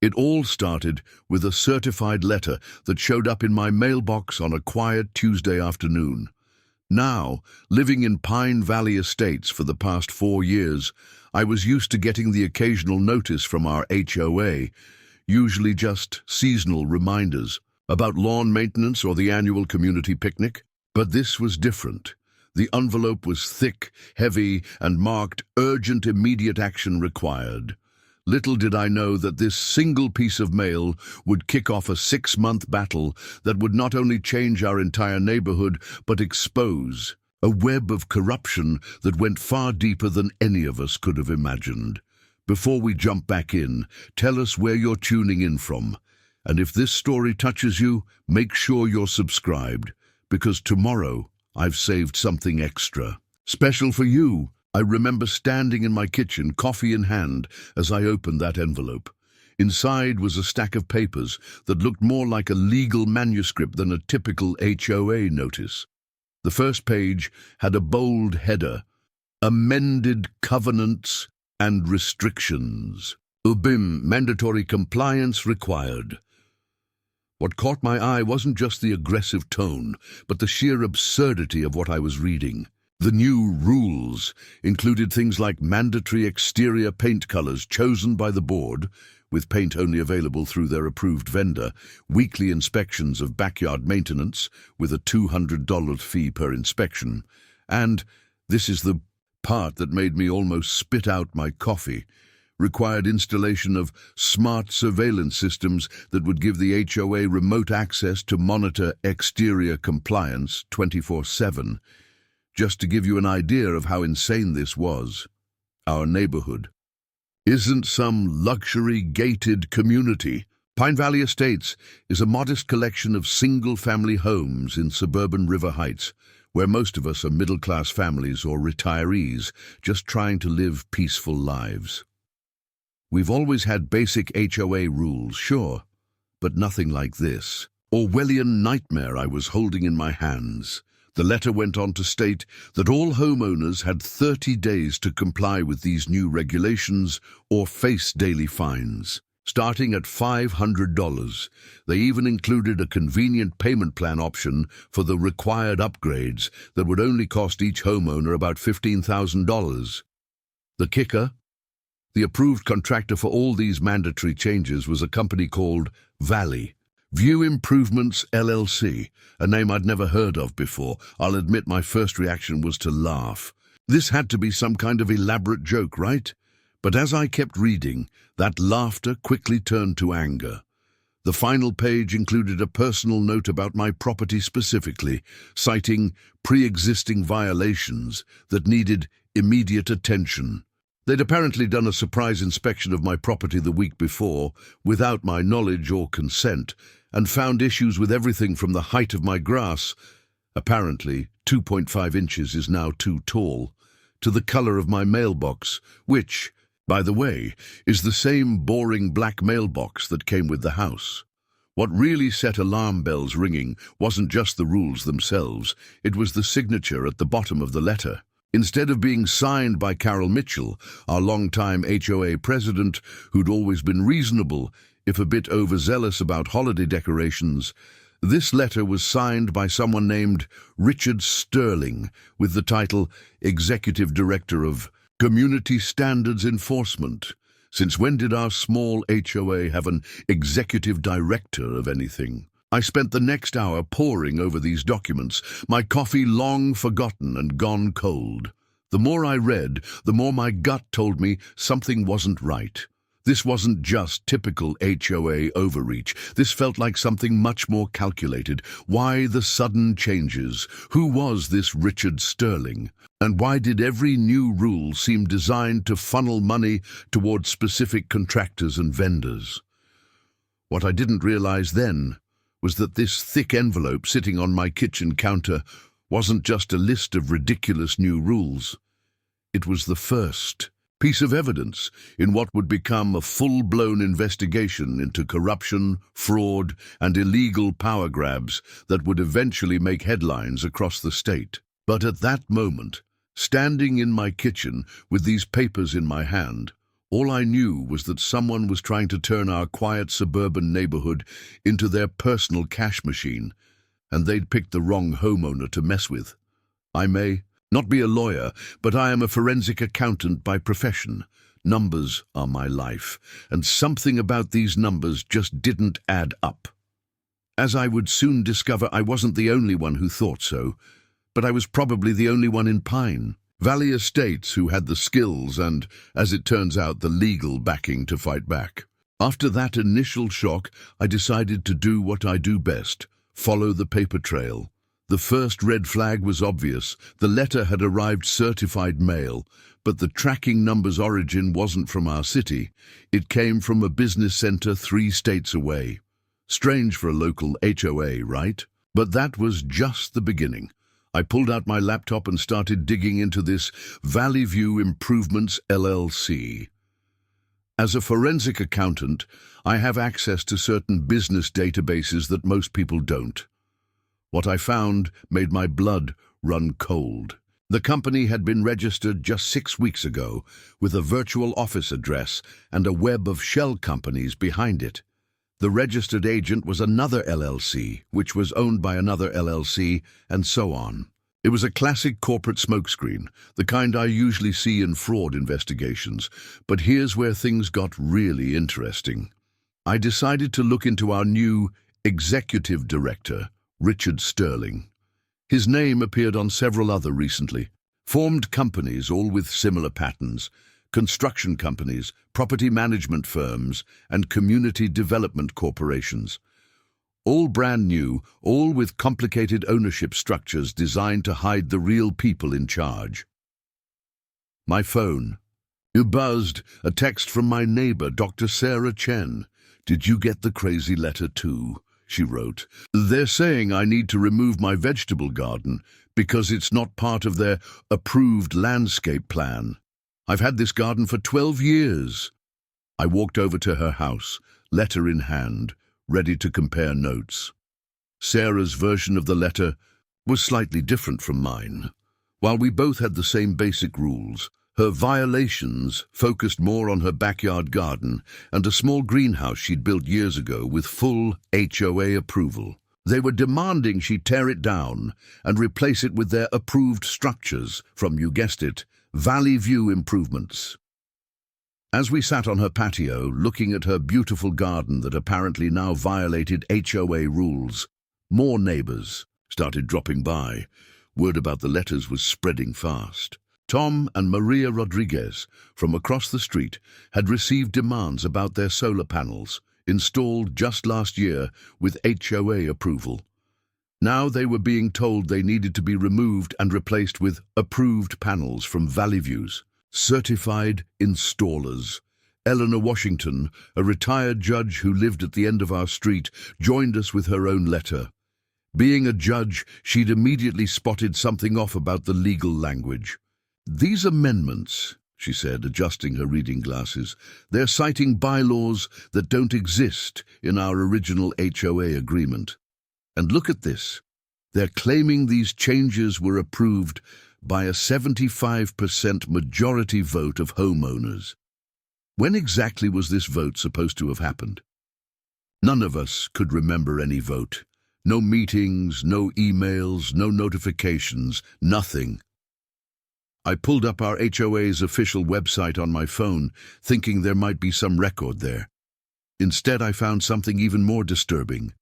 It all started with a certified letter that showed up in my mailbox on a quiet Tuesday afternoon. Now, living in Pine Valley Estates for the past 4 years, I was used to getting the occasional notice from our HOA, usually just seasonal reminders about lawn maintenance or the annual community picnic. But this was different. The envelope was thick, heavy, and marked "Urgent Immediate Action Required." Little did I know that this single piece of mail would kick off a 6-month battle that would not only change our entire neighborhood, but expose a web of corruption that went far deeper than any of us could have imagined. Before we jump back in, tell us where you're tuning in from. And if this story touches you, make sure you're subscribed, because tomorrow I've saved something extra. Special for you. I remember standing in my kitchen, coffee in hand, as I opened that envelope. Inside was a stack of papers that looked more like a legal manuscript than a typical HOA notice. The first page had a bold header: "Amended Covenants and Restrictions. UBIM, mandatory compliance required." What caught my eye wasn't just the aggressive tone, but the sheer absurdity of what I was reading. The new rules included things like mandatory exterior paint colors chosen by the board, with paint only available through their approved vendor, weekly inspections of backyard maintenance with a $200 fee per inspection, and, this is the part that made me almost spit out my coffee, required installation of smart surveillance systems that would give the HOA remote access to monitor exterior compliance 24/7. Just to give you an idea of how insane this was, our neighborhood isn't some luxury gated community. Pine Valley Estates is a modest collection of single-family homes in suburban River Heights, where most of us are middle-class families or retirees just trying to live peaceful lives. We've always had basic HOA rules, sure, but nothing like this. Orwellian nightmare I was holding in my hands. The letter went on to state that all homeowners had 30 days to comply with these new regulations or face daily fines, starting at $500. They even included a convenient payment plan option for the required upgrades that would only cost each homeowner about $15,000. The kicker? The approved contractor for all these mandatory changes was a company called View Improvements LLC, a name I'd never heard of before. I'll admit my first reaction was to laugh. This had to be some kind of elaborate joke, right? But as I kept reading, that laughter quickly turned to anger. The final page included a personal note about my property specifically, citing pre-existing violations that needed immediate attention. They'd apparently done a surprise inspection of my property the week before, without my knowledge or consent, and found issues with everything from the height of my grass, apparently 2.5 inches is now too tall, to the color of my mailbox, which, by the way, is the same boring black mailbox that came with the house. What really set alarm bells ringing wasn't just the rules themselves, it was the signature at the bottom of the letter. Instead of being signed by Carol Mitchell, our longtime HOA president, who'd always been reasonable, if a bit overzealous about holiday decorations, this letter was signed by someone named Richard Sterling, with the title Executive Director of Community Standards Enforcement. Since when did our small HOA have an executive director of anything? I spent the next hour poring over these documents, my coffee long forgotten and gone cold. The more I read, the more my gut told me something wasn't right. This wasn't just typical HOA overreach. This felt like something much more calculated. Why the sudden changes? Who was this Richard Sterling? And why did every new rule seem designed to funnel money towards specific contractors and vendors? What I didn't realize then was that this thick envelope sitting on my kitchen counter wasn't just a list of ridiculous new rules. It was the first piece of evidence in what would become a full-blown investigation into corruption, fraud, and illegal power grabs that would eventually make headlines across the state. But at that moment, standing in my kitchen with these papers in my hand, All I knew was that someone was trying to turn our quiet suburban neighborhood into their personal cash machine, and they'd picked the wrong homeowner to mess with. I may not be a lawyer, but I am a forensic accountant by profession. Numbers are my life, and something about these numbers just didn't add up. As I would soon discover, I wasn't the only one who thought so, but I was probably the only one in Pine Valley Estates who had the skills and, as it turns out, the legal backing to fight back. After that initial shock, I decided to do what I do best: follow the paper trail. The first red flag was obvious. The letter had arrived certified mail, but the tracking number's origin wasn't from our city. It came from a business center 3 states away. Strange for a local HOA, right? But that was just the beginning. I pulled out my laptop and started digging into this Valley View Improvements LLC. As a forensic accountant, I have access to certain business databases that most people don't. What I found made my blood run cold. The company had been registered just 6 weeks ago, with a virtual office address and a web of shell companies behind it. The registered agent was another LLC, which was owned by another LLC, and so on. It was a classic corporate smokescreen, the kind I usually see in fraud investigations, but here's where things got really interesting. I decided to look into our new executive director, Richard Sterling. His name appeared on several other recently formed companies, all with similar patterns: construction companies, property management firms, and community development corporations. All brand new, all with complicated ownership structures designed to hide the real people in charge. My phone. It buzzed, a text from my neighbor, Dr. Sarah Chen. "Did you get the crazy letter too?" she wrote. "They're saying I need to remove my vegetable garden because it's not part of their approved landscape plan. I've had this garden for 12 years. I walked over to her house, letter in hand, ready to compare notes. Sarah's version of the letter was slightly different from mine. While we both had the same basic rules, her violations focused more on her backyard garden and a small greenhouse she'd built years ago with full HOA approval. They were demanding she tear it down and replace it with their approved structures from, you guessed it, Valley View Improvements. As we sat on her patio, looking at her beautiful garden that apparently now violated HOA rules, more neighbors started dropping by. Word about the letters was spreading fast. Tom and Maria Rodriguez from across the street had received demands about their solar panels, installed just last year with HOA approval. Now they were being told they needed to be removed and replaced with approved panels from Valley View's certified installers. Eleanor Washington, a retired judge who lived at the end of our street, joined us with her own letter. Being a judge, she'd immediately spotted something off about the legal language. "These amendments," she said, adjusting her reading glasses, "they're citing bylaws that don't exist in our original HOA agreement. And look at this. They're claiming these changes were approved by a 75% majority vote of homeowners. When exactly was this vote supposed to have happened? None of us could remember any vote. No meetings, no emails, no notifications, nothing. I pulled up our HOA's official website on my phone, thinking there might be some record there. Instead, I found something even more disturbing.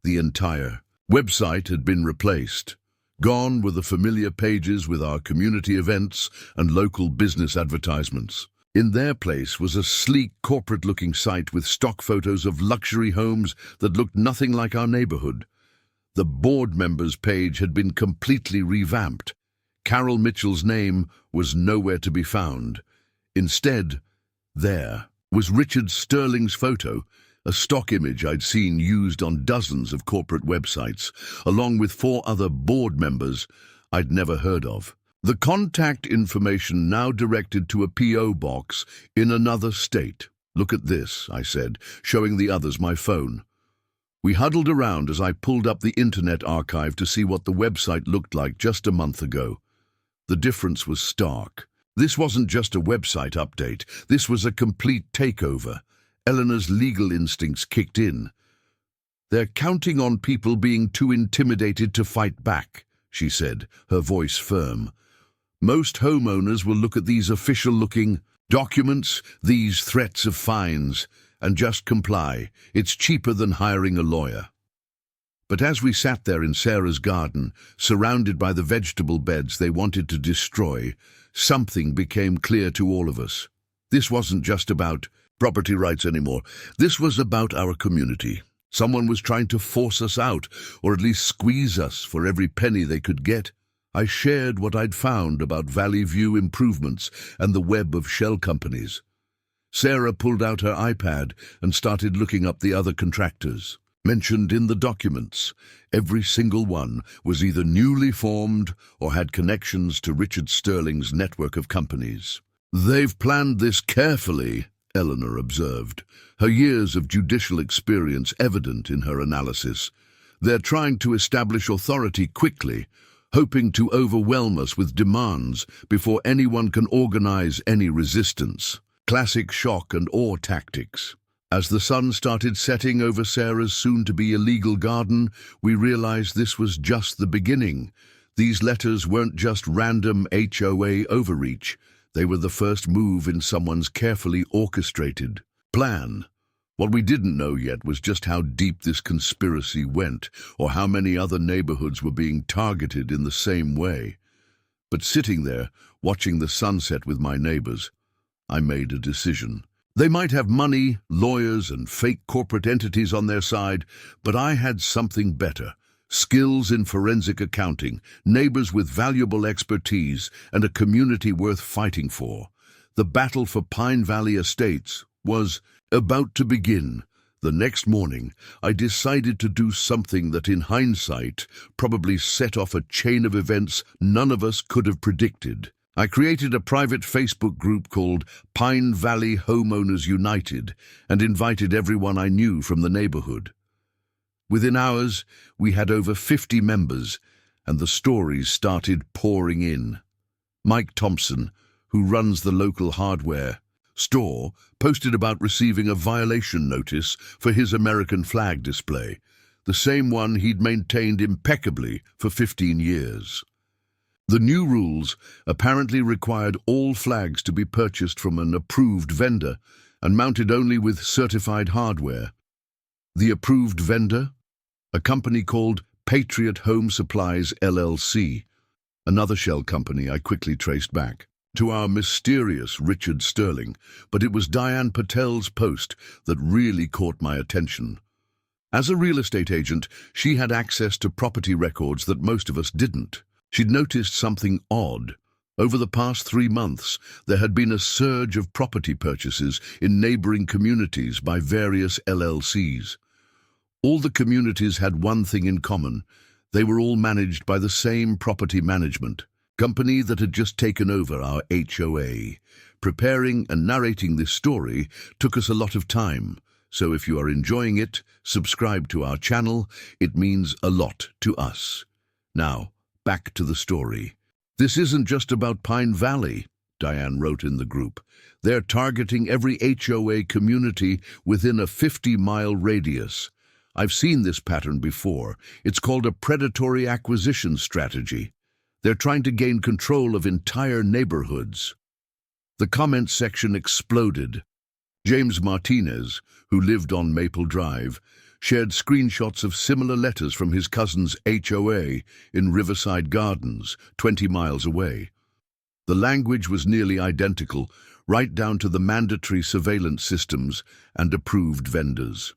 The entire website had been replaced. Gone were the familiar pages with our community events and local business advertisements. In their place was a sleek, corporate-looking site with stock photos of luxury homes that looked nothing like our neighborhood. The board members page had been completely revamped. Carol Mitchell's name was nowhere to be found. Instead, there was Richard Sterling's photo, a stock image I'd seen used on dozens of corporate websites, along with 4 other board members I'd never heard of. The contact information now directed to a P.O. box in another state. "Look at this," I said, showing the others my phone. We huddled around as I pulled up the Internet Archive to see what the website looked like just a month ago. The difference was stark. This wasn't just a website update. This was a complete takeover. Eleanor's legal instincts kicked in. "They're counting on people being too intimidated to fight back," she said, her voice firm. "Most homeowners will look at these official-looking documents, these threats of fines, and just comply. It's cheaper than hiring a lawyer." But as we sat there in Sarah's garden, surrounded by the vegetable beds they wanted to destroy, something became clear to all of us. This wasn't just about property rights anymore. This was about our community. Someone was trying to force us out, or at least squeeze us for every penny they could get. I shared what I'd found about Valley View improvements and the web of shell companies. Sarah pulled out her iPad and started looking up the other contractors mentioned in the documents. Every single one was either newly formed or had connections to Richard Sterling's network of companies. "They've planned this carefully," Eleanor observed, her years of judicial experience evident in her analysis. "They're trying to establish authority quickly, hoping to overwhelm us with demands before anyone can organize any resistance." Classic shock and awe tactics. As the sun started setting over Sarah's soon-to-be illegal garden, we realized this was just the beginning. These letters weren't just random HOA overreach. They were the first move in someone's carefully orchestrated plan. What we didn't know yet was just how deep this conspiracy went, or how many other neighborhoods were being targeted in the same way. But sitting there, watching the sunset with my neighbors, I made a decision. They might have money, lawyers, and fake corporate entities on their side, but I had something better. Skills in forensic accounting, neighbors with valuable expertise, and a community worth fighting for. The battle for Pine Valley Estates was about to begin. The next morning, I decided to do something that in hindsight probably set off a chain of events none of us could have predicted. I created a private Facebook group called Pine Valley Homeowners United and invited everyone I knew from the neighborhood. Within hours, we had over 50 members, and the stories started pouring in. Mike Thompson, who runs the local hardware store, posted about receiving a violation notice for his American flag display, the same one he'd maintained impeccably for 15 years. The new rules apparently required all flags to be purchased from an approved vendor and mounted only with certified hardware. The approved vendor? A company called Patriot Home Supplies LLC, another shell company I quickly traced back to our mysterious Richard Sterling, but it was Diane Patel's post that really caught my attention. As a real estate agent, she had access to property records that most of us didn't. She'd noticed something odd. Over the past 3 months, there had been a surge of property purchases in neighboring communities by various LLCs. All the communities had one thing in common. They were all managed by the same property management company that had just taken over our HOA. Preparing and narrating this story took us a lot of time, so if you are enjoying it, subscribe to our channel. It means a lot to us. Now, back to the story. "This isn't just about Pine Valley," Diane wrote in the group. "They're targeting every HOA community within a 50-mile radius. I've seen this pattern before. It's called a predatory acquisition strategy. They're trying to gain control of entire neighborhoods." The comment section exploded. James Martinez, who lived on Maple Drive, shared screenshots of similar letters from his cousin's HOA in Riverside Gardens, 20 miles away. The language was nearly identical, right down to the mandatory surveillance systems and approved vendors.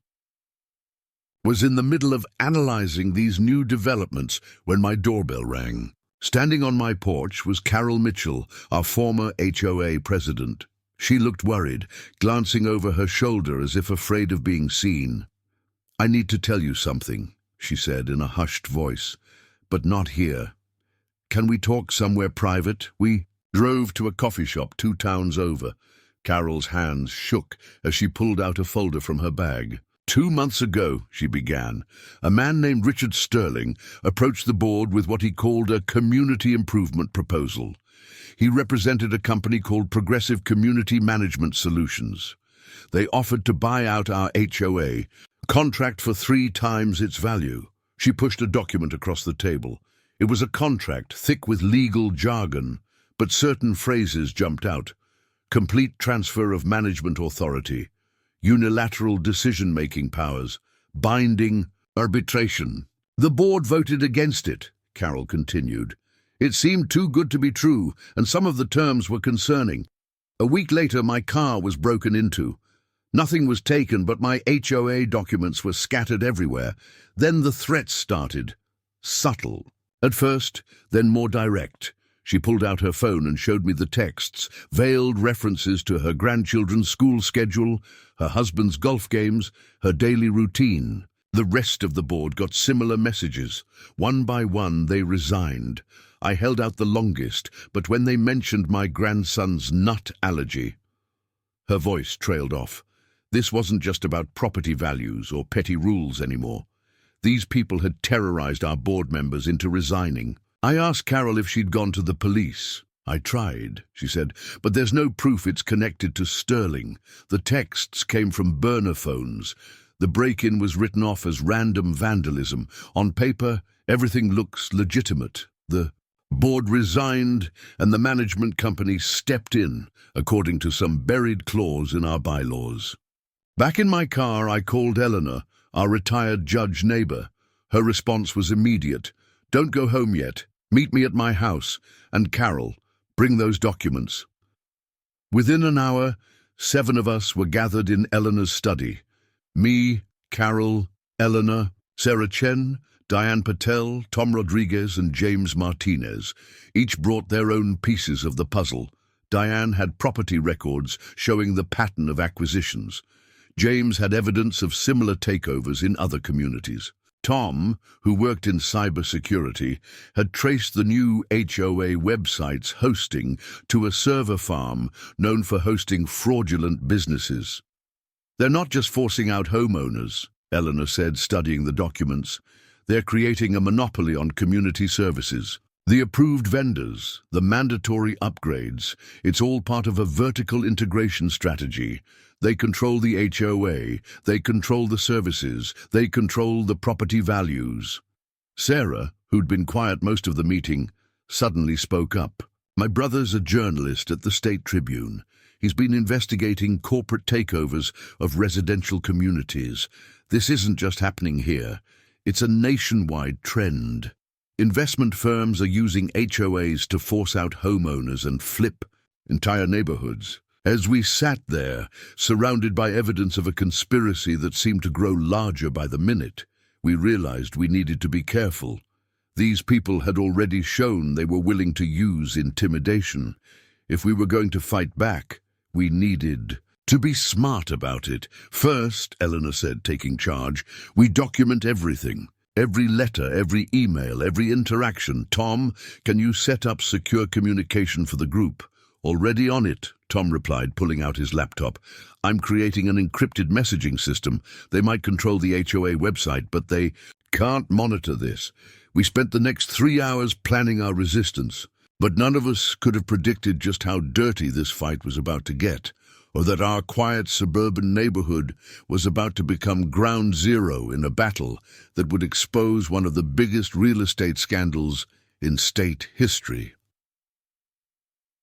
Was in the middle of analyzing these new developments when my doorbell rang. Standing on my porch was Carol Mitchell, our former HOA president. She looked worried, glancing over her shoulder as if afraid of being seen. "I need to tell you something," she said in a hushed voice, "but not here. Can we talk somewhere private?" We drove to a coffee shop 2 towns over. Carol's hands shook as she pulled out a folder from her bag. 2 months ago," she began, "a man named Richard Sterling approached the board with what he called a community improvement proposal. He represented a company called Progressive Community Management Solutions. They offered to buy out our HOA, contract for 3 times its value. She pushed a document across the table. It was a contract, thick with legal jargon, but certain phrases jumped out. Complete transfer of management authority, unilateral decision-making powers, binding arbitration. The board voted against it, Carol continued. It seemed too good to be true, and some of the terms were concerning. A week later, my car was broken into. Nothing was taken, but my HOA documents were scattered everywhere. Then the threats started. Subtle. At first, then more direct. She pulled out her phone and showed me the texts, veiled references to her grandchildren's school schedule, her husband's golf games, her daily routine. The rest of the board got similar messages. One by one, they resigned. I held out the longest, but when they mentioned my grandson's nut allergy, her voice trailed off. This wasn't just about property values or petty rules anymore. These people had terrorized our board members into resigning. I asked Carol if she'd gone to the police. I tried, she said, but there's no proof it's connected to Sterling. The texts came from burner phones. The break-in was written off as random vandalism. On paper, everything looks legitimate. The board resigned and the management company stepped in, according to some buried clause in our bylaws. Back in my car, I called Eleanor, our retired judge neighbor. Her response was immediate. Don't go home yet. Meet me at my house. And Carol, bring those documents. Within an hour, 7 of us were gathered in Eleanor's study. Me, Carol, Eleanor, Sarah Chen, Diane Patel, Tom Rodriguez, and James Martinez. Each brought their own pieces of the puzzle. Diane had property records showing the pattern of acquisitions. James had evidence of similar takeovers in other communities. Tom, who worked in cybersecurity, had traced the new HOA website's hosting to a server farm known for hosting fraudulent businesses. They're not just forcing out homeowners, Eleanor said, studying the documents. They're creating a monopoly on community services. The approved vendors, the mandatory upgrades, it's all part of a vertical integration strategy. They control the HOA, they control the services, they control the property values. Sarah, who'd been quiet most of the meeting, suddenly spoke up. My brother's a journalist at the State Tribune. He's been investigating corporate takeovers of residential communities. This isn't just happening here. It's a nationwide trend. Investment firms are using HOAs to force out homeowners and flip entire neighborhoods. As we sat there, surrounded by evidence of a conspiracy that seemed to grow larger by the minute, we realized we needed to be careful. These people had already shown they were willing to use intimidation. If we were going to fight back, we needed to be smart about it. First, Eleanor said, taking charge, we document everything. Every letter, every email, every interaction. Tom, can you set up secure communication for the group? Already on it, Tom replied, pulling out his laptop. I'm creating an encrypted messaging system. They might control the HOA website, but they can't monitor this. We spent the next 3 hours planning our resistance, but none of us could have predicted just how dirty this fight was about to get, or that our quiet suburban neighborhood was about to become ground zero in a battle that would expose one of the biggest real estate scandals in state history.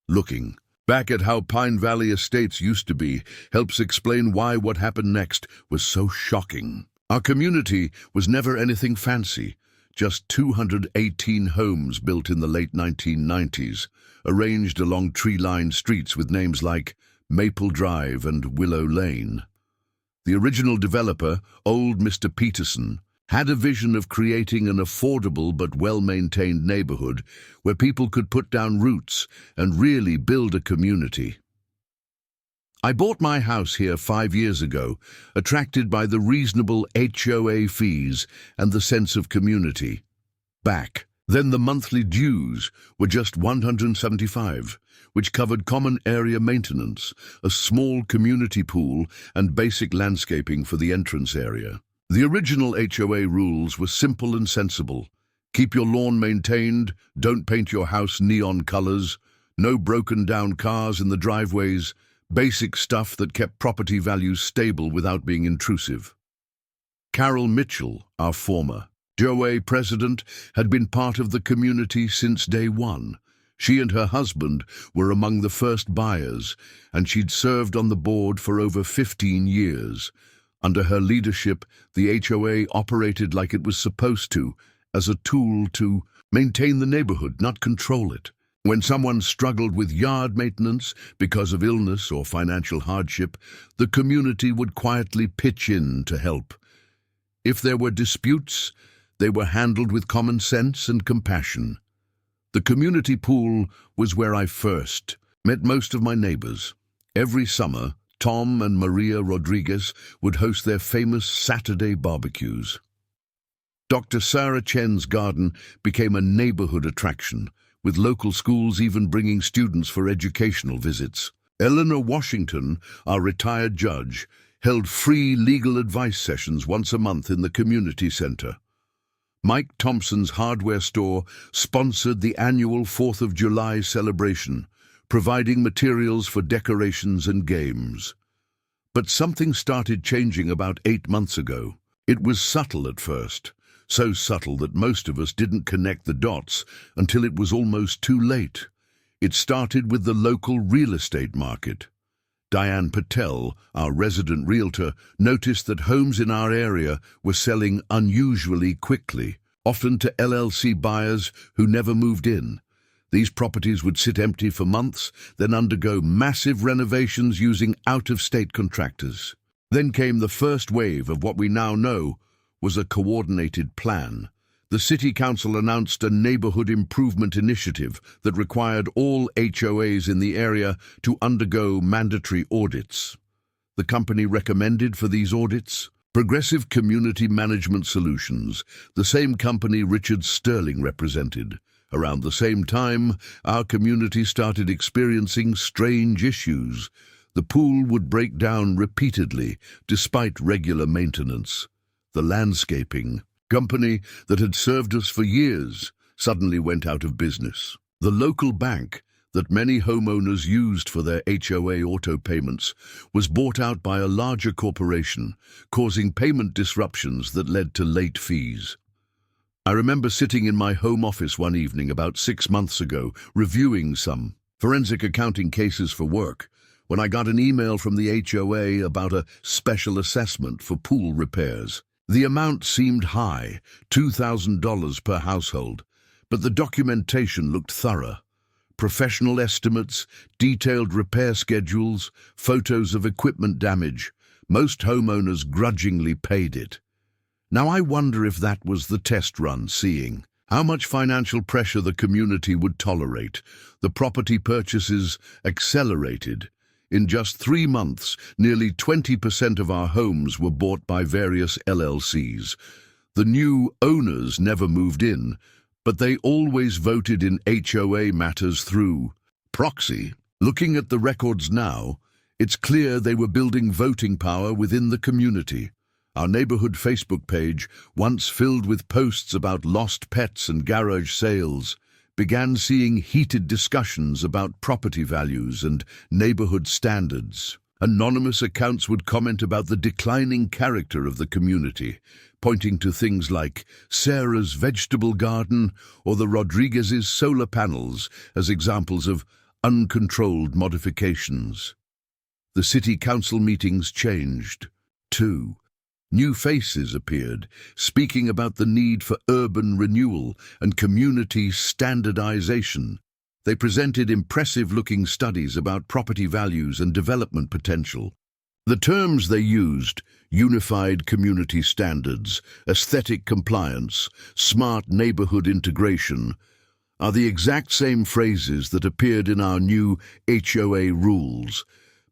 Looking back at how Pine Valley Estates used to be helps explain why what happened next was so shocking. Our community was never anything fancy, just 218 homes built in the late 1990s, arranged along tree-lined streets with names like Maple Drive and Willow Lane. The original developer, old Mr. Peterson, had a vision of creating an affordable but well-maintained neighborhood where people could put down roots and really build a community. I bought my house here 5 years ago, attracted by the reasonable HOA fees and the sense of community. Then the monthly dues were just $175, which covered common area maintenance, a small community pool, and basic landscaping for the entrance area. The original HOA rules were simple and sensible. Keep your lawn maintained, don't paint your house neon colors, No broken down cars in the driveways, basic stuff that kept property values stable without being intrusive. Carol Mitchell, our former HOA president, had been part of the community since day one. She and her husband were among the first buyers, and she'd served on the board for over 15 years. Under her leadership, the HOA operated like it was supposed to, as a tool to maintain the neighborhood, not control it. When someone struggled with yard maintenance because of illness or financial hardship, the community would quietly pitch in to help. If there were disputes, they were handled with common sense and compassion. The community pool was where I first met most of my neighbors. Every summer, Tom and Maria Rodriguez would host their famous Saturday barbecues. Dr. Sarah Chen's garden became a neighborhood attraction, with local schools even bringing students for educational visits. Eleanor Washington, our retired judge, held free legal advice sessions once a month in the community center. Mike Thompson's hardware store sponsored the annual 4th of July celebration, providing materials for decorations and games. But something started changing about 8 months ago. It was subtle at first, so subtle that most of us didn't connect the dots until it was almost too late. It started with the local real estate market. Diane Patel, our resident realtor, noticed that homes in our area were selling unusually quickly, often to LLC buyers who never moved in. These properties would sit empty for months, then undergo massive renovations using out-of-state contractors. Then came the first wave of what we now know was a coordinated plan. The City Council announced a neighborhood improvement initiative that required all HOAs in the area to undergo mandatory audits. The company recommended for these audits Progressive Community Management Solutions, the same company Richard Sterling represented. Around the same time, our community started experiencing strange issues. The pool would break down repeatedly, despite regular maintenance. The landscaping company that had served us for years suddenly went out of business. The local bank that many homeowners used for their HOA auto payments was bought out by a larger corporation, causing payment disruptions that led to late fees. I remember sitting in my home office one evening about 6 months ago, reviewing some forensic accounting cases for work, when I got an email from the HOA about a special assessment for pool repairs. The amount seemed high, $2,000 per household, but the documentation looked thorough. Professional estimates, detailed repair schedules, photos of equipment damage. Most homeowners grudgingly paid it. Now I wonder if that was the test run, seeing how much financial pressure the community would tolerate. The property purchases accelerated. In just 3 months, nearly 20% of our homes were bought by various LLCs. The new owners never moved in, but they always voted in HOA matters through proxy. Looking at the records now, it's clear they were building voting power within the community. Our neighborhood Facebook page, once filled with posts about lost pets and garage sales, began seeing heated discussions about property values and neighborhood standards. Anonymous accounts would comment about the declining character of the community, pointing to things like Sarah's vegetable garden or the Rodriguez's solar panels as examples of uncontrolled modifications. The city council meetings changed, too. New faces appeared, speaking about the need for urban renewal and community standardization. They presented impressive-looking studies about property values and development potential. The terms they used, unified community standards, aesthetic compliance, smart neighborhood integration, are the exact same phrases that appeared in our new HOA rules.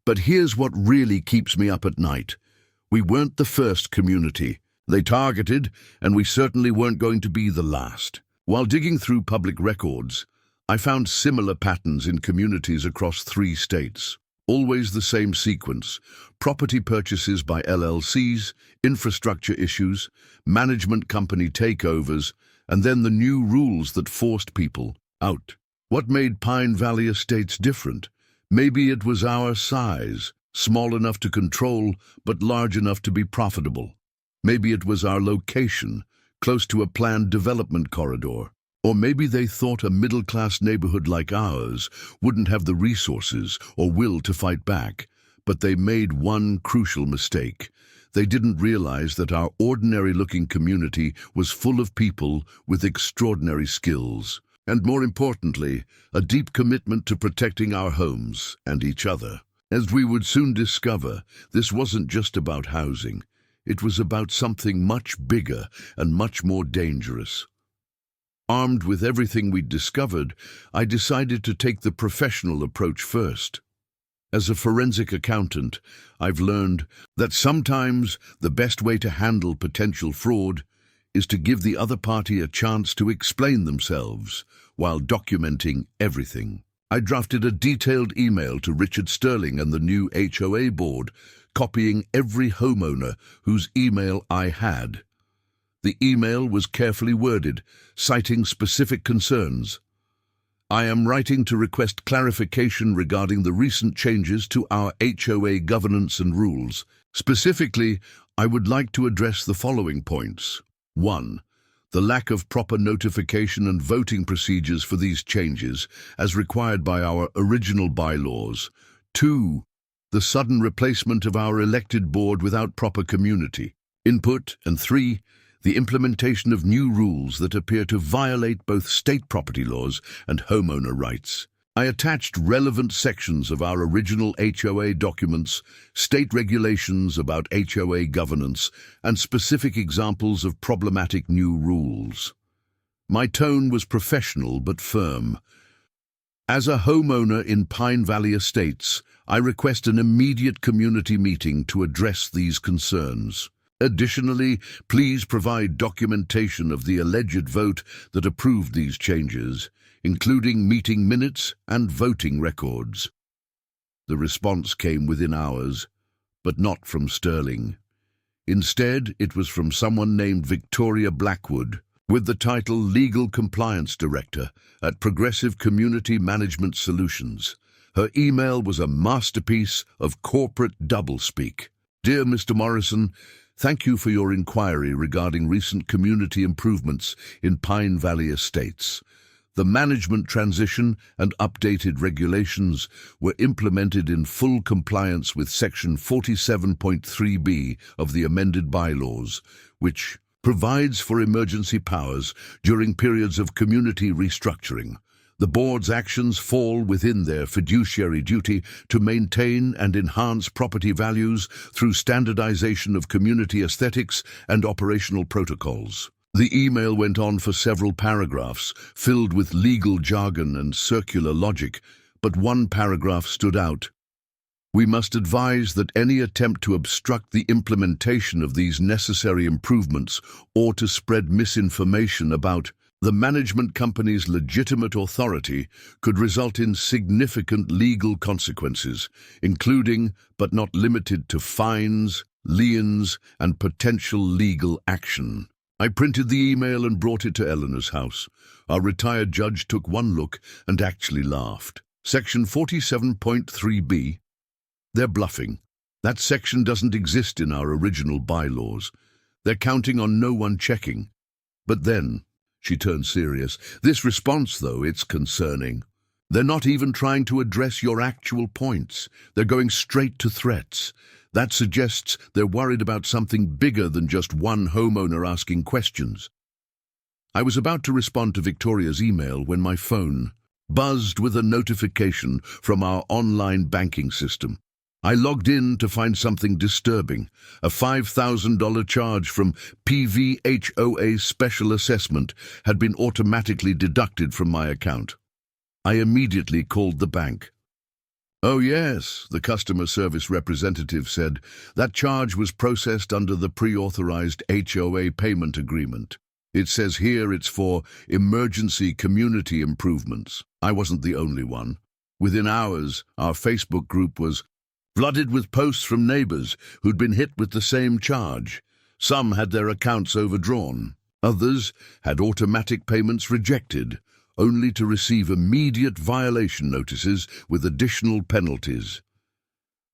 But here's what really keeps me up at night. We weren't the first community they targeted, and we certainly weren't going to be the last. While digging through public records, I found similar patterns in communities across 3 states. Always the same sequence: property purchases by LLCs, infrastructure issues, management company takeovers, and then the new rules that forced people out. What made Pine Valley Estates different? Maybe it was our size, small enough to control, but large enough to be profitable. Maybe it was our location, close to a planned development corridor. Or maybe they thought a middle-class neighborhood like ours wouldn't have the resources or will to fight back. But they made one crucial mistake. They didn't realize that our ordinary-looking community was full of people with extraordinary skills. And more importantly, a deep commitment to protecting our homes and each other. As we would soon discover, this wasn't just about housing. It was about something much bigger and much more dangerous. Armed with everything we'd discovered, I decided to take the professional approach first. As a forensic accountant, I've learned that sometimes the best way to handle potential fraud is to give the other party a chance to explain themselves while documenting everything. I drafted a detailed email to Richard Sterling and the new HOA board, copying every homeowner whose email I had. The email was carefully worded, citing specific concerns. I am writing to request clarification regarding the recent changes to our HOA governance and rules. Specifically, I would like to address the following points. 1. The lack of proper notification and voting procedures for these changes, as required by our original bylaws. 2. The sudden replacement of our elected board without proper community input. And 3. The implementation of new rules that appear to violate both state property laws and homeowner rights. I attached relevant sections of our original HOA documents, state regulations about HOA governance, and specific examples of problematic new rules. My tone was professional but firm. As a homeowner in Pine Valley Estates, I request an immediate community meeting to address these concerns. Additionally, please provide documentation of the alleged vote that approved these changes, including meeting minutes and voting records. The response came within hours, but not from Sterling. Instead, it was from someone named Victoria Blackwood, with the title Legal Compliance Director at Progressive Community Management Solutions. Her email was a masterpiece of corporate doublespeak. Dear Mr. Morrison, thank you for your inquiry regarding recent community improvements in Pine Valley Estates. The management transition and updated regulations were implemented in full compliance with Section 47.3b of the amended bylaws, which provides for emergency powers during periods of community restructuring. The board's actions fall within their fiduciary duty to maintain and enhance property values through standardization of community aesthetics and operational protocols. The email went on for several paragraphs, filled with legal jargon and circular logic, but one paragraph stood out. We must advise that any attempt to obstruct the implementation of these necessary improvements or to spread misinformation about the management company's legitimate authority could result in significant legal consequences, including, but not limited to, fines, liens, and potential legal action. I printed the email and brought it to Eleanor's house. Our retired judge took one look and actually laughed. Section 47.3b. They're bluffing. That section doesn't exist in our original bylaws. They're counting on no one checking. But then, she turned serious. This response, though, it's concerning. They're not even trying to address your actual points. They're going straight to threats. That suggests they're worried about something bigger than just one homeowner asking questions. I was about to respond to Victoria's email when my phone buzzed with a notification from our online banking system. I logged in to find something disturbing. A $5,000 charge from PVHOA Special Assessment had been automatically deducted from my account. I immediately called the bank. "Oh yes," the customer service representative said. "That charge was processed under the pre-authorized HOA payment agreement. It says here it's for emergency community improvements." I wasn't the only one. Within hours, our Facebook group was flooded with posts from neighbors who'd been hit with the same charge. Some had their accounts overdrawn. Others had automatic payments rejected, only to receive immediate violation notices with additional penalties.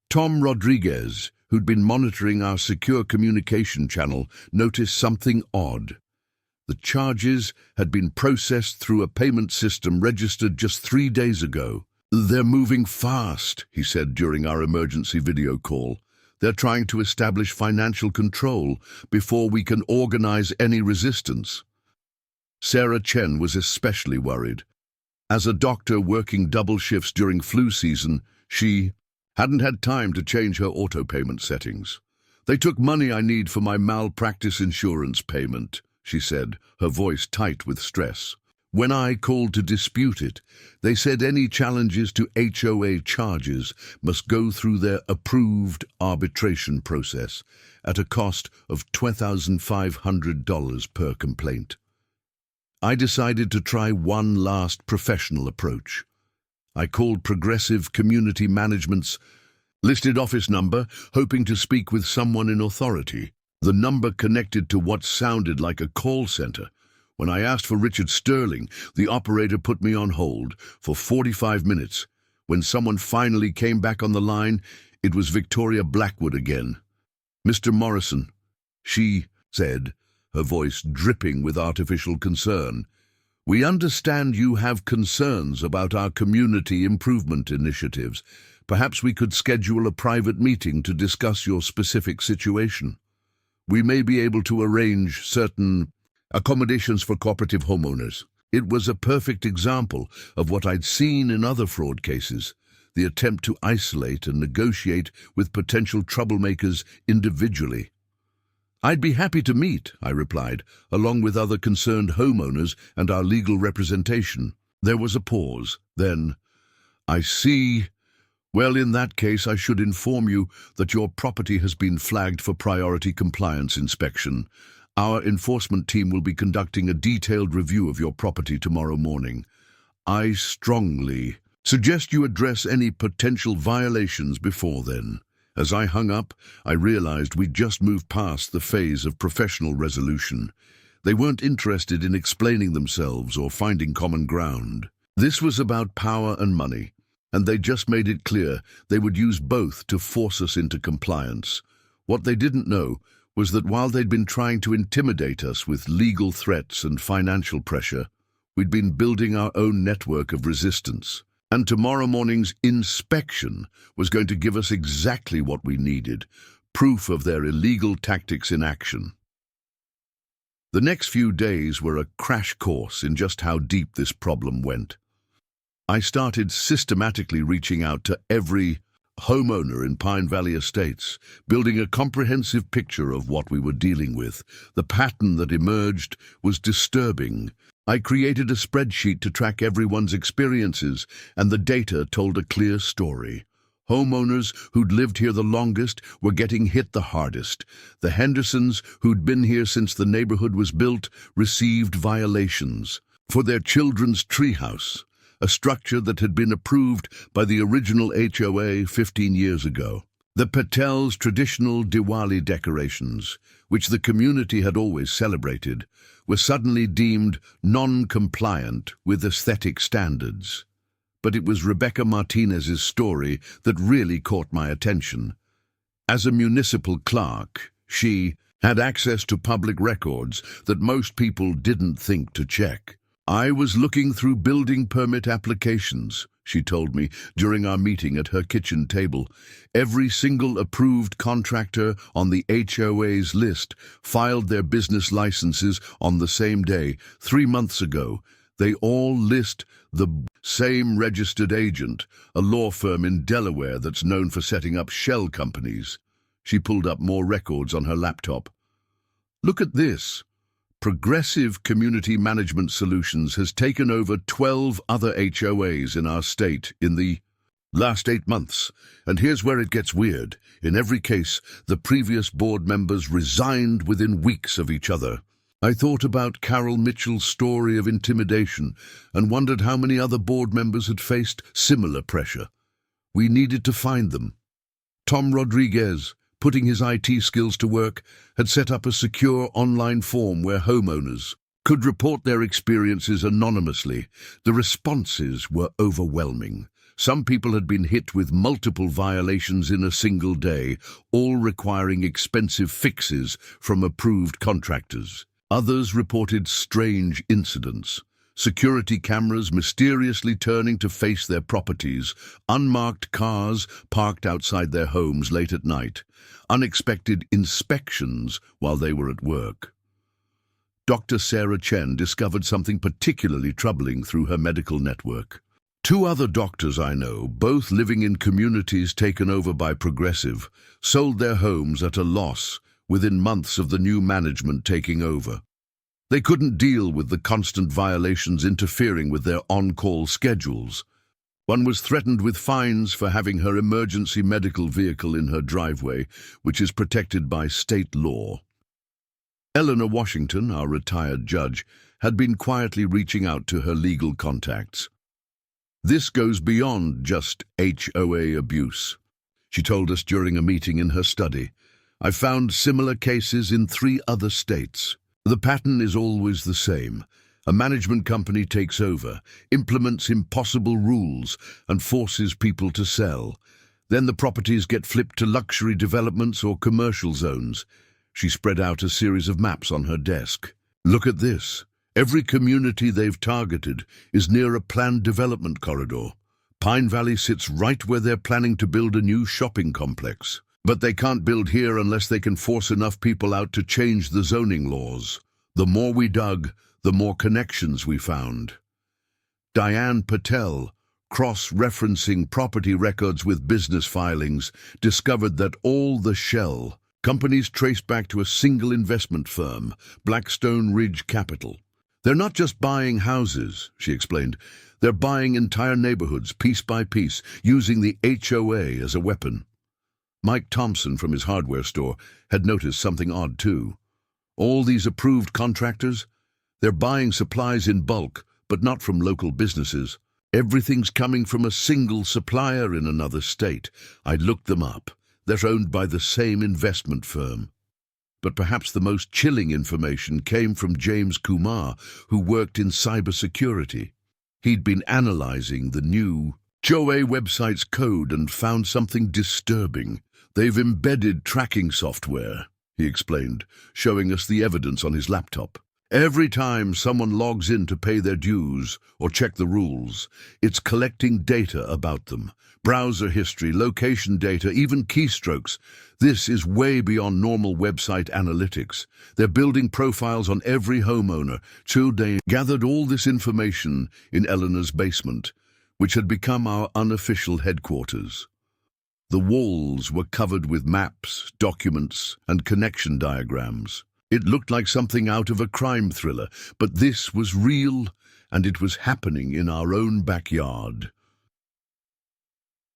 Tom Rodriguez, who'd been monitoring our secure communication channel, noticed something odd. The charges had been processed through a payment system registered just 3 days ago. "They're moving fast," he said during our emergency video call. "They're trying to establish financial control before we can organize any resistance." Sarah Chen was especially worried. As a doctor working double shifts during flu season, she hadn't had time to change her auto-payment settings. "They took money I need for my malpractice insurance payment," she said, her voice tight with stress. "When I called to dispute it, they said any challenges to HOA charges must go through their approved arbitration process at a cost of $2,500 per complaint. I decided to try one last professional approach. I called Progressive Community Management's listed office number, hoping to speak with someone in authority. The number connected to what sounded like a call center. When I asked for Richard Sterling, the operator put me on hold for 45 minutes. When someone finally came back on the line, it was Victoria Blackwood again. "Mr. Morrison," she said, her voice dripping with artificial concern, "we understand you have concerns about our community improvement initiatives. Perhaps we could schedule a private meeting to discuss your specific situation. We may be able to arrange certain accommodations for cooperative homeowners." It was a perfect example of what I'd seen in other fraud cases, the attempt to isolate and negotiate with potential troublemakers individually. "I'd be happy to meet," I replied, "along with other concerned homeowners and our legal representation." There was a pause. Then, "I see. Well, in that case, I should inform you that your property has been flagged for priority compliance inspection. Our enforcement team will be conducting a detailed review of your property tomorrow morning. I strongly suggest you address any potential violations before then." As I hung up, I realized we'd just moved past the phase of professional resolution. They weren't interested in explaining themselves or finding common ground. This was about power and money, and they just made it clear they would use both to force us into compliance. What they didn't know was that while they'd been trying to intimidate us with legal threats and financial pressure, we'd been building our own network of resistance. And tomorrow morning's inspection was going to give us exactly what we needed, proof of their illegal tactics in action. The next few days were a crash course in just how deep this problem went. I started systematically reaching out to every homeowner in Pine Valley Estates, building a comprehensive picture of what we were dealing with. The pattern that emerged was disturbing. I created a spreadsheet to track everyone's experiences, and the data told a clear story. Homeowners who'd lived here the longest were getting hit the hardest. The Hendersons, who'd been here since the neighborhood was built, received violations. For their children's treehouse, a structure that had been approved by the original HOA 15 years ago. The Patel's traditional Diwali decorations, which the community had always celebrated, were suddenly deemed non-compliant with aesthetic standards. But it was Rebecca Martinez's story that really caught my attention. As a municipal clerk, she had access to public records that most people didn't think to check. "I was looking through building permit applications," she told me during our meeting at her kitchen table. "Every single approved contractor on the HOA's list filed their business licenses on the same day, 3 months ago. They all list the same registered agent, a law firm in Delaware that's known for setting up shell companies." She pulled up more records on her laptop. "Look at this. Progressive Community Management Solutions has taken over 12 other HOAs in our state in the last 8 months. And here's where it gets weird. In every case, the previous board members resigned within weeks of each other." I thought about Carol Mitchell's story of intimidation and wondered how many other board members had faced similar pressure. We needed to find them. Tom Rodriguez, putting his IT skills to work, had set up a secure online form where homeowners could report their experiences anonymously. The responses were overwhelming. Some people had been hit with multiple violations in a single day, all requiring expensive fixes from approved contractors. Others reported strange incidents. Security cameras mysteriously turning to face their properties, unmarked cars parked outside their homes late at night, unexpected inspections while they were at work. Dr. Sarah Chen discovered something particularly troubling through her medical network. 2 other doctors I know, both living in communities taken over by Progressive, sold their homes at a loss within months of the new management taking over. They couldn't deal with the constant violations interfering with their on-call schedules. One was threatened with fines for having her emergency medical vehicle in her driveway, which is protected by state law. Eleanor Washington, our retired judge, had been quietly reaching out to her legal contacts. This goes beyond just HOA abuse. She told us during a meeting in her study, "I found similar cases in 3 other states. The pattern is always the same. A management company takes over, implements impossible rules, and forces people to sell. Then the properties get flipped to luxury developments or commercial zones." She spread out a series of maps on her desk. "Look at this. Every community they've targeted is near a planned development corridor. Pine Valley sits right where they're planning to build a new shopping complex. But they can't build here unless they can force enough people out to change the zoning laws. The more we dug, the more connections we found." Diane Patel, cross-referencing property records with business filings, discovered that all the shell companies traced back to a single investment firm, Blackstone Ridge Capital. "They're not just buying houses," she explained. "They're buying entire neighborhoods, piece by piece, using the HOA as a weapon." Mike Thompson from his hardware store had noticed something odd too. All these approved contractors, they're buying supplies in bulk, but not from local businesses. Everything's coming from a single supplier in another state. I looked them up. They're owned by the same investment firm. But perhaps the most chilling information came from James Kumar, who worked in cybersecurity. He'd been analyzing the new HOA website's code and found something disturbing. "They've embedded tracking software," he explained, showing us the evidence on his laptop. "Every time someone logs in to pay their dues or check the rules, it's collecting data about them. Browser history, location data, even keystrokes. This is way beyond normal website analytics. They're building profiles on every homeowner." They gathered all this information in Eleanor's basement, which had become our unofficial headquarters. The walls were covered with maps, documents, and connection diagrams. It looked like something out of a crime thriller, but this was real, and it was happening in our own backyard.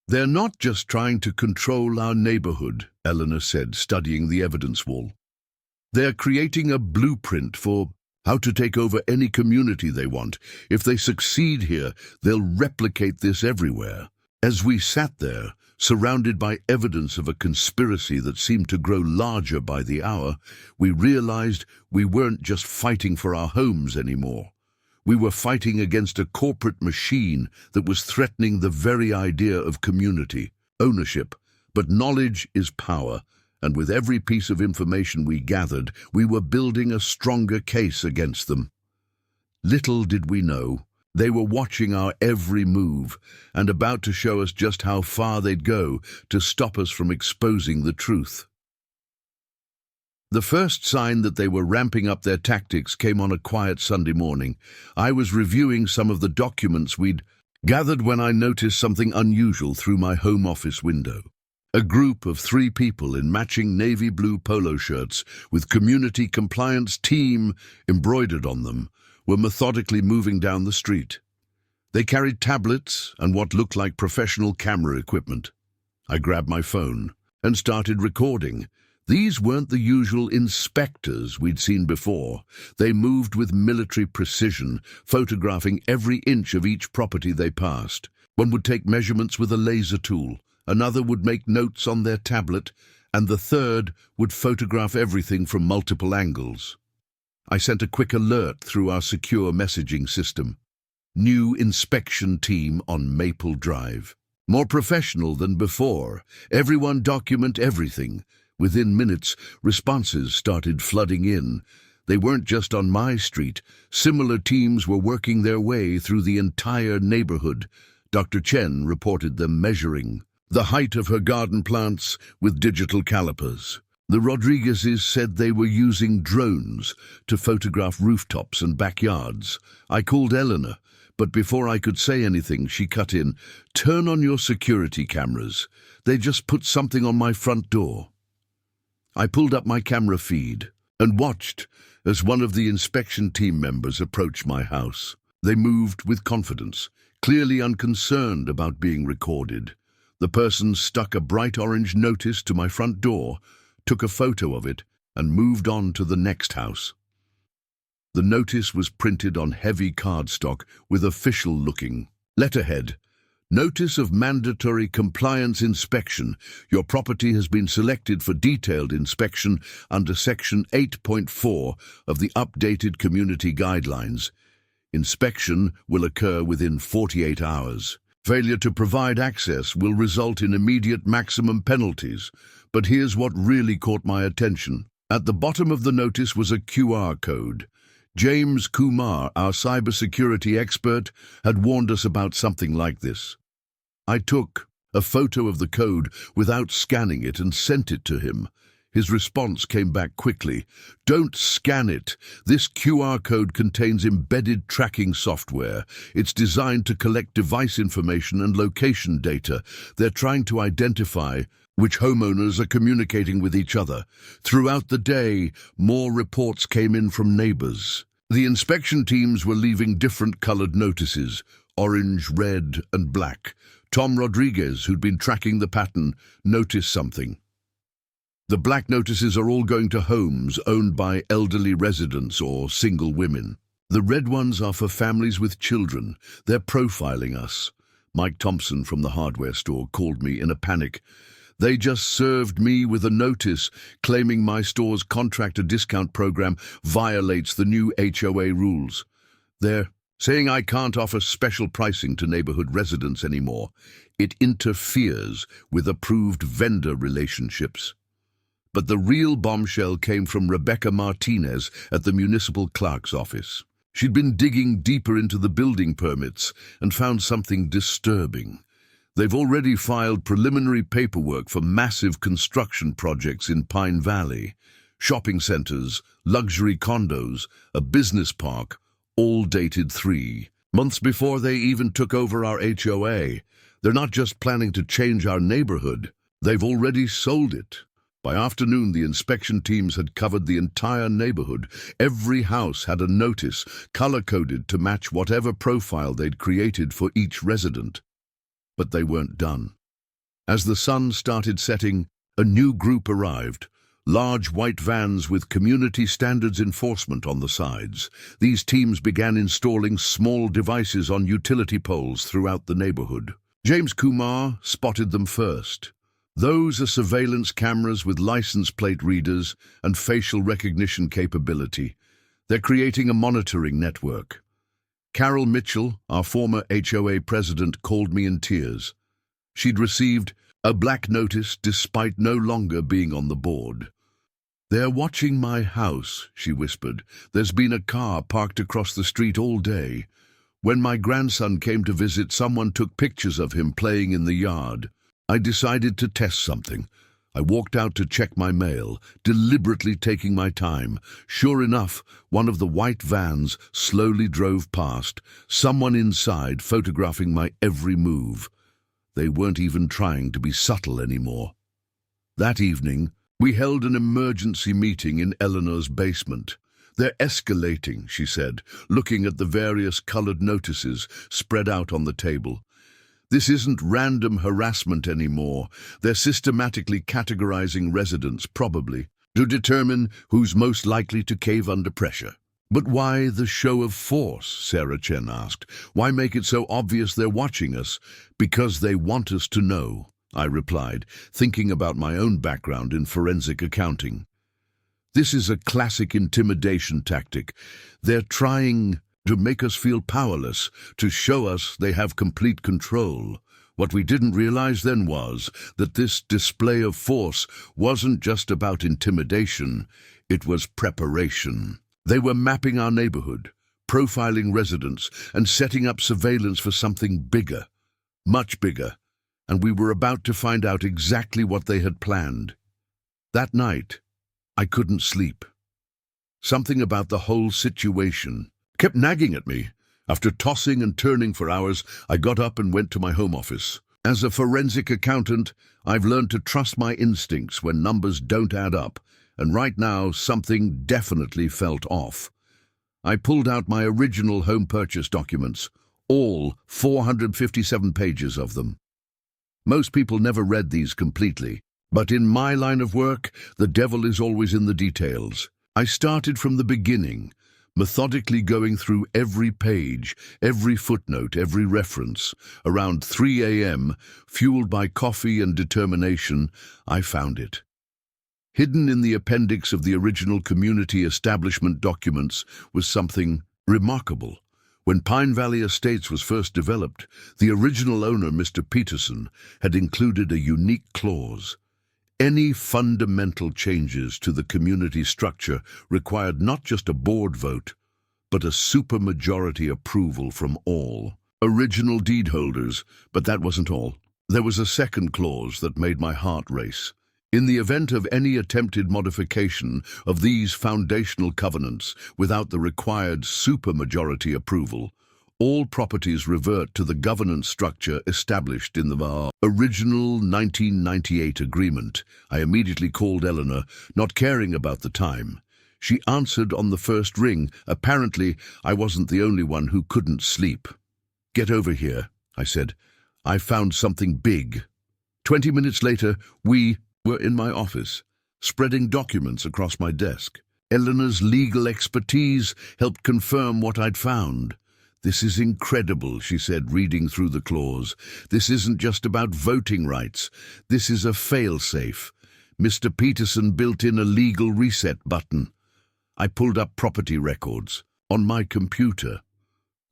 "They're not just trying to control our neighborhood," Eleanor said, studying the evidence wall. "They're creating a blueprint for how to take over any community they want. If they succeed here, they'll replicate this everywhere." As we sat there, surrounded by evidence of a conspiracy that seemed to grow larger by the hour, we realized we weren't just fighting for our homes anymore. We were fighting against a corporate machine that was threatening the very idea of community, ownership. But knowledge is power, and with every piece of information we gathered, we were building a stronger case against them. Little did we know, they were watching our every move and about to show us just how far they'd go to stop us from exposing the truth. The first sign that they were ramping up their tactics came on a quiet Sunday morning. I was reviewing some of the documents we'd gathered when I noticed something unusual through my home office window. A group of 3 people in matching navy blue polo shirts with Community Compliance Team embroidered on them were methodically moving down the street. They carried tablets and what looked like professional camera equipment. I grabbed my phone and started recording. These weren't the usual inspectors we'd seen before. They moved with military precision, photographing every inch of each property they passed. One would take measurements with a laser tool, another would make notes on their tablet, and the third would photograph everything from multiple angles. I sent a quick alert through our secure messaging system. New inspection team on Maple Drive. More professional than before. Everyone document everything. Within minutes, responses started flooding in. They weren't just on my street. Similar teams were working their way through the entire neighborhood. Dr. Chen reported them measuring the height of her garden plants with digital calipers. The Rodriguezes said they were using drones to photograph rooftops and backyards. I called Eleanor, but before I could say anything, she cut in. "Turn on your security cameras. They just put something on my front door." I pulled up my camera feed and watched as one of the inspection team members approached my house. They moved with confidence, clearly unconcerned about being recorded. The person stuck a bright orange notice to my front door, took a photo of it, and moved on to the next house. The notice was printed on heavy cardstock with official-looking letterhead. "Notice of mandatory compliance inspection. Your property has been selected for detailed inspection under Section 8.4 of the updated community guidelines. Inspection will occur within 48 hours. Failure to provide access will result in immediate maximum penalties. But here's what really caught my attention. At the bottom of the notice was a QR code. James Kumar, our cybersecurity expert, had warned us about something like this. I took a photo of the code without scanning it and sent it to him. His response came back quickly. "Don't scan it. This QR code contains embedded tracking software. It's designed to collect device information and location data. They're trying to identify which homeowners are communicating with each other." Throughout the day, more reports came in from neighbors. The inspection teams were leaving different colored notices, orange, red, and black. Tom Rodriguez, who'd been tracking the pattern, noticed something. The black notices are all going to homes owned by elderly residents or single women. The red ones are for families with children. They're profiling us. Mike Thompson from the hardware store called me in a panic. "They just served me with a notice claiming my store's contractor discount program violates the new HOA rules. They're saying I can't offer special pricing to neighborhood residents anymore. It interferes with approved vendor relationships." But the real bombshell came from Rebecca Martinez at the municipal clerk's office. She'd been digging deeper into the building permits and found something disturbing. They've already filed preliminary paperwork for massive construction projects in Pine Valley. Shopping centers, luxury condos, a business park, all dated 3 months before they even took over our HOA. They're not just planning to change our neighborhood, they've already sold it. By afternoon, the inspection teams had covered the entire neighborhood. Every house had a notice, color-coded to match whatever profile they'd created for each resident. But they weren't done. As the sun started setting, a new group arrived. Large white vans with community standards enforcement on the sides. These teams began installing small devices on utility poles throughout the neighborhood. James Kumar spotted them first. Those are surveillance cameras with license plate readers and facial recognition capability. They're creating a monitoring network. Carol Mitchell, our former HOA president, called me in tears. She'd received a black notice despite no longer being on the board. "They're watching my house," she whispered. "There's been a car parked across the street all day. When my grandson came to visit, someone took pictures of him playing in the yard. I decided to test something. I walked out to check my mail, deliberately taking my time. Sure enough, one of the white vans slowly drove past, someone inside photographing my every move. They weren't even trying to be subtle anymore." That evening, we held an emergency meeting in Eleanor's basement. "They're escalating," she said, looking at the various colored notices spread out on the table. "This isn't random harassment anymore. They're systematically categorizing residents, probably, to determine who's most likely to cave under pressure." "But why the show of force?" Sarah Chen asked. "Why make it so obvious they're watching us?" "Because they want us to know," I replied, thinking about my own background in forensic accounting. This is a classic intimidation tactic. They're trying to make us feel powerless, to show us they have complete control. What we didn't realize then was that this display of force wasn't just about intimidation, it was preparation. They were mapping our neighborhood, profiling residents, and setting up surveillance for something bigger, much bigger, and we were about to find out exactly what they had planned. That night, I couldn't sleep. Something about the whole situation kept nagging at me. After tossing and turning for hours, I got up and went to my home office. As a forensic accountant, I've learned to trust my instincts when numbers don't add up, and right now something definitely felt off. I pulled out my original home purchase documents, all 457 pages of them. Most people never read these completely, but in my line of work, the devil is always in the details. I started from the beginning, methodically going through every page, every footnote, every reference. Around 3 a.m., fueled by coffee and determination, I found it. Hidden in the appendix of the original community establishment documents was something remarkable. When Pine Valley Estates was first developed, the original owner, Mr. Peterson, had included a unique clause. Any fundamental changes to the community structure required not just a board vote, but a supermajority approval from all original deed holders. But that wasn't all. There was a second clause that made my heart race. In the event of any attempted modification of these foundational covenants without the required supermajority approval, all properties revert to the governance structure established in the original 1998 agreement. I immediately called Eleanor, not caring about the time. She answered on the first ring. Apparently, I wasn't the only one who couldn't sleep. "Get over here," I said. "I found something big." 20 minutes later, we were in my office, spreading documents across my desk. Eleanor's legal expertise helped confirm what I'd found. "This is incredible," she said, reading through the clause. "This isn't just about voting rights. This is a fail-safe. Mr. Peterson built in a legal reset button." I pulled up property records on my computer.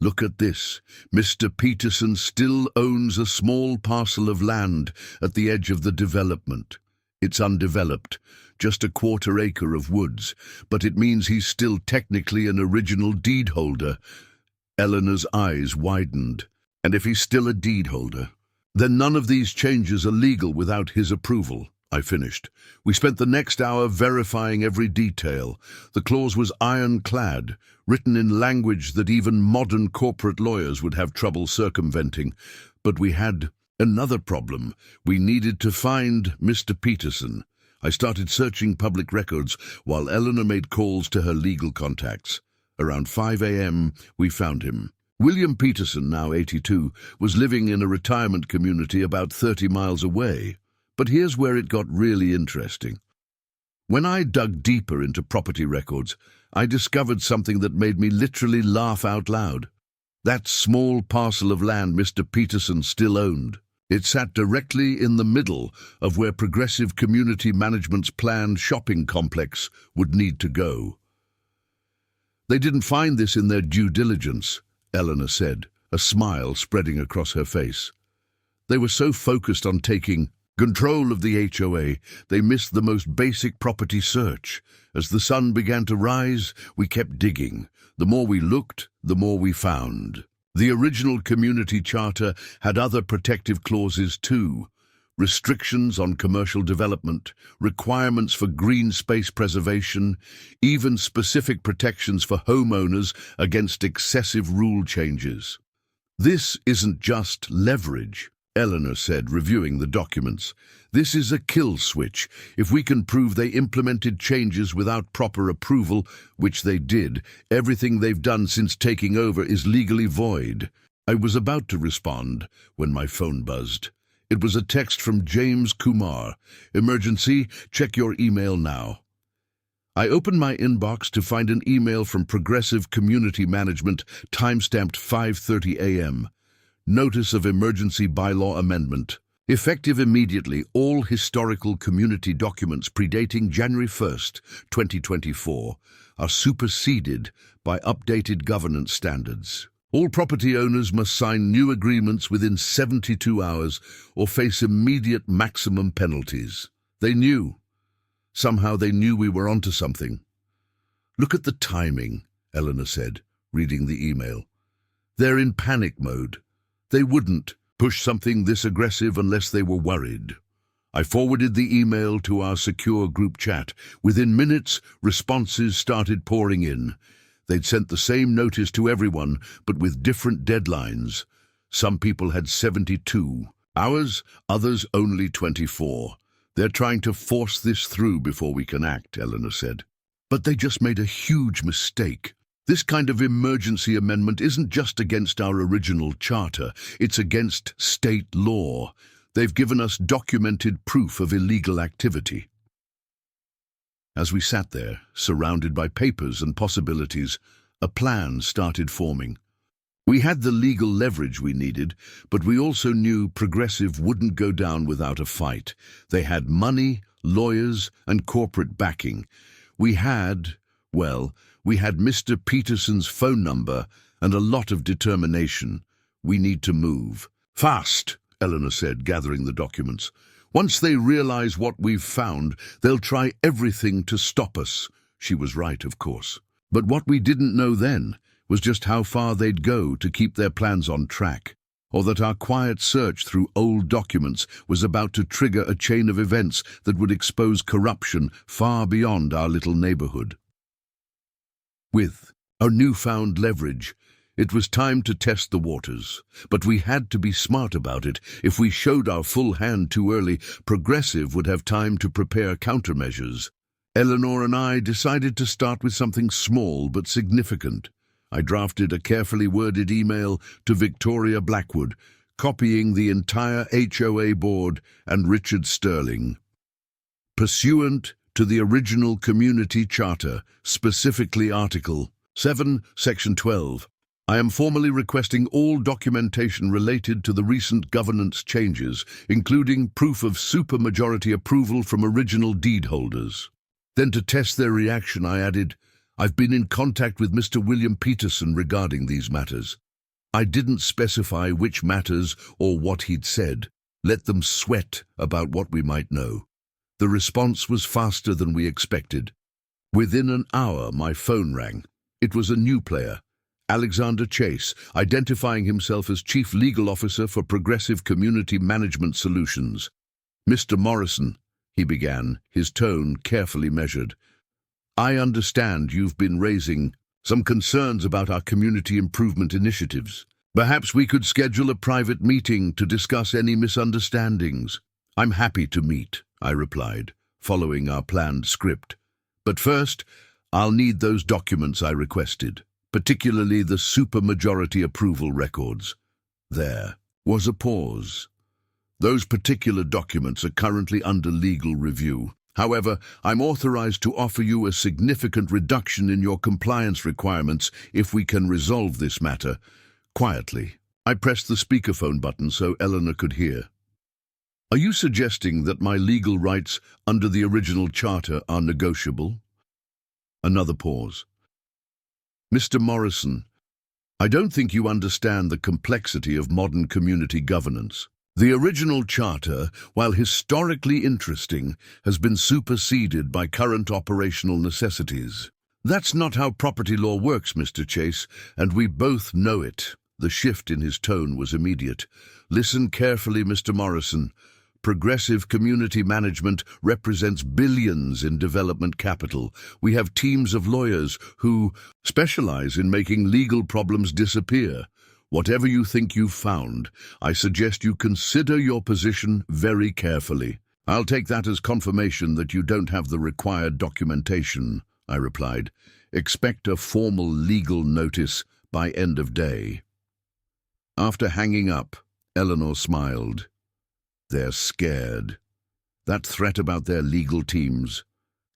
Look at this. Mr. Peterson still owns a small parcel of land at the edge of the development. It's undeveloped, just a quarter acre of woods, but it means he's still technically an original deed holder. Eleanor's eyes widened. And if he's still a deed holder, then none of these changes are legal without his approval. I finished. We spent the next hour verifying every detail. The clause was ironclad, written in language that even modern corporate lawyers would have trouble circumventing. But we had another problem. We needed to find Mr. Peterson. I started searching public records while Eleanor made calls to her legal contacts. Around 5 a.m., we found him. William Peterson, now 82, was living in a retirement community about 30 miles away. But here's where it got really interesting. When I dug deeper into property records, I discovered something that made me literally laugh out loud. That small parcel of land Mr. Peterson still owned. It sat directly in the middle of where Progressive Community Management's planned shopping complex would need to go. "They didn't find this in their due diligence," Eleanor said, a smile spreading across her face. "They were so focused on taking control of the HOA, they missed the most basic property search. As the sun began to rise, we kept digging. The more we looked, the more we found." The original community charter had other protective clauses too. Restrictions on commercial development, requirements for green space preservation, even specific protections for homeowners against excessive rule changes. "This isn't just leverage," Eleanor said, reviewing the documents. "This is a kill switch. If we can prove they implemented changes without proper approval, which they did, everything they've done since taking over is legally void." I was about to respond when my phone buzzed. It was a text from James Kumar. "Emergency, check your email now." I opened my inbox to find an email from Progressive Community Management, timestamped 5:30 a.m. "Notice of emergency bylaw amendment. Effective immediately, all historical community documents predating January 1st, 2024 are superseded by updated governance standards. All property owners must sign new agreements within 72 hours or face immediate maximum penalties. They knew. Somehow they knew we were onto something. "Look at the timing," Eleanor said, reading the email. "They're in panic mode. They wouldn't push something this aggressive unless they were worried." I forwarded the email to our secure group chat. Within minutes, responses started pouring in. They'd sent the same notice to everyone, but with different deadlines. Some people had 72 hours, others only 24. "They're trying to force this through before we can act," Eleanor said. "But they just made a huge mistake. This kind of emergency amendment isn't just against our original charter, it's against state law. They've given us documented proof of illegal activity." As we sat there, surrounded by papers and possibilities, a plan started forming. We had the legal leverage we needed, but we also knew Progressive wouldn't go down without a fight. They had money, lawyers, and corporate backing. We had Mr. Peterson's phone number and a lot of determination. "We need to move. Fast," Eleanor said, gathering the documents. "Once they realize what we've found, they'll try everything to stop us." She was right, of course. But what we didn't know then was just how far they'd go to keep their plans on track, or that our quiet search through old documents was about to trigger a chain of events that would expose corruption far beyond our little neighborhood. With our newfound leverage, it was time to test the waters, but we had to be smart about it. If we showed our full hand too early, Progressive would have time to prepare countermeasures. Eleanor and I decided to start with something small but significant. I drafted a carefully worded email to Victoria Blackwood, copying the entire HOA board and Richard Sterling. "Pursuant to the original community charter, specifically Article 7, Section 12, I am formally requesting all documentation related to the recent governance changes, including proof of supermajority approval from original deed holders." Then, to test their reaction, I added, "I've been in contact with Mr. William Peterson regarding these matters." I didn't specify which matters or what he'd said. Let them sweat about what we might know. The response was faster than we expected. Within an hour, my phone rang. It was a new player, Alexander Chase, identifying himself as Chief Legal Officer for Progressive Community Management Solutions. "Mr. Morrison," he began, his tone carefully measured, "I understand you've been raising some concerns about our community improvement initiatives. Perhaps we could schedule a private meeting to discuss any misunderstandings." "I'm happy to meet," I replied, following our planned script. "But first, I'll need those documents I requested, particularly the supermajority approval records." There was a pause. "Those particular documents are currently under legal review. However, I'm authorized to offer you a significant reduction in your compliance requirements if we can resolve this matter." Quietly, I pressed the speakerphone button so Eleanor could hear. "Are you suggesting that my legal rights under the original charter are negotiable?" Another pause. "Mr. Morrison, I don't think you understand the complexity of modern community governance. The original charter, while historically interesting, has been superseded by current operational necessities. That's not how property law works, Mr. Chase, and we both know it." The shift in his tone was immediate. "Listen carefully, Mr. Morrison. Progressive community management represents billions in development capital. We have teams of lawyers who specialize in making legal problems disappear. Whatever you think you've found, I suggest you consider your position very carefully." "I'll take that as confirmation that you don't have the required documentation," I replied. "Expect a formal legal notice by end of day." After hanging up, Eleanor smiled. "They're scared. That threat about their legal teams.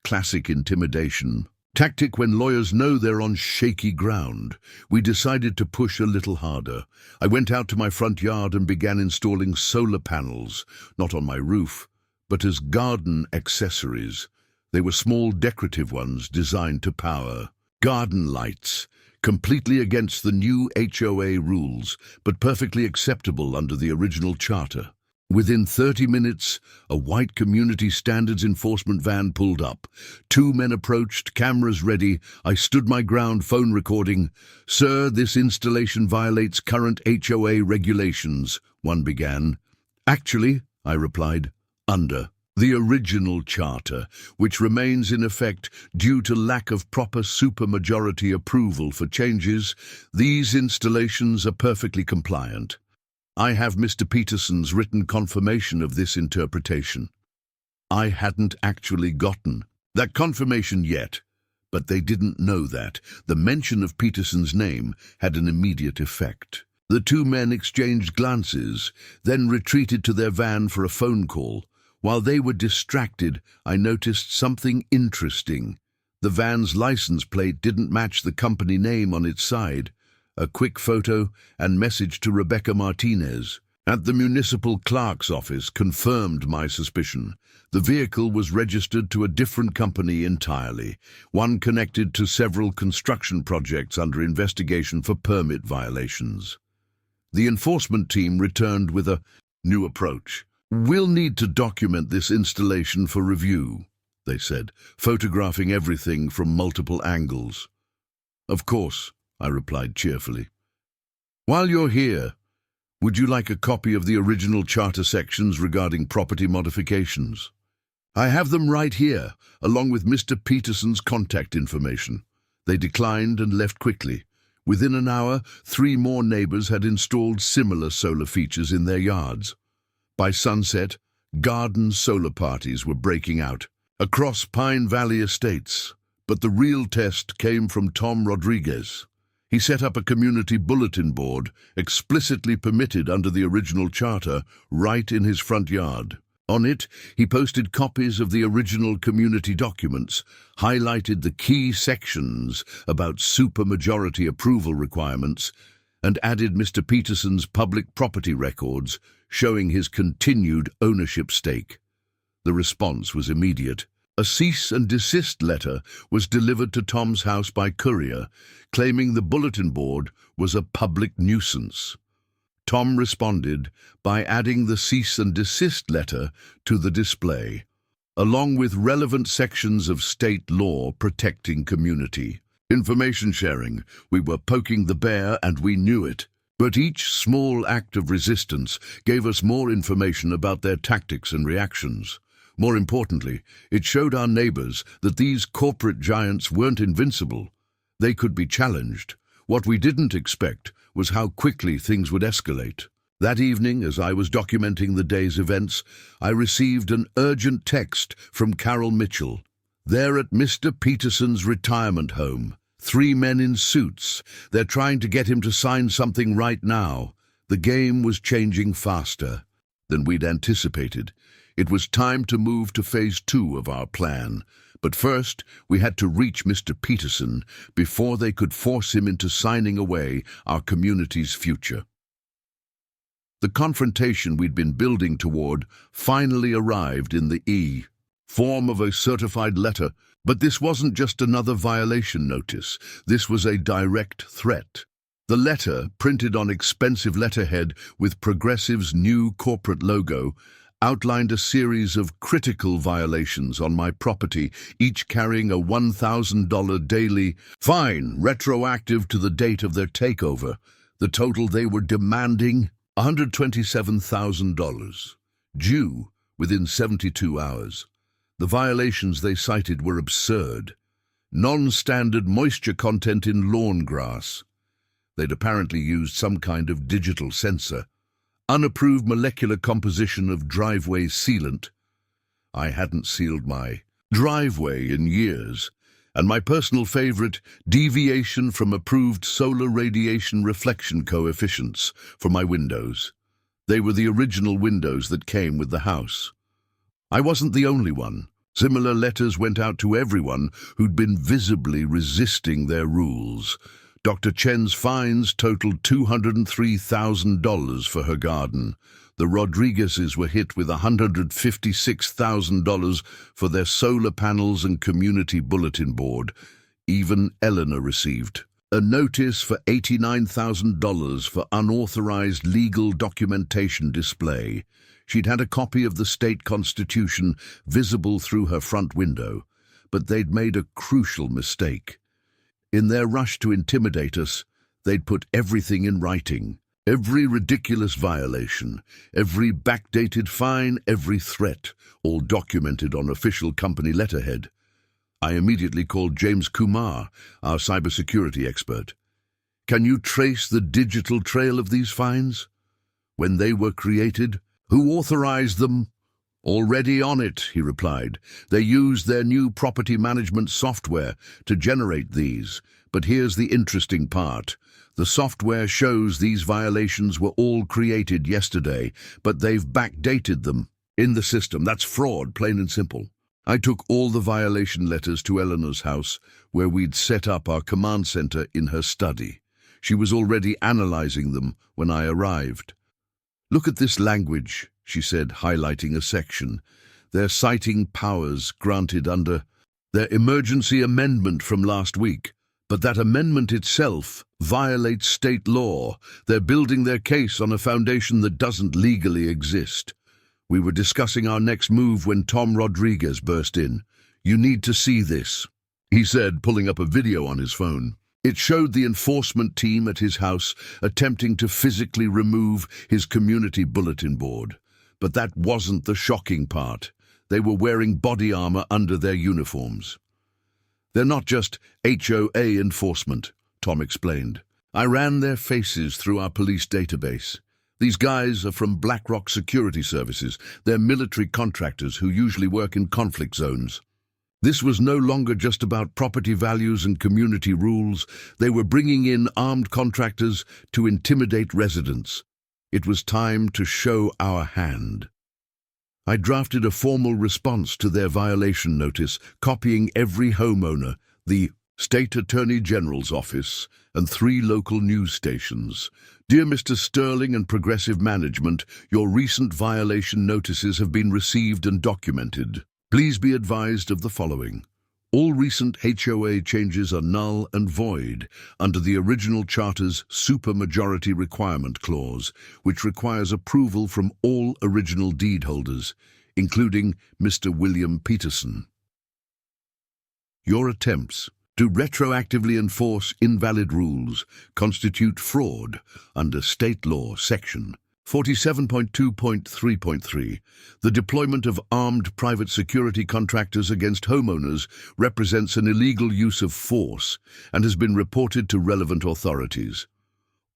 Classic intimidation. Tactic when lawyers know they're on shaky ground. We decided to push a little harder. I went out to my front yard and began installing solar panels, not on my roof, but as garden accessories. They were small decorative ones designed to power garden lights, completely against the new HOA rules, but perfectly acceptable under the original charter. Within 30 minutes, a white community standards enforcement van pulled up. 2 men approached, cameras ready. I stood my ground, phone recording. "Sir, this installation violates current HOA regulations," one began. "Actually," I replied, "under the original charter, which remains in effect due to lack of proper supermajority approval for changes, these installations are perfectly compliant. I have Mr. Peterson's written confirmation of this interpretation." I hadn't actually gotten that confirmation yet, but they didn't know that. The mention of Peterson's name had an immediate effect. The 2 men exchanged glances, then retreated to their van for a phone call. While they were distracted, I noticed something interesting. The van's license plate didn't match the company name on its side. A quick photo and message to Rebecca Martinez at the municipal clerk's office confirmed my suspicion. The vehicle was registered to a different company entirely, one connected to several construction projects under investigation for permit violations. The enforcement team returned with a new approach. "We'll need to document this installation for review," they said, photographing everything from multiple angles. "Of course," I replied cheerfully. "While you're here, would you like a copy of the original charter sections regarding property modifications? I have them right here, along with Mr. Peterson's contact information." They declined and left quickly. Within an hour, 3 more neighbors had installed similar solar features in their yards. By sunset, garden solar parties were breaking out across Pine Valley estates. But the real test came from Tom Rodriguez. He set up a community bulletin board, explicitly permitted under the original charter, right in his front yard. On it, he posted copies of the original community documents, highlighted the key sections about supermajority approval requirements, and added Mr. Peterson's public property records, showing his continued ownership stake. The response was immediate. A cease and desist letter was delivered to Tom's house by courier, claiming the bulletin board was a public nuisance. Tom responded by adding the cease and desist letter to the display, along with relevant sections of state law protecting community information sharing. We were poking the bear and we knew it. But each small act of resistance gave us more information about their tactics and reactions. More importantly, it showed our neighbors that these corporate giants weren't invincible. They could be challenged. What we didn't expect was how quickly things would escalate. That evening, as I was documenting the day's events, I received an urgent text from Carol Mitchell. "They're at Mr. Peterson's retirement home. 3 men in suits. They're trying to get him to sign something right now." The game was changing faster than we'd anticipated. It was time to move to phase 2 of our plan. But first, we had to reach Mr. Peterson before they could force him into signing away our community's future. The confrontation we'd been building toward finally arrived in the form of a certified letter. But this wasn't just another violation notice. This was a direct threat. The letter, printed on expensive letterhead with Progressive's new corporate logo, outlined a series of critical violations on my property, each carrying a $1,000 daily fine, retroactive to the date of their takeover. The total they were demanding, $127,000, due within 72 hours. The violations they cited were absurd. Non-standard moisture content in lawn grass. They'd apparently used some kind of digital sensor. Unapproved molecular composition of driveway sealant. I hadn't sealed my driveway in years. And my personal favorite, deviation from approved solar radiation reflection coefficients for my windows. They were the original windows that came with the house. I wasn't the only one. Similar letters went out to everyone who'd been visibly resisting their rules. Dr. Chen's fines totaled $203,000 for her garden. The Rodriguezes were hit with $156,000 for their solar panels and community bulletin board. Even Eleanor received a notice for $89,000 for unauthorized legal documentation display. She'd had a copy of the state constitution visible through her front window, but they'd made a crucial mistake. In their rush to intimidate us, they'd put everything in writing. Every ridiculous violation, every backdated fine, every threat, all documented on official company letterhead. I immediately called James Kumar, our cybersecurity expert. Can you trace the digital trail of these fines? When they were created? Who authorized them? Already on it, he replied. They used their new property management software to generate these. But here's the interesting part. The software shows these violations were all created yesterday, but they've backdated them in the system. That's fraud, plain and simple. I took all the violation letters to Eleanor's house, where we'd set up our command center in her study. She was already analyzing them when I arrived. Look at this language, she said, highlighting a section. They're citing powers granted under their emergency amendment from last week. But that amendment itself violates state law. They're building their case on a foundation that doesn't legally exist. We were discussing our next move when Tom Rodriguez burst in. You need to see this, he said, pulling up a video on his phone. It showed the enforcement team at his house attempting to physically remove his community bulletin board. But that wasn't the shocking part. They were wearing body armor under their uniforms. They're not just HOA enforcement, Tom explained. I ran their faces through our police database. These guys are from BlackRock Security Services. They're military contractors who usually work in conflict zones. This was no longer just about property values and community rules. They were bringing in armed contractors to intimidate residents. It was time to show our hand. I drafted a formal response to their violation notice, copying every homeowner, the State Attorney General's office, and 3 local news stations. Dear Mr. Sterling and Progressive Management, your recent violation notices have been received and documented. Please be advised of the following. All recent HOA changes are null and void under the original Charter's supermajority requirement clause, which requires approval from all original deed holders, including Mr. William Peterson. Your attempts to retroactively enforce invalid rules constitute fraud under state law section 47.2.3.3. The deployment of armed private security contractors against homeowners represents an illegal use of force and has been reported to relevant authorities.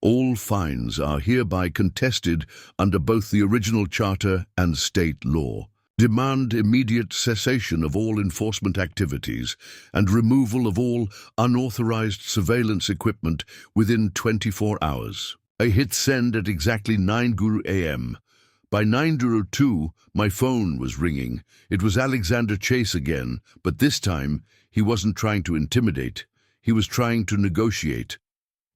All fines are hereby contested under both the original charter and state law. Demand immediate cessation of all enforcement activities and removal of all unauthorized surveillance equipment within 24 hours. I hit send at exactly 9:00 a.m. By 9:02, my phone was ringing. It was Alexander Chase again, but this time he wasn't trying to intimidate. He was trying to negotiate.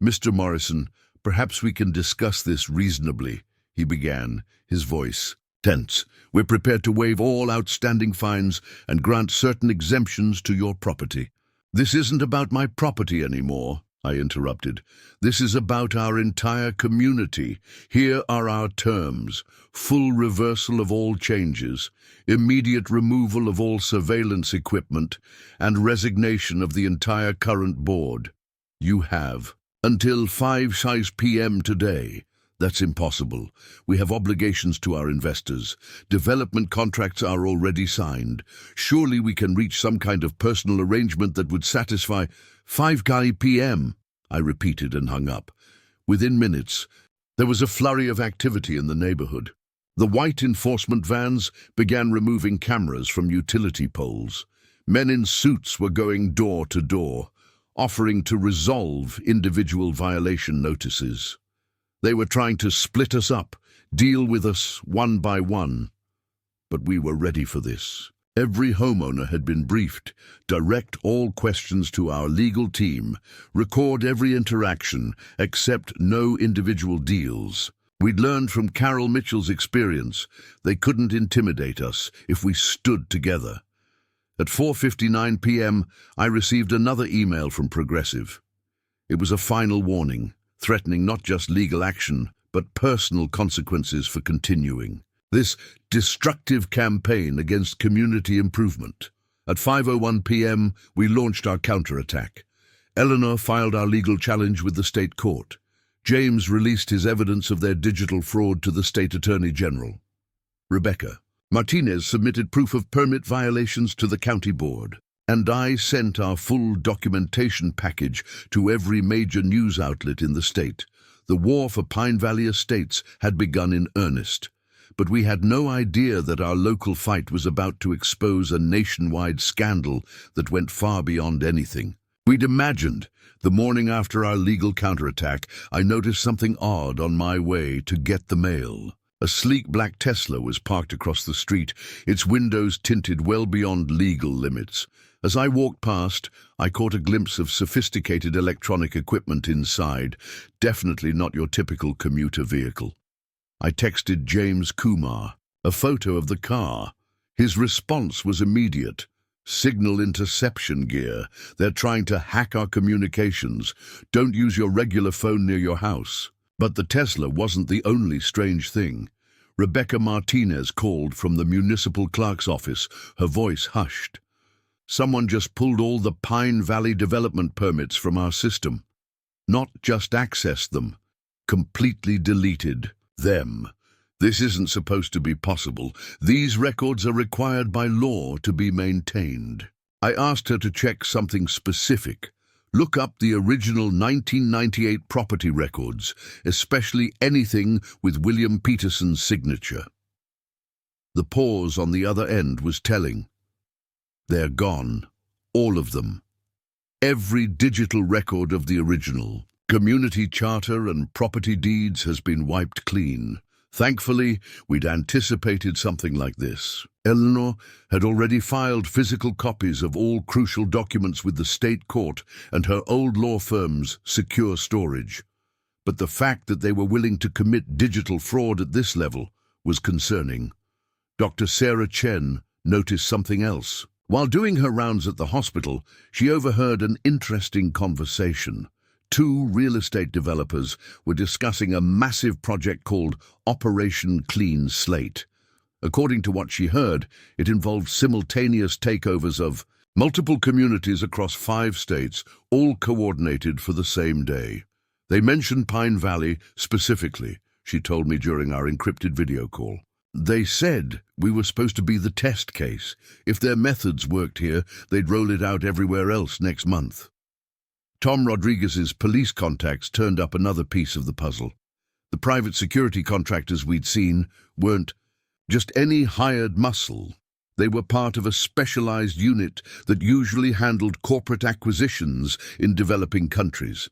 Mr. Morrison, perhaps we can discuss this reasonably, he began, his voice tense. We're prepared to waive all outstanding fines and grant certain exemptions to your property. This isn't about my property anymore, I interrupted. This is about our entire community. Here are our terms: full reversal of all changes, immediate removal of all surveillance equipment, and resignation of the entire current board. You have until 5 p.m. today. That's impossible. We have obligations to our investors. Development contracts are already signed. Surely we can reach some kind of personal arrangement that would satisfy 5 p.m., I repeated and hung up. Within minutes, there was a flurry of activity in the neighborhood. The white enforcement vans began removing cameras from utility poles. Men in suits were going door to door, offering to resolve individual violation notices. They were trying to split us up, deal with us one by one. But we were ready for this. Every homeowner had been briefed. Direct all questions to our legal team. Record every interaction. Accept no individual deals. We'd learned from Carol Mitchell's experience. They couldn't intimidate us if we stood together. At 4:59 p.m., I received another email from Progressive. It was a final warning, threatening not just legal action, but personal consequences for continuing this destructive campaign against community improvement. At 5:01 p.m., we launched our counterattack. Eleanor filed our legal challenge with the state court. James released his evidence of their digital fraud to the state attorney general. Rebecca Martinez submitted proof of permit violations to the county board. And I sent our full documentation package to every major news outlet in the state. The war for Pine Valley Estates had begun in earnest. But we had no idea that our local fight was about to expose a nationwide scandal that went far beyond anything we'd imagined. The morning after our legal counterattack, I noticed something odd on my way to get the mail. A sleek black Tesla was parked across the street, its windows tinted well beyond legal limits. As I walked past, I caught a glimpse of sophisticated electronic equipment inside, definitely not your typical commuter vehicle. I texted James Kumar a photo of the car. His response was immediate. Signal interception gear. They're trying to hack our communications. Don't use your regular phone near your house. But the Tesla wasn't the only strange thing. Rebecca Martinez called from the municipal clerk's office, her voice hushed. Someone just pulled all the Pine Valley development permits from our system. Not just accessed them, completely deleted them. This isn't supposed to be possible. These records are required by law to be maintained. I asked her to check something specific. Look up the original 1998 property records, especially anything with William Peterson's signature. The pause on the other end was telling. They're gone. All of them. Every digital record of the original. Community charter and property deeds has been wiped clean. Thankfully, we'd anticipated something like this. Eleanor had already filed physical copies of all crucial documents with the state court and her old law firm's secure storage. But the fact that they were willing to commit digital fraud at this level was concerning. Dr. Sarah Chen noticed something else. While doing her rounds at the hospital, she overheard an interesting conversation. Two real estate developers were discussing a massive project called Operation Clean Slate. According to what she heard, it involved simultaneous takeovers of multiple communities across 5 states, all coordinated for the same day. They mentioned Pine Valley specifically, she told me during our encrypted video call. They said we were supposed to be the test case. If their methods worked here, they'd roll it out everywhere else next month. Tom Rodriguez's police contacts turned up another piece of the puzzle. The private security contractors we'd seen weren't just any hired muscle. They were part of a specialized unit that usually handled corporate acquisitions in developing countries.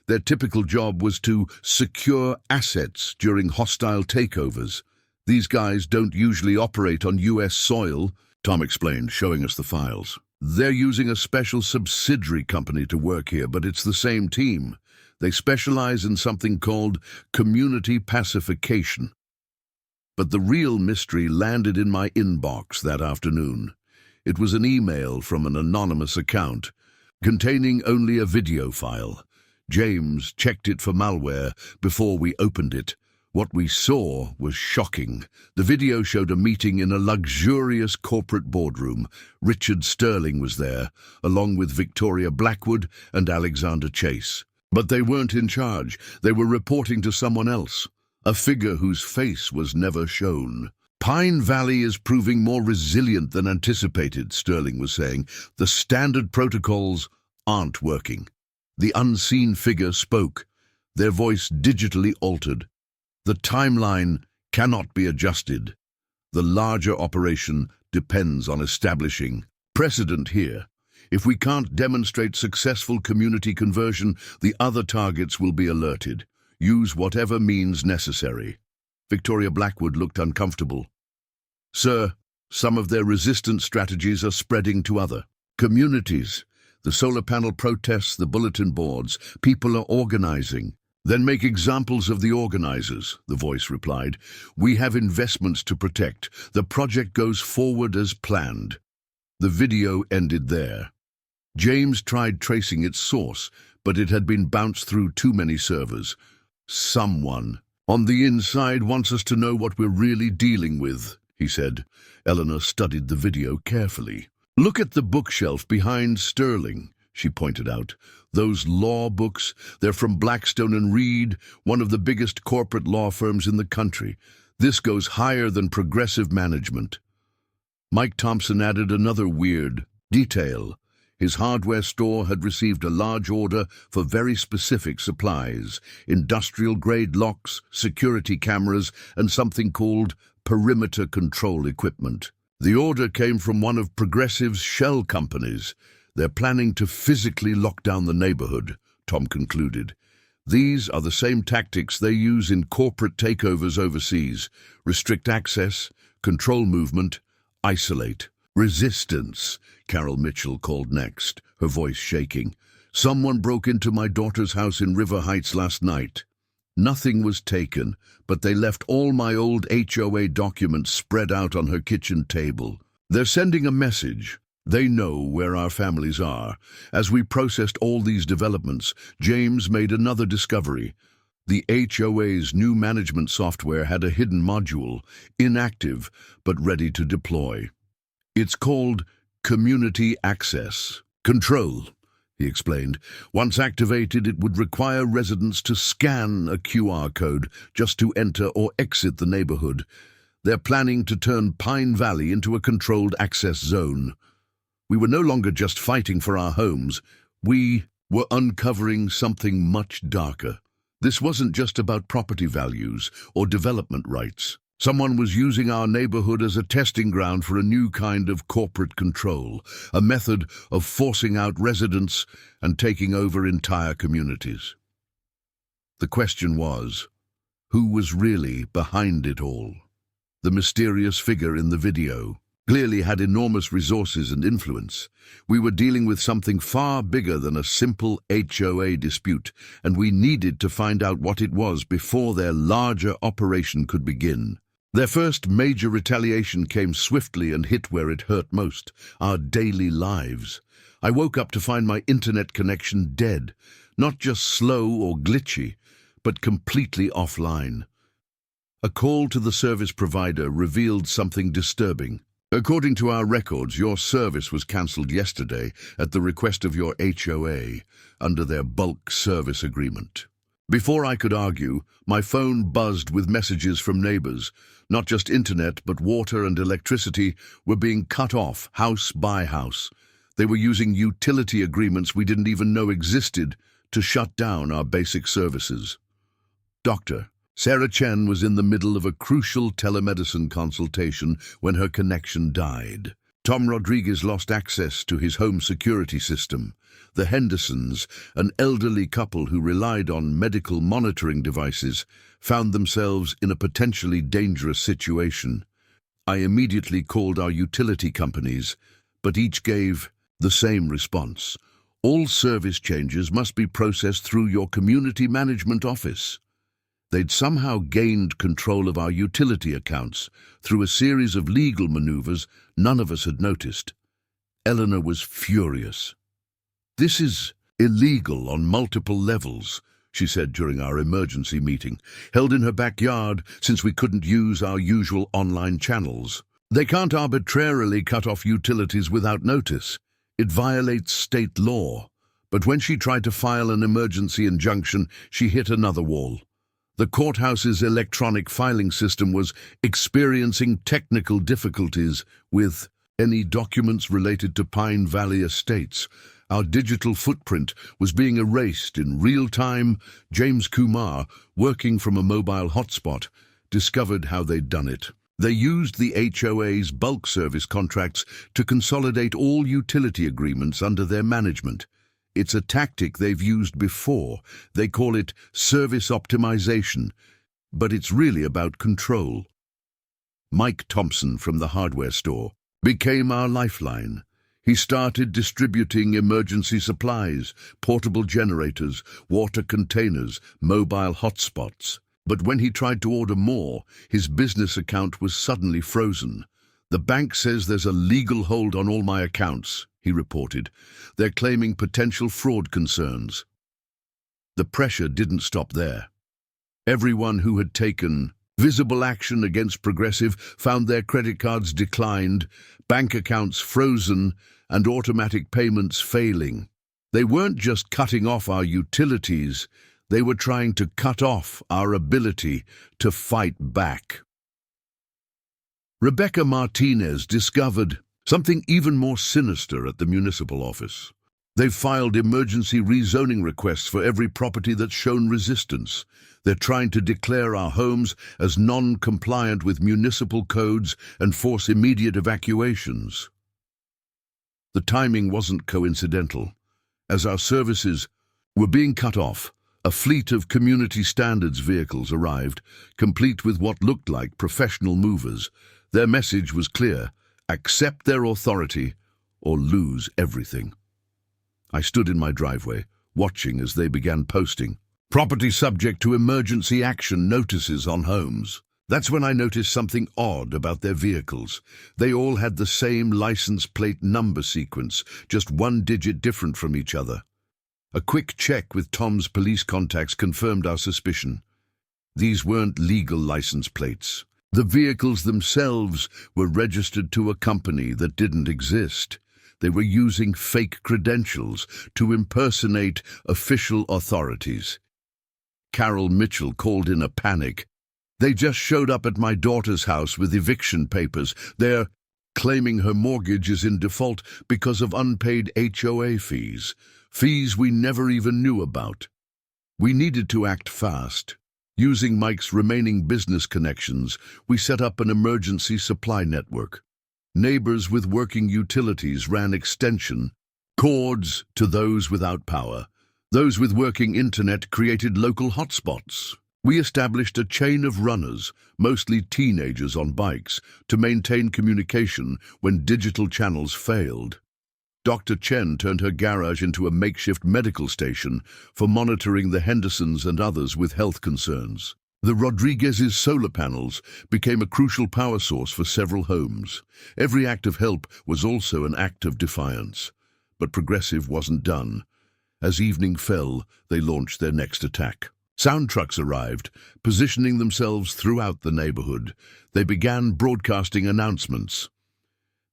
Their typical job was to secure assets during hostile takeovers. These guys don't usually operate on U.S. soil, Tom explained, showing us the files. They're using a special subsidiary company to work here, but it's the same team. They specialize in something called community pacification. But the real mystery landed in my inbox that afternoon. It was an email from an anonymous account, containing only a video file. James checked it for malware before we opened it. What we saw was shocking. The video showed a meeting in a luxurious corporate boardroom. Richard Sterling was there, along with Victoria Blackwood and Alexander Chase. But they weren't in charge. They were reporting to someone else, a figure whose face was never shown. Pine Valley is proving more resilient than anticipated, Sterling was saying. The standard protocols aren't working. The unseen figure spoke, their voice digitally altered. The timeline cannot be adjusted. The larger operation depends on establishing precedent here. If we can't demonstrate successful community conversion, the other targets will be alerted. Use whatever means necessary. Victoria Blackwood looked uncomfortable. Sir, Some of their resistance strategies are spreading to other communities. The solar panel protests, the bulletin boards, people are organizing. Then make examples of the organizers, the voice replied. We have investments to protect. The project goes forward as planned. The video ended there. James tried tracing its source, but it had been bounced through too many servers. Someone on the inside wants us to know what we're really dealing with, he said. Eleanor studied the video carefully. Look at the bookshelf behind Sterling, she pointed out. Those law books, they're from Blackstone and Reed, one of the biggest corporate law firms in the country. This goes higher than progressive management. Mike Thompson added another weird detail. His hardware store had received a large order for very specific supplies, industrial-grade locks, security cameras, and something called perimeter control equipment. The order came from one of Progressive's shell companies. They're planning to physically lock down the neighborhood, Tom concluded. These are the same tactics they use in corporate takeovers overseas. Restrict access, control movement, isolate. Resistance, Carol Mitchell called next, her voice shaking. Someone broke into my daughter's house in River Heights last night. Nothing was taken, but they left all my old HOA documents spread out on her kitchen table. They're sending a message. They know where our families are. As we processed all these developments, James made another discovery. The HOA's new management software had a hidden module, inactive but ready to deploy. It's called Community Access Control, he explained. Once activated, it would require residents to scan a QR code just to enter or exit the neighborhood. They're planning to turn Pine Valley into a controlled access zone. We were no longer just fighting for our homes. We were uncovering something much darker. This wasn't just about property values or development rights. Someone was using our neighborhood as a testing ground for a new kind of corporate control, a method of forcing out residents and taking over entire communities. The question was, who was really behind it all? The mysterious figure in the video clearly had enormous resources and influence. We were dealing with something far bigger than a simple HOA dispute, and we needed to find out what it was before their larger operation could begin. Their first major retaliation came swiftly and hit where it hurt most, our daily lives. I woke up to find my internet connection dead, not just slow or glitchy, but completely offline. A call to the service provider revealed something disturbing. According to our records, your service was cancelled yesterday at the request of your HOA under their bulk service agreement. Before I could argue, my phone buzzed with messages from neighbors. Not just internet, but water and electricity were being cut off house by house. They were using utility agreements we didn't even know existed to shut down our basic services. Dr. Sarah Chen was in the middle of a crucial telemedicine consultation when her connection died. Tom Rodriguez lost access to his home security system. The Hendersons, an elderly couple who relied on medical monitoring devices, found themselves in a potentially dangerous situation. I immediately called our utility companies, but each gave the same response. All service changes must be processed through your community management office. They'd somehow gained control of our utility accounts through a series of legal maneuvers none of us had noticed. Eleanor was furious. This is illegal on multiple levels, she said during our emergency meeting, held in her backyard since we couldn't use our usual online channels. They can't arbitrarily cut off utilities without notice. It violates state law. But when she tried to file an emergency injunction, she hit another wall. The courthouse's electronic filing system was experiencing technical difficulties with any documents related to Pine Valley Estates. Our digital footprint was being erased in real time. James Kumar, working from a mobile hotspot, discovered how they'd done it. They used the HOA's bulk service contracts to consolidate all utility agreements under their management. It's a tactic they've used before. They call it service optimization, but it's really about control. Mike Thompson from the hardware store, became our lifeline. He started distributing emergency supplies, portable generators, water containers, mobile hotspots. But when he tried to order more, his business account was suddenly frozen. "The bank says there's a legal hold on all my accounts," he reported. "They're claiming potential fraud concerns." The pressure didn't stop there. Everyone who had taken visible action against Progressive found their credit cards declined, bank accounts frozen, and automatic payments failing. They weren't just cutting off our utilities, they were trying to cut off our ability to fight back. Rebecca Martinez discovered something even more sinister at the municipal office. They've filed emergency rezoning requests for every property that's shown resistance. They're trying to declare our homes as non-compliant with municipal codes and force immediate evacuations. The timing wasn't coincidental. As our services were being cut off, a fleet of community standards vehicles arrived, complete with what looked like professional movers. Their message was clear: accept their authority or lose everything. I stood in my driveway, watching as they began posting property subject to emergency action notices on homes. That's when I noticed something odd about their vehicles. They all had the same license plate number sequence, just one digit different from each other. A quick check with Tom's police contacts confirmed our suspicion. These weren't legal license plates. The vehicles themselves were registered to a company that didn't exist. They were using fake credentials to impersonate official authorities. Carol Mitchell called in a panic. "They just showed up at my daughter's house with eviction papers. They're claiming her mortgage is in default because of unpaid HOA fees we never even knew about." We needed to act fast. Using Mike's remaining business connections, we set up an emergency supply network. Neighbors with working utilities ran extension cords to those without power. Those with working internet created local hotspots. We established a chain of runners, mostly teenagers on bikes, to maintain communication when digital channels failed. Dr. Chen turned her garage into a makeshift medical station for monitoring the Hendersons and others with health concerns. The Rodriguez's solar panels became a crucial power source for several homes. Every act of help was also an act of defiance. But Progressive wasn't done. As evening fell, they launched their next attack. Sound trucks arrived, positioning themselves throughout the neighborhood. They began broadcasting announcements.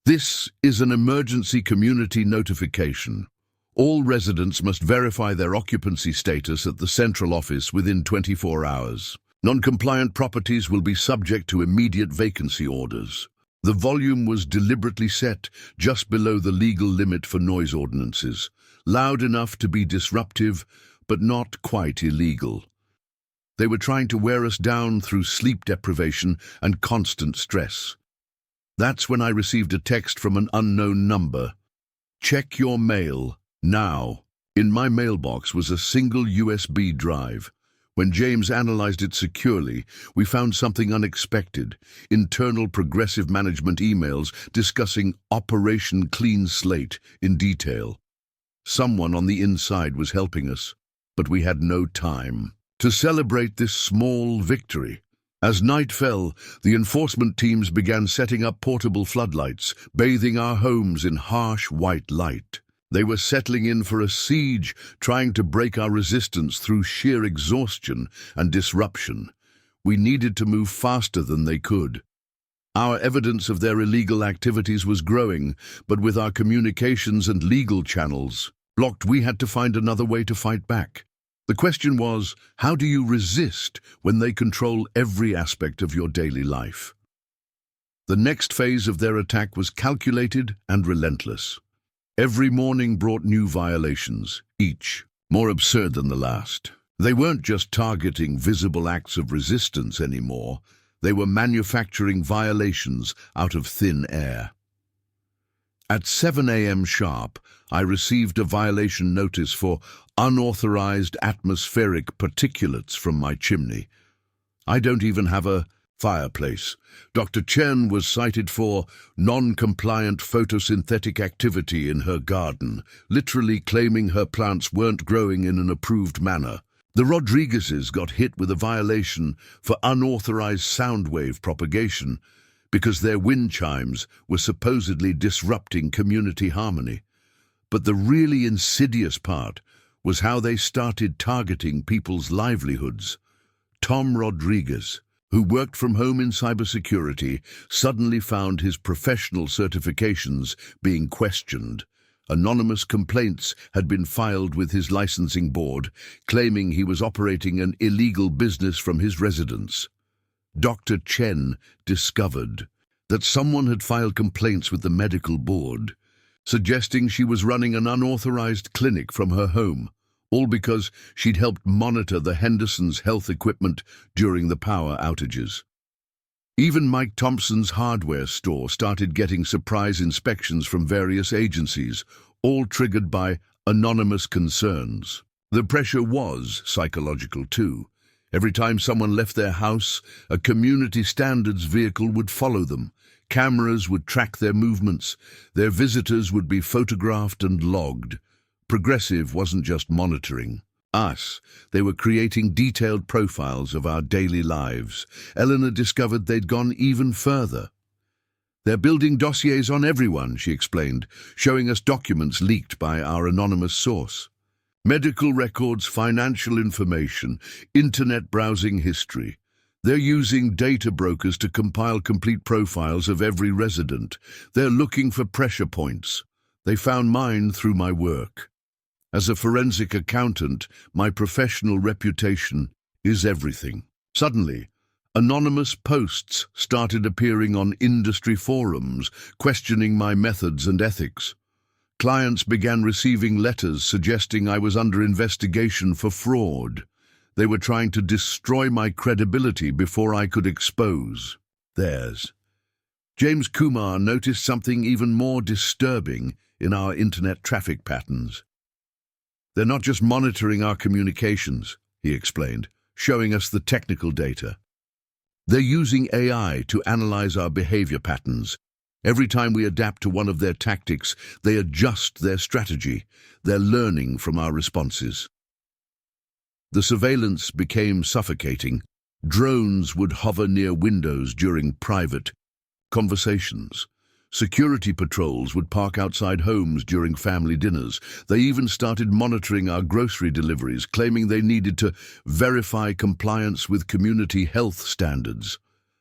"This is an emergency community notification. All residents must verify their occupancy status at the central office within 24 hours. Non-compliant properties will be subject to immediate vacancy orders." The volume was deliberately set just below the legal limit for noise ordinances, loud enough to be disruptive, but not quite illegal. They were trying to wear us down through sleep deprivation and constant stress. That's when I received a text from an unknown number. "Check your mail now." In my mailbox was a single USB drive. When James analyzed it securely, we found something unexpected: internal Progressive management emails discussing Operation Clean Slate in detail. Someone on the inside was helping us, but we had no time to celebrate this small victory. As night fell, the enforcement teams began setting up portable floodlights, bathing our homes in harsh white light. They were settling in for a siege, trying to break our resistance through sheer exhaustion and disruption. We needed to move faster than they could. Our evidence of their illegal activities was growing, but with our communications and legal channels blocked, we had to find another way to fight back. The question was, how do you resist when they control every aspect of your daily life? The next phase of their attack was calculated and relentless. Every morning brought new violations, each more absurd than the last. They weren't just targeting visible acts of resistance anymore. They were manufacturing violations out of thin air. At 7 a.m. sharp, I received a violation notice for unauthorized atmospheric particulates from my chimney. I don't even have a fireplace. Dr. Chen was cited for non-compliant photosynthetic activity in her garden, literally claiming her plants weren't growing in an approved manner. The Rodriguezes got hit with a violation for unauthorized sound wave propagation because their wind chimes were supposedly disrupting community harmony. But the really insidious part was how they started targeting people's livelihoods. Tom Rodriguez, who worked from home in cybersecurity, suddenly found his professional certifications being questioned. Anonymous complaints had been filed with his licensing board, claiming he was operating an illegal business from his residence. Dr. Chen discovered that someone had filed complaints with the medical board, suggesting she was running an unauthorized clinic from her home, all because she'd helped monitor the Hendersons' health equipment during the power outages. Even Mike Thompson's hardware store started getting surprise inspections from various agencies, all triggered by anonymous concerns. The pressure was psychological too. Every time someone left their house, a community standards vehicle would follow them. Cameras would track their movements. Their visitors would be photographed and logged. Progressive wasn't just monitoring us. They were creating detailed profiles of our daily lives. Eleanor discovered they'd gone even further. They're building dossiers on everyone, she explained, showing us documents leaked by our anonymous source. Medical records, financial information, internet browsing history. They're using data brokers to compile complete profiles of every resident. They're looking for pressure points. They found mine through my work. As a forensic accountant, my professional reputation is everything. Suddenly, anonymous posts started appearing on industry forums, questioning my methods and ethics. Clients began receiving letters suggesting I was under investigation for fraud. They were trying to destroy my credibility before I could expose theirs. James Kumar noticed something even more disturbing in our internet traffic patterns. They're not just monitoring our communications, he explained, showing us the technical data. They're using AI to analyze our behavior patterns. Every time we adapt to one of their tactics, they adjust their strategy. They're learning from our responses. The surveillance became suffocating. Drones would hover near windows during private conversations. Security patrols would park outside homes during family dinners. They even started monitoring our grocery deliveries, claiming they needed to verify compliance with community health standards.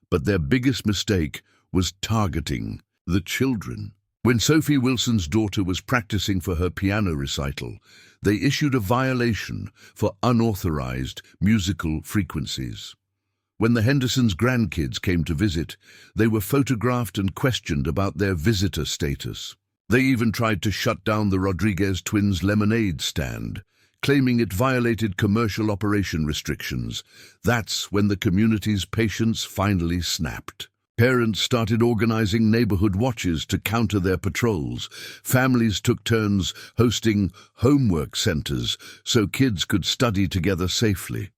But their biggest mistake was targeting the children. When Sophie Wilson's daughter was practicing for her piano recital, they issued a violation for unauthorized musical frequencies. When the Hendersons' grandkids came to visit, they were photographed and questioned about their visitor status. They even tried to shut down the Rodriguez twins' lemonade stand, claiming it violated commercial operation restrictions. That's when the community's patience finally snapped. Parents started organizing neighborhood watches to counter their patrols. Families took turns hosting homework centers so kids could study together safely.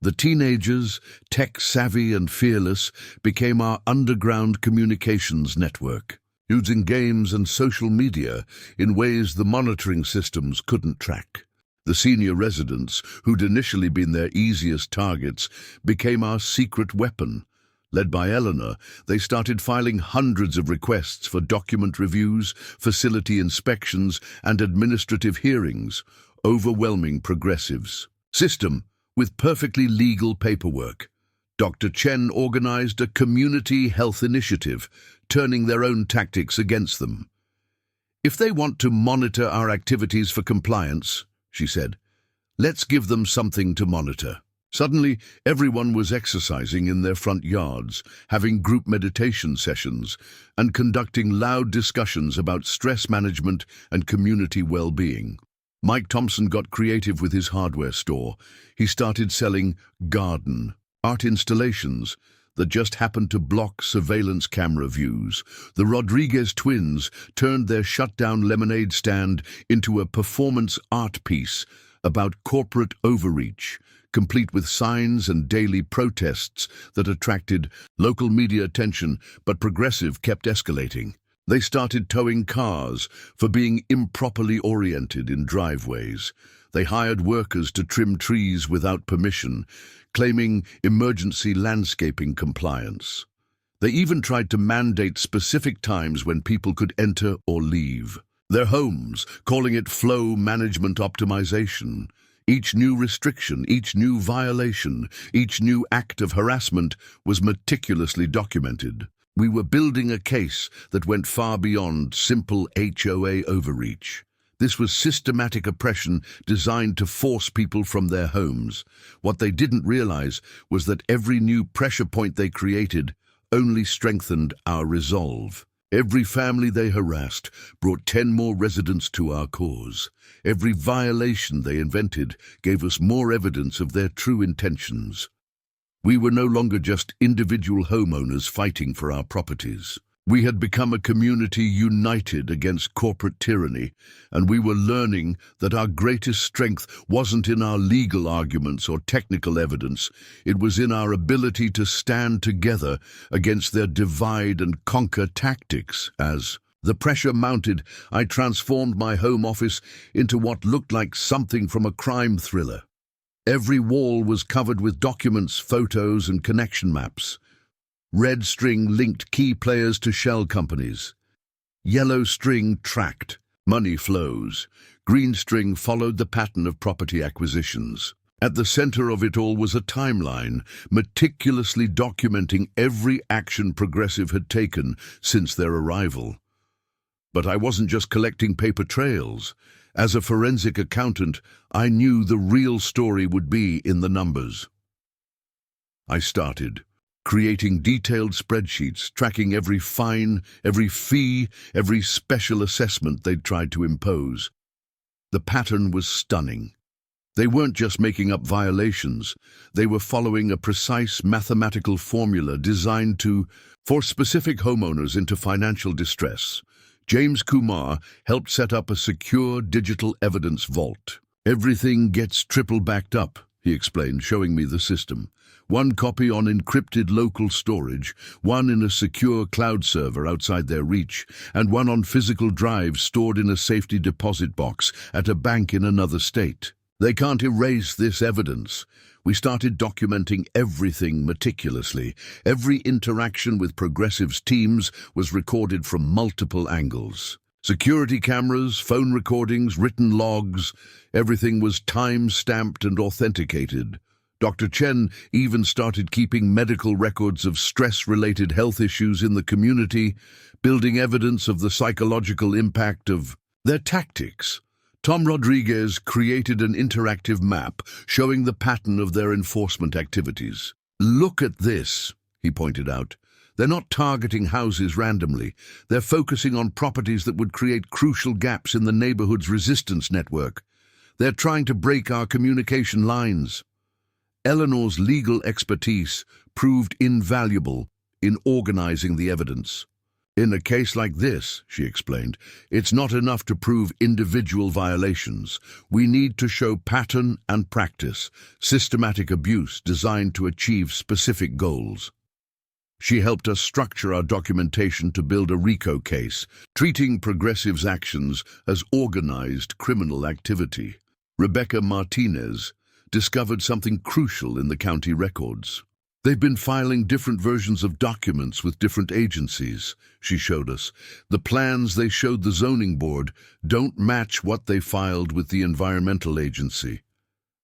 The teenagers, tech-savvy and fearless, became our underground communications network, using games and social media in ways the monitoring systems couldn't track. The senior residents, who'd initially been their easiest targets, became our secret weapon. Led by Eleanor, they started filing hundreds of requests for document reviews, facility inspections, and administrative hearings, overwhelming progressives. System, with perfectly legal paperwork. Dr. Chen organized a community health initiative, turning their own tactics against them. If they want to monitor our activities for compliance, she said, let's give them something to monitor. Suddenly, everyone was exercising in their front yards, having group meditation sessions, and conducting loud discussions about stress management and community well-being. Mike Thompson got creative with his hardware store. He started selling garden art installations that just happened to block surveillance camera views. The Rodriguez twins turned their shut-down lemonade stand into a performance art piece about corporate overreach, complete with signs and daily protests that attracted local media attention, but Progressive kept escalating. They started towing cars for being improperly oriented in driveways. They hired workers to trim trees without permission, claiming emergency landscaping compliance. They even tried to mandate specific times when people could enter or leave their homes, calling it flow management optimization. Each new restriction, each new violation, each new act of harassment was meticulously documented. We were building a case that went far beyond simple HOA overreach. This was systematic oppression designed to force people from their homes. What they didn't realize was that every new pressure point they created only strengthened our resolve. Every family they harassed brought 10 more residents to our cause. Every violation they invented gave us more evidence of their true intentions. We were no longer just individual homeowners fighting for our properties. We had become a community united against corporate tyranny, and we were learning that our greatest strength wasn't in our legal arguments or technical evidence. It was in our ability to stand together against their divide and conquer tactics. As the pressure mounted, I transformed my home office into what looked like something from a crime thriller. Every wall was covered with documents, photos, and connection maps. Red string linked key players to shell companies. Yellow string tracked money flows. Green string followed the pattern of property acquisitions. At the center of it all was a timeline, meticulously documenting every action Progressive had taken since their arrival. But I wasn't just collecting paper trails. As a forensic accountant, I knew the real story would be in the numbers. I started creating detailed spreadsheets, tracking every fine, every fee, every special assessment they'd tried to impose. The pattern was stunning. They weren't just making up violations. They were following a precise mathematical formula designed to force specific homeowners into financial distress. James Kumar helped set up a secure digital evidence vault. Everything gets triple backed up, he explained, showing me the system. One copy on encrypted local storage, one in a secure cloud server outside their reach, and one on physical drives stored in a safety deposit box at a bank in another state. They can't erase this evidence. We started documenting everything meticulously. Every interaction with Progressive's teams was recorded from multiple angles. Security cameras, phone recordings, written logs, everything was time-stamped and authenticated. Dr. Chen even started keeping medical records of stress-related health issues in the community, building evidence of the psychological impact of their tactics. Tom Rodriguez created an interactive map showing the pattern of their enforcement activities. "Look at this," he pointed out. "They're not targeting houses randomly. They're focusing on properties that would create crucial gaps in the neighborhood's resistance network. They're trying to break our communication lines." Eleanor's legal expertise proved invaluable in organizing the evidence. "In a case like this," she explained, "it's not enough to prove individual violations. We need to show pattern and practice, systematic abuse designed to achieve specific goals." She helped us structure our documentation to build a RICO case, treating Progressive's actions as organized criminal activity. Rebecca Martinez discovered something crucial in the county records. "They've been filing different versions of documents with different agencies," she showed us. "The plans they showed the zoning board don't match what they filed with the environmental agency.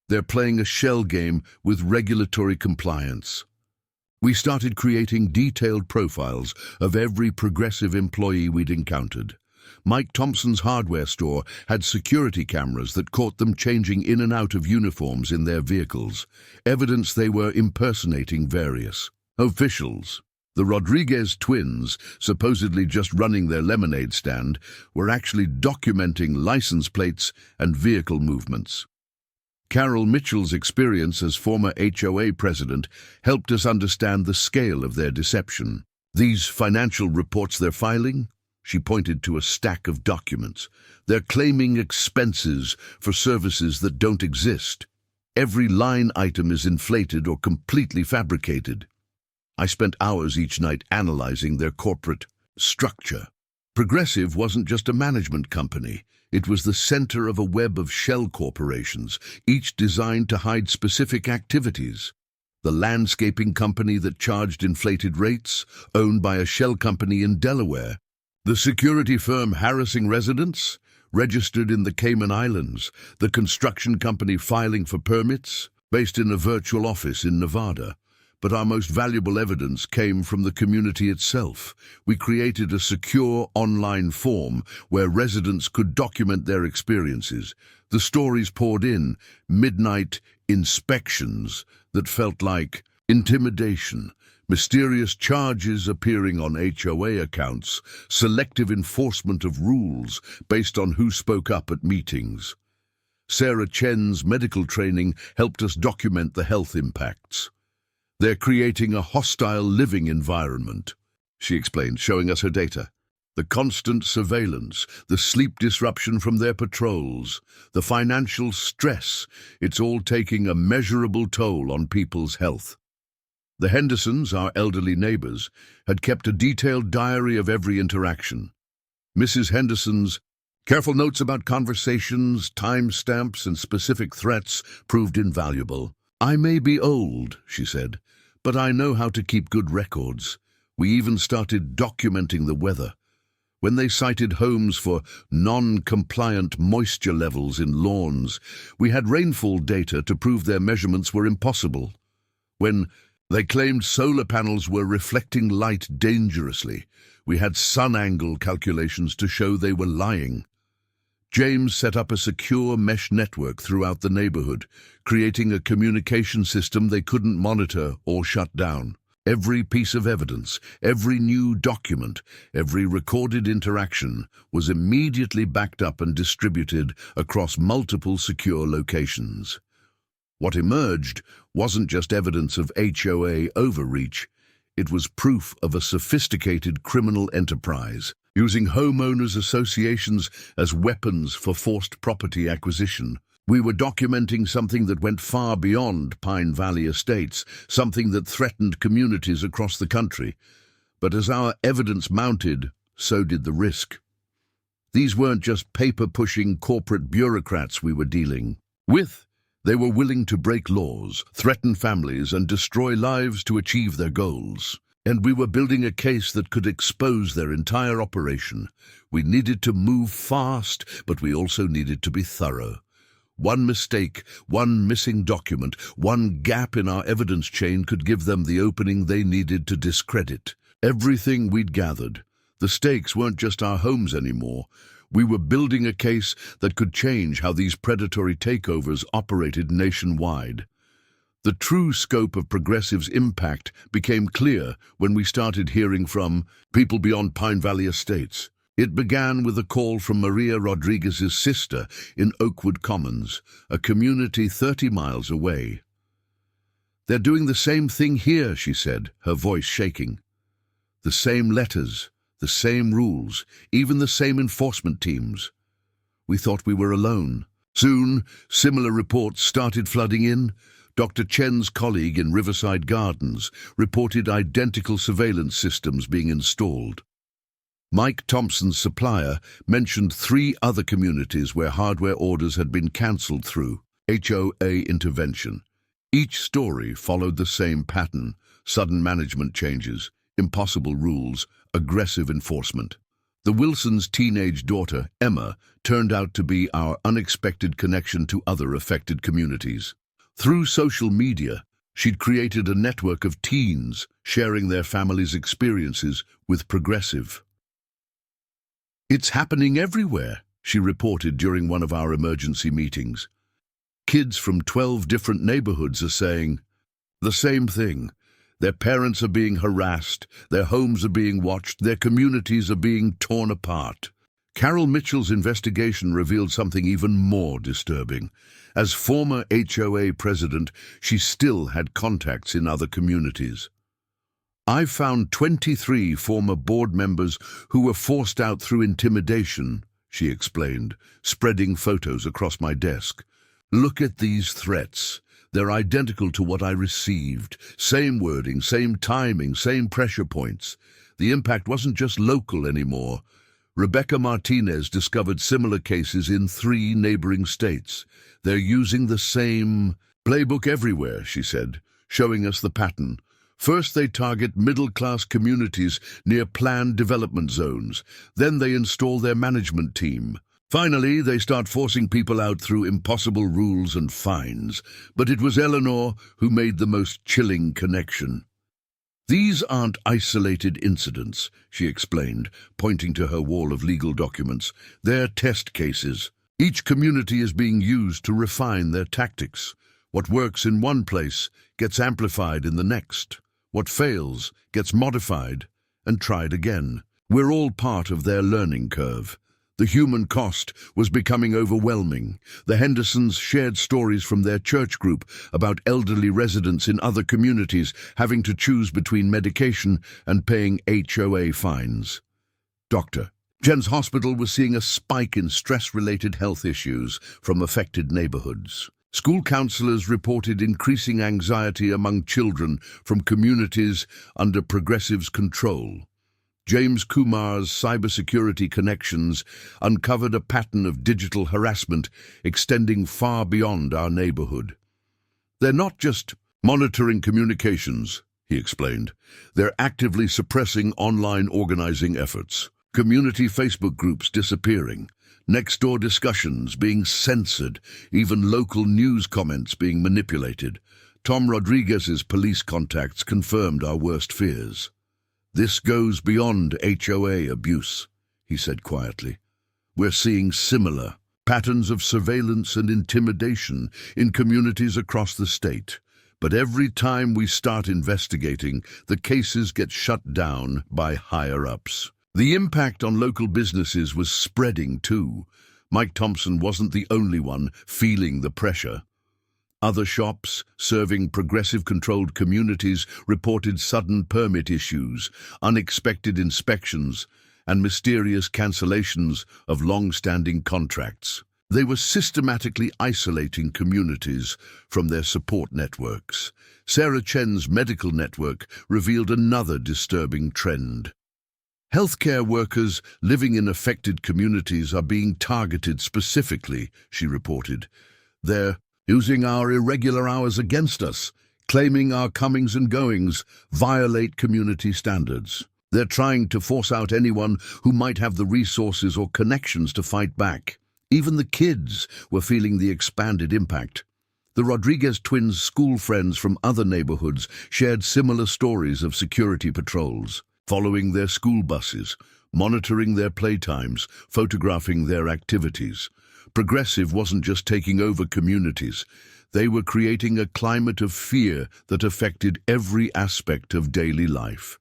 They're playing a shell game with regulatory compliance." We started creating detailed profiles of every Progressive employee we'd encountered. Mike Thompson's hardware store had security cameras that caught them changing in and out of uniforms in their vehicles, evidence they were impersonating various officials. The Rodriguez twins, supposedly just running their lemonade stand, were actually documenting license plates and vehicle movements. Carol Mitchell's experience as former HOA president helped us understand the scale of their deception. "These financial reports they're filing?" She pointed to a stack of documents. "They're claiming expenses for services that don't exist. every line item is inflated or completely fabricated. I spent hours each night analyzing their corporate structure. Progressive wasn't just a management company. It was the center of a web of shell corporations, each designed to hide specific activities. The landscaping company that charged inflated rates, owned by a shell company in Delaware. The security firm harassing residents, registered in the Cayman Islands. The construction company filing for permits, based in a virtual office in Nevada. But our most valuable evidence came from the community itself. We created a secure online form where residents could document their experiences. The stories poured in, midnight inspections that felt like intimidation, mysterious charges appearing on HOA accounts, selective enforcement of rules based on who spoke up at meetings. Sarah Chen's medical training helped us document the health impacts. They're creating a hostile living environment, she explained, showing us her data. The constant surveillance, the sleep disruption from their patrols, the financial stress, it's all taking a measurable toll on people's health. The Hendersons, our elderly neighbors, had kept a detailed diary of every interaction. Mrs. Henderson's careful notes about conversations, timestamps, and specific threats proved invaluable. I may be old, she said, but I know how to keep good records. We even started documenting the weather. When they cited homes for non-compliant moisture levels in lawns, we had rainfall data to prove their measurements were impossible. When they claimed solar panels were reflecting light dangerously, we had sun angle calculations to show they were lying. James set up a secure mesh network throughout the neighborhood, creating a communication system they couldn't monitor or shut down. Every piece of evidence, every new document, every recorded interaction was immediately backed up and distributed across multiple secure locations. What emerged wasn't just evidence of HOA overreach, it was proof of a sophisticated criminal enterprise, using homeowners' associations as weapons for forced property acquisition. We were documenting something that went far beyond Pine Valley estates, something that threatened communities across the country. But as our evidence mounted, so did the risk. These weren't just paper-pushing corporate bureaucrats we were dealing with. They were willing to break laws, threaten families, and destroy lives to achieve their goals. And we were building a case that could expose their entire operation. We needed to move fast, but we also needed to be thorough. One mistake, one missing document, one gap in our evidence chain could give them the opening they needed to discredit everything we'd gathered. The stakes weren't just our homes anymore. We were building a case that could change how these predatory takeovers operated nationwide. The true scope of Progressive's impact became clear when we started hearing from people beyond Pine Valley Estates. It began with a call from Maria Rodriguez's sister in Oakwood Commons, a community 30 miles away. "They're doing the same thing here," she said, her voice shaking. "The same letters, the same rules, even the same enforcement teams." We thought we were alone. Soon, similar reports started flooding in. Dr. Chen's colleague in Riverside Gardens reported identical surveillance systems being installed. Mike Thompson's supplier mentioned 3 other communities where hardware orders had been cancelled through HOA intervention. Each story followed the same pattern: sudden management changes, impossible rules, aggressive enforcement. The Wilsons' teenage daughter, Emma, turned out to be our unexpected connection to other affected communities. Through social media, she'd created a network of teens sharing their families' experiences with Progressive. "It's happening everywhere," she reported during one of our emergency meetings. "Kids from 12 different neighborhoods are saying the same thing. Their parents are being harassed, their homes are being watched, their communities are being torn apart." Carol Mitchell's investigation revealed something even more disturbing. As former HOA president, she still had contacts in other communities. "I found 23 former board members who were forced out through intimidation," she explained, spreading photos across my desk. "Look at these threats. They're identical to what I received. Same wording, same timing, same pressure points. The impact wasn't just local anymore. Rebecca Martinez discovered similar cases in 3 neighboring states. They're using the same playbook everywhere, she said, showing us the pattern. First, they target middle-class communities near planned development zones. Then they install their management team. Finally, they start forcing people out through impossible rules and fines. But it was Eleanor who made the most chilling connection. These aren't isolated incidents, she explained, pointing to her wall of legal documents. They're test cases. Each community is being used to refine their tactics. What works in one place gets amplified in the next. What fails gets modified and tried again. We're all part of their learning curve. The human cost was becoming overwhelming. The Hendersons shared stories from their church group about elderly residents in other communities having to choose between medication and paying HOA fines. Doctor, Jen's hospital was seeing a spike in stress-related health issues from affected neighborhoods. School counselors reported increasing anxiety among children from communities under progressives' control. James Kumar's cybersecurity connections uncovered a pattern of digital harassment extending far beyond our neighborhood. They're not just monitoring communications, he explained. They're actively suppressing online organizing efforts. Community Facebook groups disappearing. Next-door discussions being censored, even local news comments being manipulated. Tom Rodriguez's police contacts confirmed our worst fears. This goes beyond HOA abuse, he said quietly. We're seeing similar patterns of surveillance and intimidation in communities across the state. But every time we start investigating, the cases get shut down by higher-ups. The impact on local businesses was spreading too. Mike Thompson wasn't the only one feeling the pressure. Other shops serving progressive-controlled communities reported sudden permit issues, unexpected inspections, and mysterious cancellations of long-standing contracts. They were systematically isolating communities from their support networks. Sarah Chen's medical network revealed another disturbing trend. Healthcare workers living in affected communities are being targeted specifically, she reported. They're using our irregular hours against us, claiming our comings and goings violate community standards. They're trying to force out anyone who might have the resources or connections to fight back. Even the kids were feeling the expanded impact. The Rodriguez twins' school friends from other neighborhoods shared similar stories of security patrols, following their school buses, monitoring their playtimes, photographing their activities. Progressive wasn't just taking over communities. They were creating a climate of fear that affected every aspect of daily life.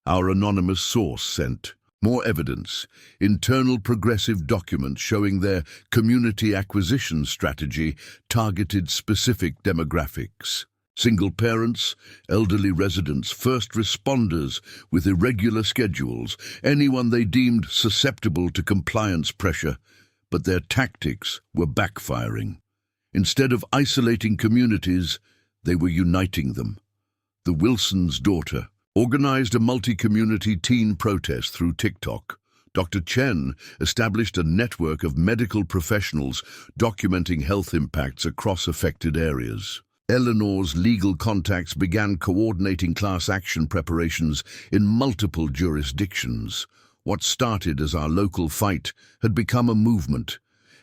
Our anonymous source sent more evidence, internal progressive documents showing their community acquisition strategy targeted specific demographics. Single parents, elderly residents, first responders with irregular schedules, anyone they deemed susceptible to compliance pressure, but their tactics were backfiring. Instead of isolating communities, they were uniting them. The Wilson's daughter organized a multi-community teen protest through TikTok. Dr. Chen established a network of medical professionals documenting health impacts across affected areas. Eleanor's legal contacts began coordinating class action preparations in multiple jurisdictions. What started as our local fight had become a movement.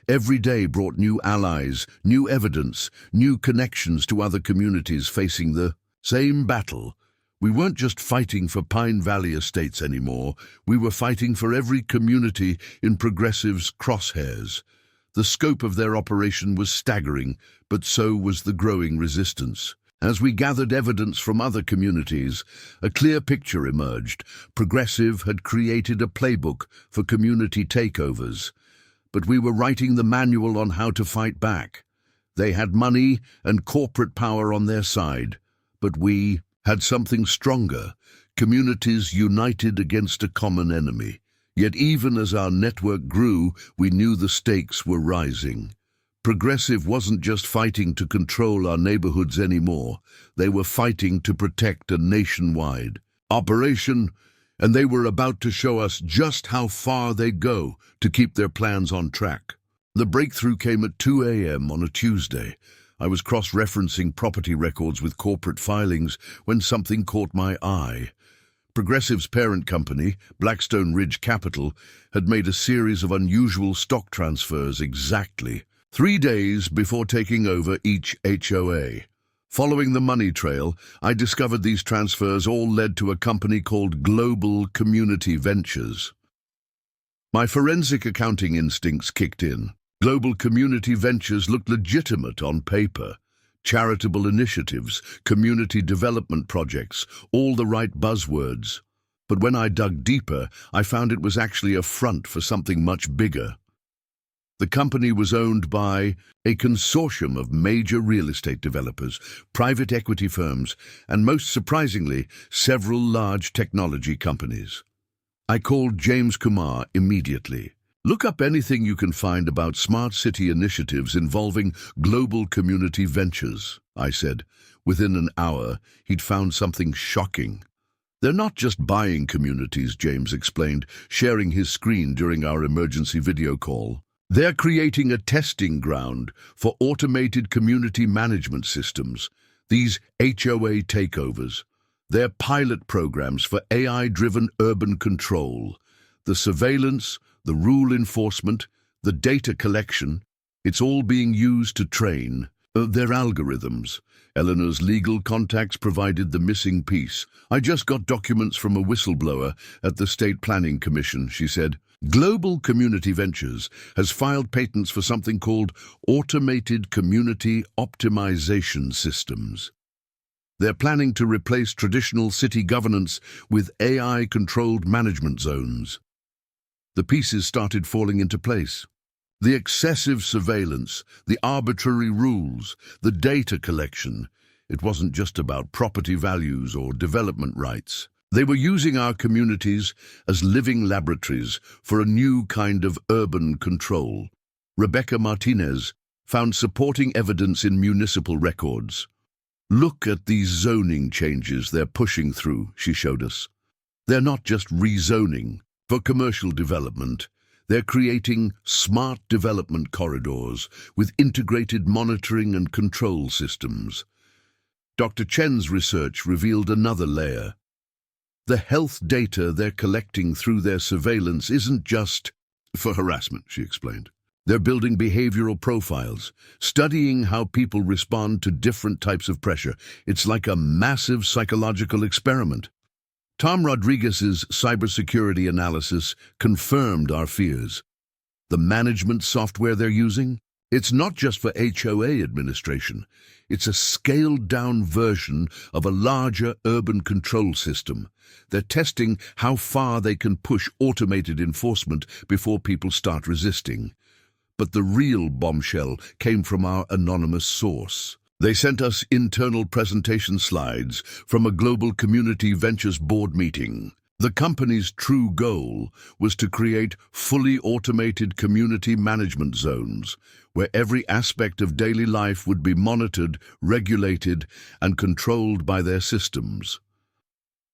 Every day brought new allies, new evidence, new connections to other communities facing the same battle. We weren't just fighting for Pine Valley estates anymore. We were fighting for every community in Progressive's crosshairs. The scope of their operation was staggering, but so was the growing resistance. As we gathered evidence from other communities, a clear picture emerged. Progressive had created a playbook for community takeovers, but we were writing the manual on how to fight back. They had money and corporate power on their side, but we had something stronger, communities united against a common enemy. Yet even as our network grew, we knew the stakes were rising. Progressive wasn't just fighting to control our neighborhoods anymore. They were fighting to protect a nationwide operation, and they were about to show us just how far they go to keep their plans on track. The breakthrough came at 2 a.m. on a Tuesday. I was cross-referencing property records with corporate filings when something caught my eye. Progressive's parent company, Blackstone Ridge Capital, had made a series of unusual stock transfers exactly 3 days before taking over each HOA. Following the money trail, I discovered these transfers all led to a company called Global Community Ventures. My forensic accounting instincts kicked in. Global Community Ventures looked legitimate on paper. Charitable initiatives, community development projects, all the right buzzwords. But when I dug deeper, I found it was actually a front for something much bigger. The company was owned by a consortium of major real estate developers, private equity firms, and most surprisingly, several large technology companies. I called James Kumar immediately. Look up anything you can find about smart city initiatives involving Global Community Ventures, I said. Within an hour, he'd found something shocking. They're not just buying communities, James explained, sharing his screen during our emergency video call. They're creating a testing ground for automated community management systems, these HOA takeovers. They're pilot programs for AI-driven urban control. The surveillance, the rule enforcement, the data collection, it's all being used to train their algorithms. Eleanor's legal contacts provided the missing piece. I just got documents from a whistleblower at the State Planning Commission, she said. Global Community Ventures has filed patents for something called automated community optimization systems. They're planning to replace traditional city governance with AI-controlled management zones. The pieces started falling into place. The excessive surveillance, the arbitrary rules, the data collection. It wasn't just about property values or development rights. They were using our communities as living laboratories for a new kind of urban control. Rebecca Martinez found supporting evidence in municipal records. Look at these zoning changes they're pushing through, she showed us. They're not just rezoning for commercial development. They're creating smart development corridors with integrated monitoring and control systems. Dr. Chen's research revealed another layer. The health data they're collecting through their surveillance isn't just for harassment, she explained. They're building behavioral profiles, studying how people respond to different types of pressure. It's like a massive psychological experiment. Tom Rodriguez's cybersecurity analysis confirmed our fears. The management software they're using, it's not just for HOA administration. It's a scaled-down version of a larger urban control system. They're testing how far they can push automated enforcement before people start resisting. But the real bombshell came from our anonymous source. They sent us internal presentation slides from a Global Community Ventures board meeting. The company's true goal was to create fully automated community management zones, where every aspect of daily life would be monitored, regulated, and controlled by their systems.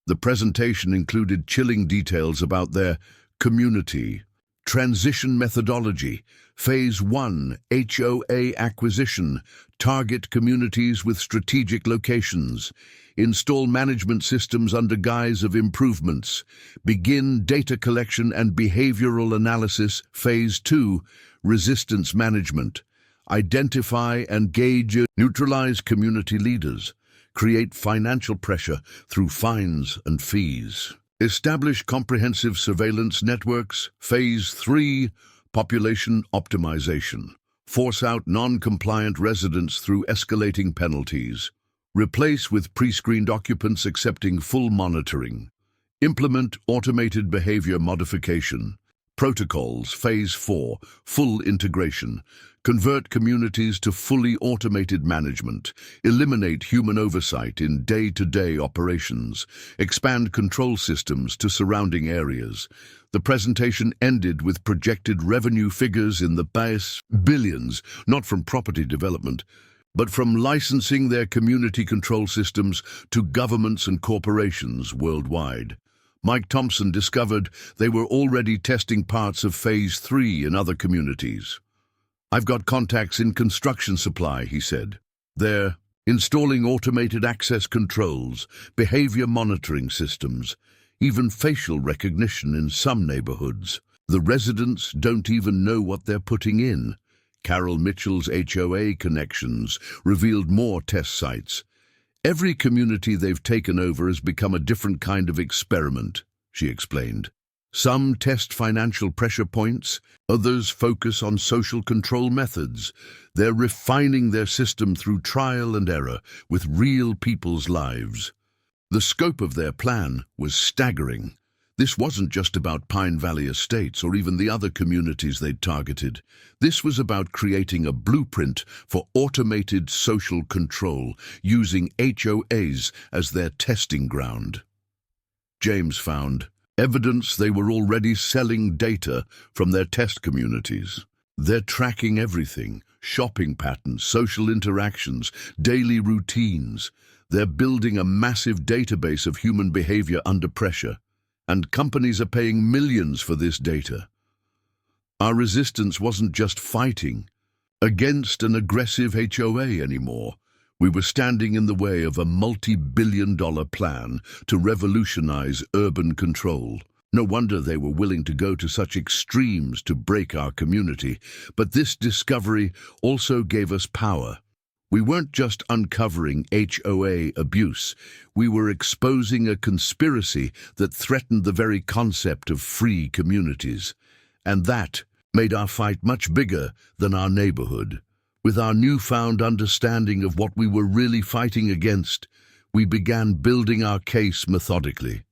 The presentation included chilling details about their community transition methodology, Phase 1, HOA acquisition, target communities with strategic locations, install management systems under guise of improvements, begin data collection and behavioral analysis, Phase 2, resistance management, identify and gauge, neutralize community leaders, create financial pressure through fines and fees. Establish comprehensive surveillance networks, Phase 3, population optimization. Force out non-compliant residents through escalating penalties. Replace with pre-screened occupants accepting full monitoring. Implement automated behavior modification. Protocols, Phase 4, full integration. Convert communities to fully automated management. Eliminate human oversight in day-to-day operations. Expand control systems to surrounding areas. The presentation ended with projected revenue figures in the billions, not from property development, but from licensing their community control systems to governments and corporations worldwide. Mike Thompson discovered they were already testing parts of Phase 3 in other communities. "I've got contacts in construction supply," he said. "They're installing automated access controls, behavior monitoring systems, even facial recognition in some neighborhoods. The residents don't even know what they're putting in." Carol Mitchell's HOA connections revealed more test sites. "Every community they've taken over has become a different kind of experiment," she explained. "Some test financial pressure points, others focus on social control methods. They're refining their system through trial and error with real people's lives." The scope of their plan was staggering. This wasn't just about Pine Valley Estates or even the other communities they'd targeted. This was about creating a blueprint for automated social control, using HOAs as their testing ground. James found evidence they were already selling data from their test communities. They're tracking everything: shopping patterns, social interactions, daily routines. They're building a massive database of human behavior under pressure. And companies are paying millions for this data. Our resistance wasn't just fighting against an aggressive HOA anymore. We were standing in the way of a multi-billion-dollar plan to revolutionize urban control. No wonder they were willing to go to such extremes to break our community. But this discovery also gave us power. We weren't just uncovering HOA abuse, we were exposing a conspiracy that threatened the very concept of free communities. And that made our fight much bigger than our neighborhood. With our newfound understanding of what we were really fighting against, we began building our case methodically.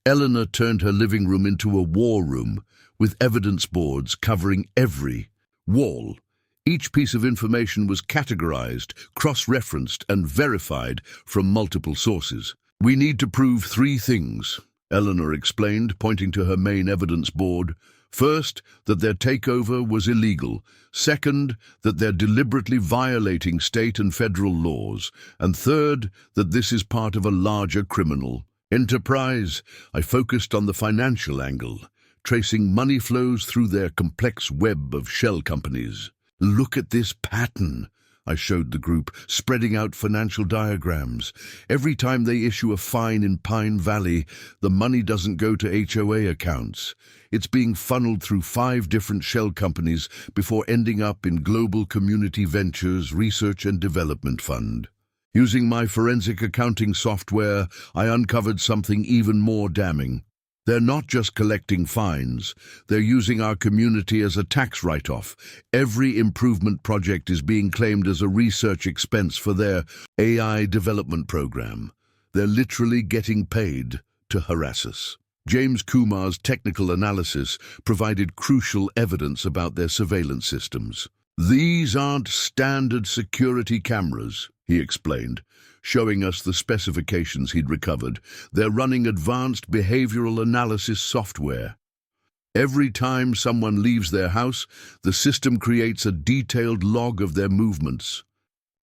Eleanor turned her living room into a war room, with evidence boards covering every wall. Each piece of information was categorized, cross-referenced, and verified from multiple sources. "We need to prove 3 things," Eleanor explained, pointing to her main evidence board. "First, that their takeover was illegal. Second, that they're deliberately violating state and federal laws. And third, that this is part of a larger criminal enterprise." I focused on the financial angle, tracing money flows through their complex web of shell companies. "Look at this pattern," I showed the group, spreading out financial diagrams. "Every time they issue a fine in Pine Valley, the money doesn't go to HOA accounts. It's being funneled through 5 different shell companies before ending up in Global Community Ventures Research and Development Fund." Using my forensic accounting software, I uncovered something even more damning. They're not just collecting fines, they're using our community as a tax write-off. Every improvement project is being claimed as a research expense for their AI development program. They're literally getting paid to harass us. James Kumar's technical analysis provided crucial evidence about their surveillance systems. "These aren't standard security cameras," he explained, showing us the specifications he'd recovered. "They're running advanced behavioral analysis software. Every time someone leaves their house, the system creates a detailed log of their movements,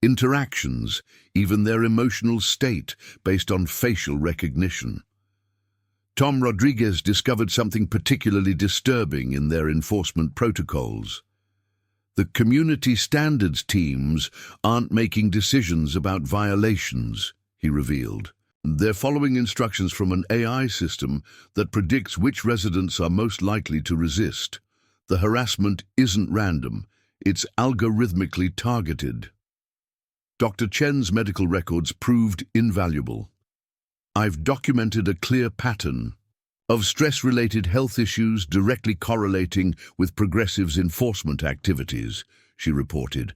interactions, even their emotional state, based on facial recognition." Tom Rodriguez discovered something particularly disturbing in their enforcement protocols. The community standards teams aren't making decisions about violations, he revealed. They're following instructions from an AI system that predicts which residents are most likely to resist. The harassment isn't random, it's algorithmically targeted. Dr. Chen's medical records proved invaluable. "I've documented a clear pattern of stress-related health issues directly correlating with Progressive's enforcement activities," she reported.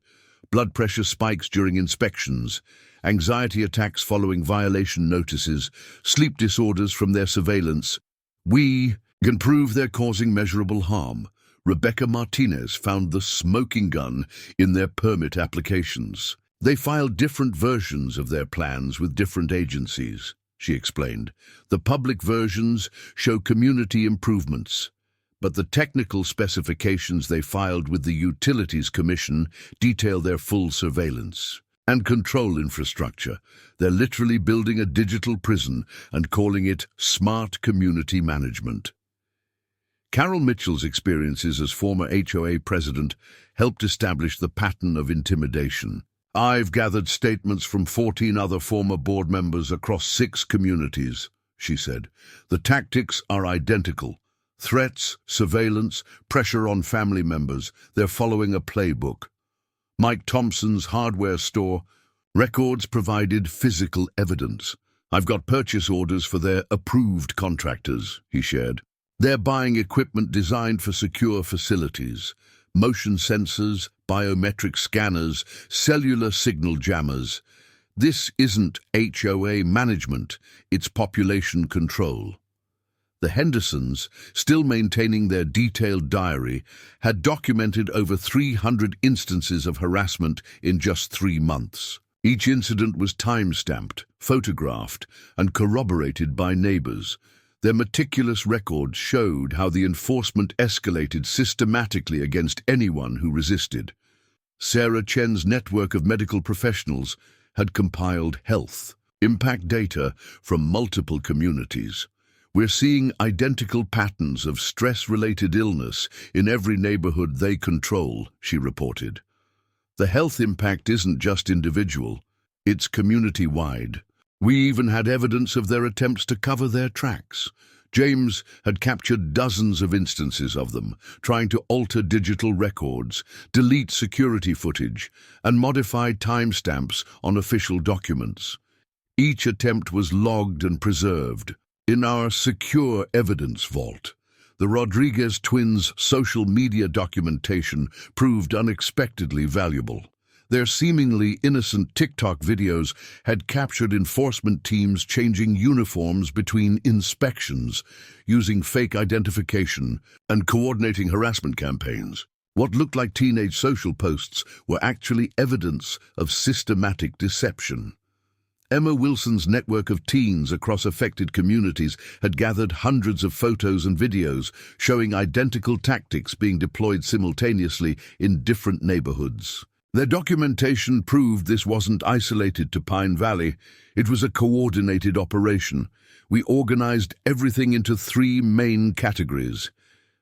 "Blood pressure spikes during inspections, anxiety attacks following violation notices, sleep disorders from their surveillance. We Can prove they're causing measurable harm. Rebecca Martinez found the smoking gun in their permit applications. They filed different versions of their plans with different agencies, she explained. The public versions show community improvements, but the technical specifications they filed with the Utilities Commission detail their full surveillance and control infrastructure. They're literally building a digital prison and calling it smart community management. Carol Mitchell's experiences as former HOA president helped establish the pattern of intimidation. I've gathered statements from 14 other former board members across 6 communities, she said. The tactics are identical. Threats, surveillance, pressure on family members. They're following a playbook. Mike Thompson's hardware store records provided physical evidence. I've got purchase orders for their approved contractors, he shared. They're buying equipment designed for secure facilities, motion sensors, biometric scanners, cellular signal jammers. This isn't HOA management, it's population control. The Hendersons, still maintaining their detailed diary, had documented over 300 instances of harassment in just 3 months. Each incident was time-stamped, photographed, and corroborated by neighbors. Their meticulous records showed how the enforcement escalated systematically against anyone who resisted. Sarah Chen's network of medical professionals had compiled health impact data from multiple communities. We're seeing identical patterns of stress-related illness in every neighborhood they control, she reported. The health impact isn't just individual, it's community-wide. We even had evidence of their attempts to cover their tracks. James had captured dozens of instances of them, trying to alter digital records, delete security footage, and modify timestamps on official documents. Each attempt was logged and preserved. In our secure evidence vault, the Rodriguez twins' social media documentation proved unexpectedly valuable. Their seemingly innocent TikTok videos had captured enforcement teams changing uniforms between inspections, using fake identification, and coordinating harassment campaigns. What looked like teenage social posts were actually evidence of systematic deception. Emma Wilson's network of teens across affected communities had gathered hundreds of photos and videos showing identical tactics being deployed simultaneously in different neighborhoods. Their documentation proved this wasn't isolated to Pine Valley. It was a coordinated operation. We organized everything into 3 main categories: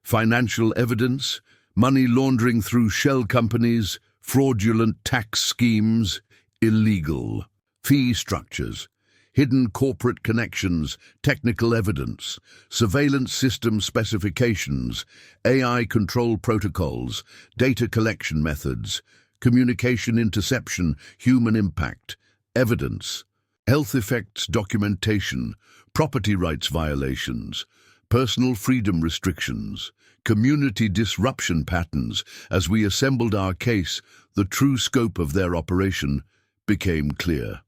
financial evidence, money laundering through shell companies, fraudulent tax schemes, illegal fee structures, hidden corporate connections, technical evidence, surveillance system specifications, AI control protocols, data collection methods, communication interception, human impact, evidence, health effects documentation, property rights violations, personal freedom restrictions, community disruption patterns. As we assembled our case, the true scope of their operation became clear.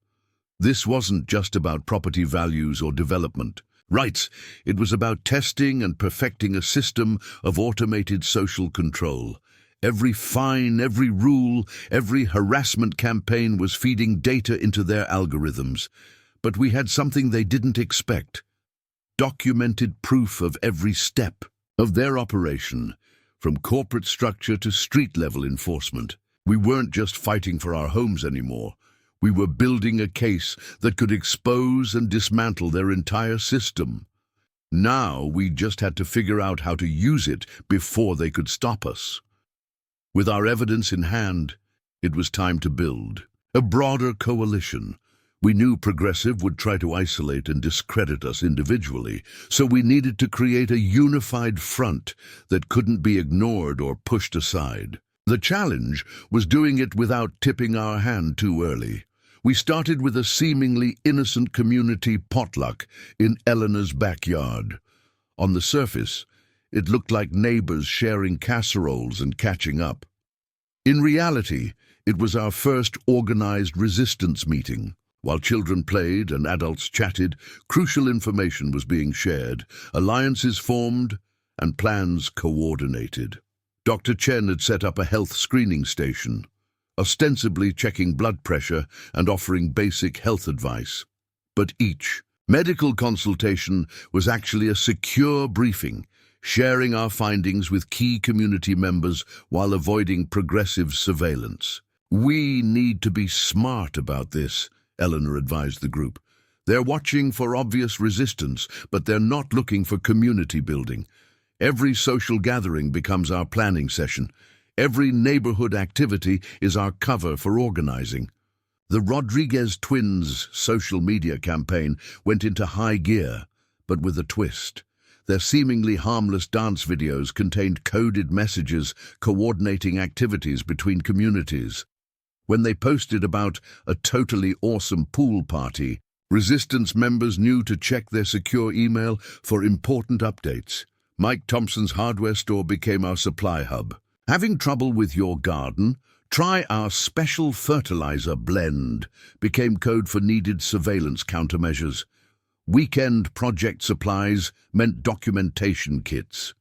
This wasn't just about property values or development rights. It was about testing and perfecting a system of automated social control. Every fine, every rule, every harassment campaign was feeding data into their algorithms. But we had something they didn't expect: documented proof of every step of their operation, from corporate structure to street-level enforcement. We weren't just fighting for our homes anymore. We were building a case that could expose and dismantle their entire system. Now we just had to figure out how to use it before they could stop us. With our evidence in hand, it was time to build a broader coalition. We knew Progressive would try to isolate and discredit us individually, so we needed to create a unified front that couldn't be ignored or pushed aside. The challenge was doing it without tipping our hand too early. We started with a seemingly innocent community potluck in Eleanor's backyard. On the surface, it looked like neighbors sharing casseroles and catching up. In reality, it was our first organized resistance meeting. While children played and adults chatted, crucial information was being shared, alliances formed, and plans coordinated. Dr. Chen had set up a health screening station, ostensibly checking blood pressure and offering basic health advice. But each medical consultation was actually a secure briefing, sharing our findings with key community members while avoiding progressive surveillance. "We need to be smart about this," Eleanor advised the group. "They're watching for obvious resistance, but they're not looking for community building. Every social gathering becomes our planning session. Every neighborhood activity is our cover for organizing." The Rodriguez twins' social media campaign went into high gear, but with a twist. Their seemingly harmless dance videos contained coded messages coordinating activities between communities. When they posted about a totally awesome pool party, Resistance members knew to check their secure email for important updates. Mike Thompson's hardware store became our supply hub. "Having trouble with your garden? Try our special fertilizer blend," became code for needed surveillance countermeasures. Weekend project supplies meant documentation kits.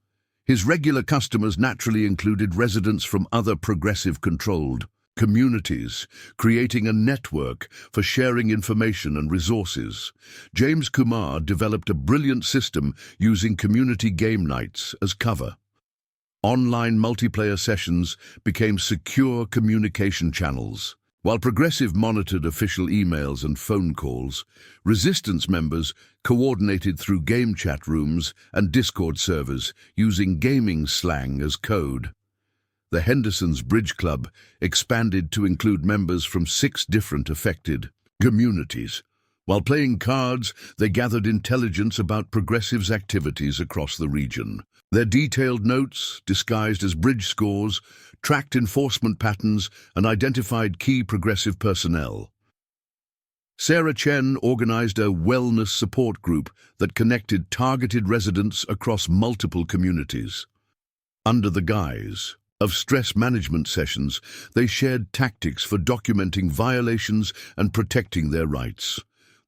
His regular customers naturally included residents from other progressive-controlled communities, creating a network for sharing information and resources. James Kumar developed a brilliant system using community game nights as cover. Online multiplayer sessions became secure communication channels. While Progressive monitored official emails and phone calls, Resistance members coordinated through game chat rooms and Discord servers using gaming slang as code. The Henderson's Bridge Club expanded to include members from 6 different affected communities. While playing cards, they gathered intelligence about Progressive's activities across the region. Their detailed notes, disguised as bridge scores, tracked enforcement patterns and identified key Progressive personnel. Sarah Chen organized a wellness support group that connected targeted residents across multiple communities. Under the guise of stress management sessions, they shared tactics for documenting violations and protecting their rights.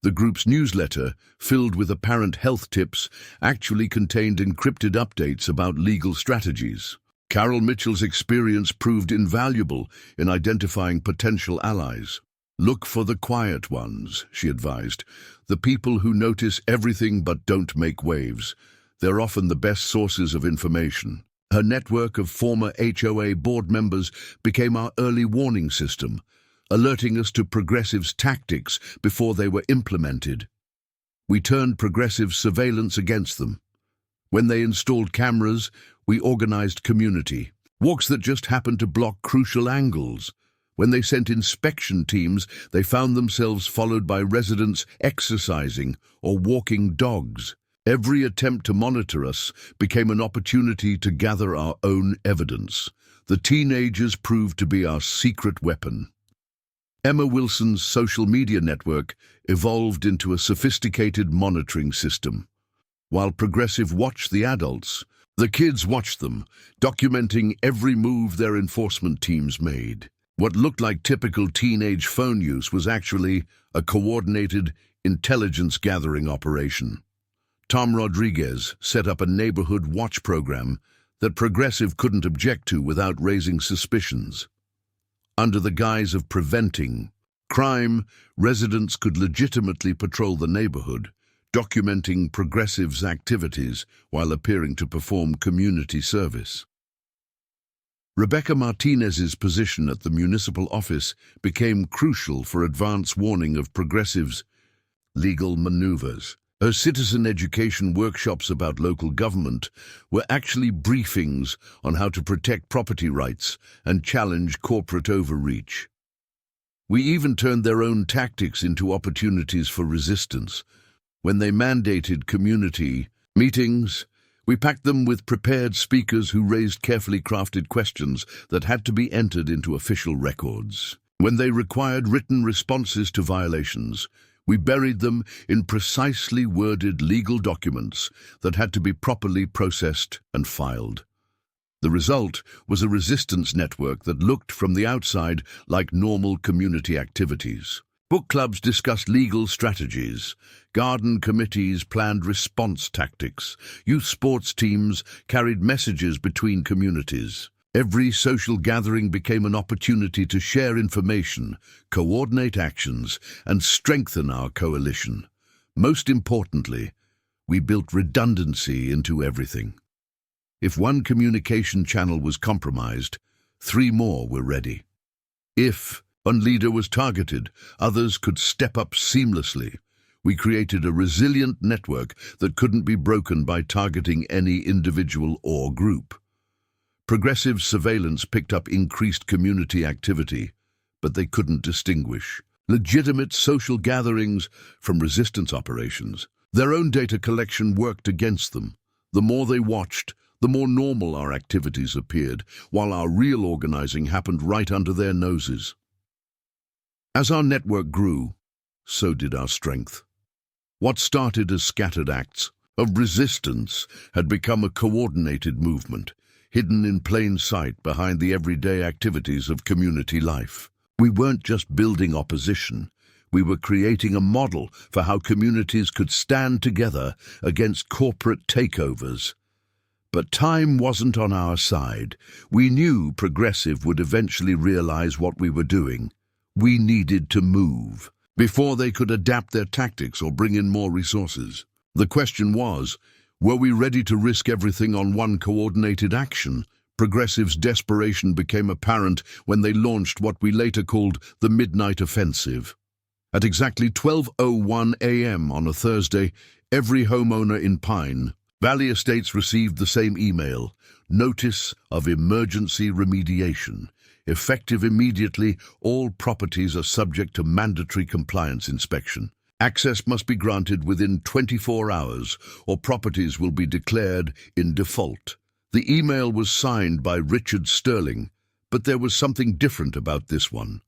The group's newsletter, filled with apparent health tips, actually contained encrypted updates about legal strategies. Carol Mitchell's experience proved invaluable in identifying potential allies. "Look for the quiet ones," she advised. "The people who notice everything but don't make waves. They're often the best sources of information." Her network of former HOA board members became our early warning system, alerting us to Progressive's tactics before they were implemented. We turned Progressive surveillance against them. When they installed cameras, we organized community walks that just happened to block crucial angles. When they sent inspection teams, they found themselves followed by residents exercising or walking dogs. Every attempt to monitor us became an opportunity to gather our own evidence. The teenagers proved to be our secret weapon. Emma Wilson's social media network evolved into a sophisticated monitoring system. While Progressive watched the adults, the kids watched them, documenting every move their enforcement teams made. What looked like typical teenage phone use was actually a coordinated intelligence-gathering operation. Tom Rodriguez set up a neighborhood watch program that Progressive couldn't object to without raising suspicions. Under the guise of preventing crime, residents could legitimately patrol the neighborhood, documenting Progressive's activities while appearing to perform community service. Rebecca Martinez's position at the municipal office became crucial for advance warning of Progressive's legal maneuvers. Her citizen education workshops about local government were actually briefings on how to protect property rights and challenge corporate overreach. We even turned their own tactics into opportunities for resistance. When they mandated community meetings, we packed them with prepared speakers who raised carefully crafted questions that had to be entered into official records. When they required written responses to violations, we buried them in precisely worded legal documents that had to be properly processed and filed. The result was a resistance network that looked from the outside like normal community activities. Book clubs discussed legal strategies. Garden committees planned response tactics. Youth sports teams carried messages between communities. Every social gathering became an opportunity to share information, coordinate actions, and strengthen our coalition. Most importantly, we built redundancy into everything. If one communication channel was compromised, 3 more were ready. If one leader was targeted, others could step up seamlessly. We created a resilient network that couldn't be broken by targeting any individual or group. Progressive surveillance picked up increased community activity, but they couldn't distinguish legitimate social gatherings from resistance operations. Their own data collection worked against them. The more they watched, the more normal our activities appeared, while our real organizing happened right under their noses. As our network grew, so did our strength. What started as scattered acts of resistance had become a coordinated movement, hidden in plain sight behind the everyday activities of community life. We weren't just building opposition, we were creating a model for how communities could stand together against corporate takeovers. But time wasn't on our side. We knew Progressive would eventually realize what we were doing. We needed to move before they could adapt their tactics or bring in more resources. The question was, were we ready to risk everything on one coordinated action? Progressive's desperation became apparent when they launched what we later called the Midnight Offensive. At exactly 12:01 a.m. on a Thursday, every homeowner in Pine Valley Estates received the same email, Notice of Emergency Remediation. Effective immediately, all properties are subject to mandatory compliance inspection. Access must be granted within 24 hours, or properties will be declared in default. The email was signed by Richard Sterling, but there was something different about this one.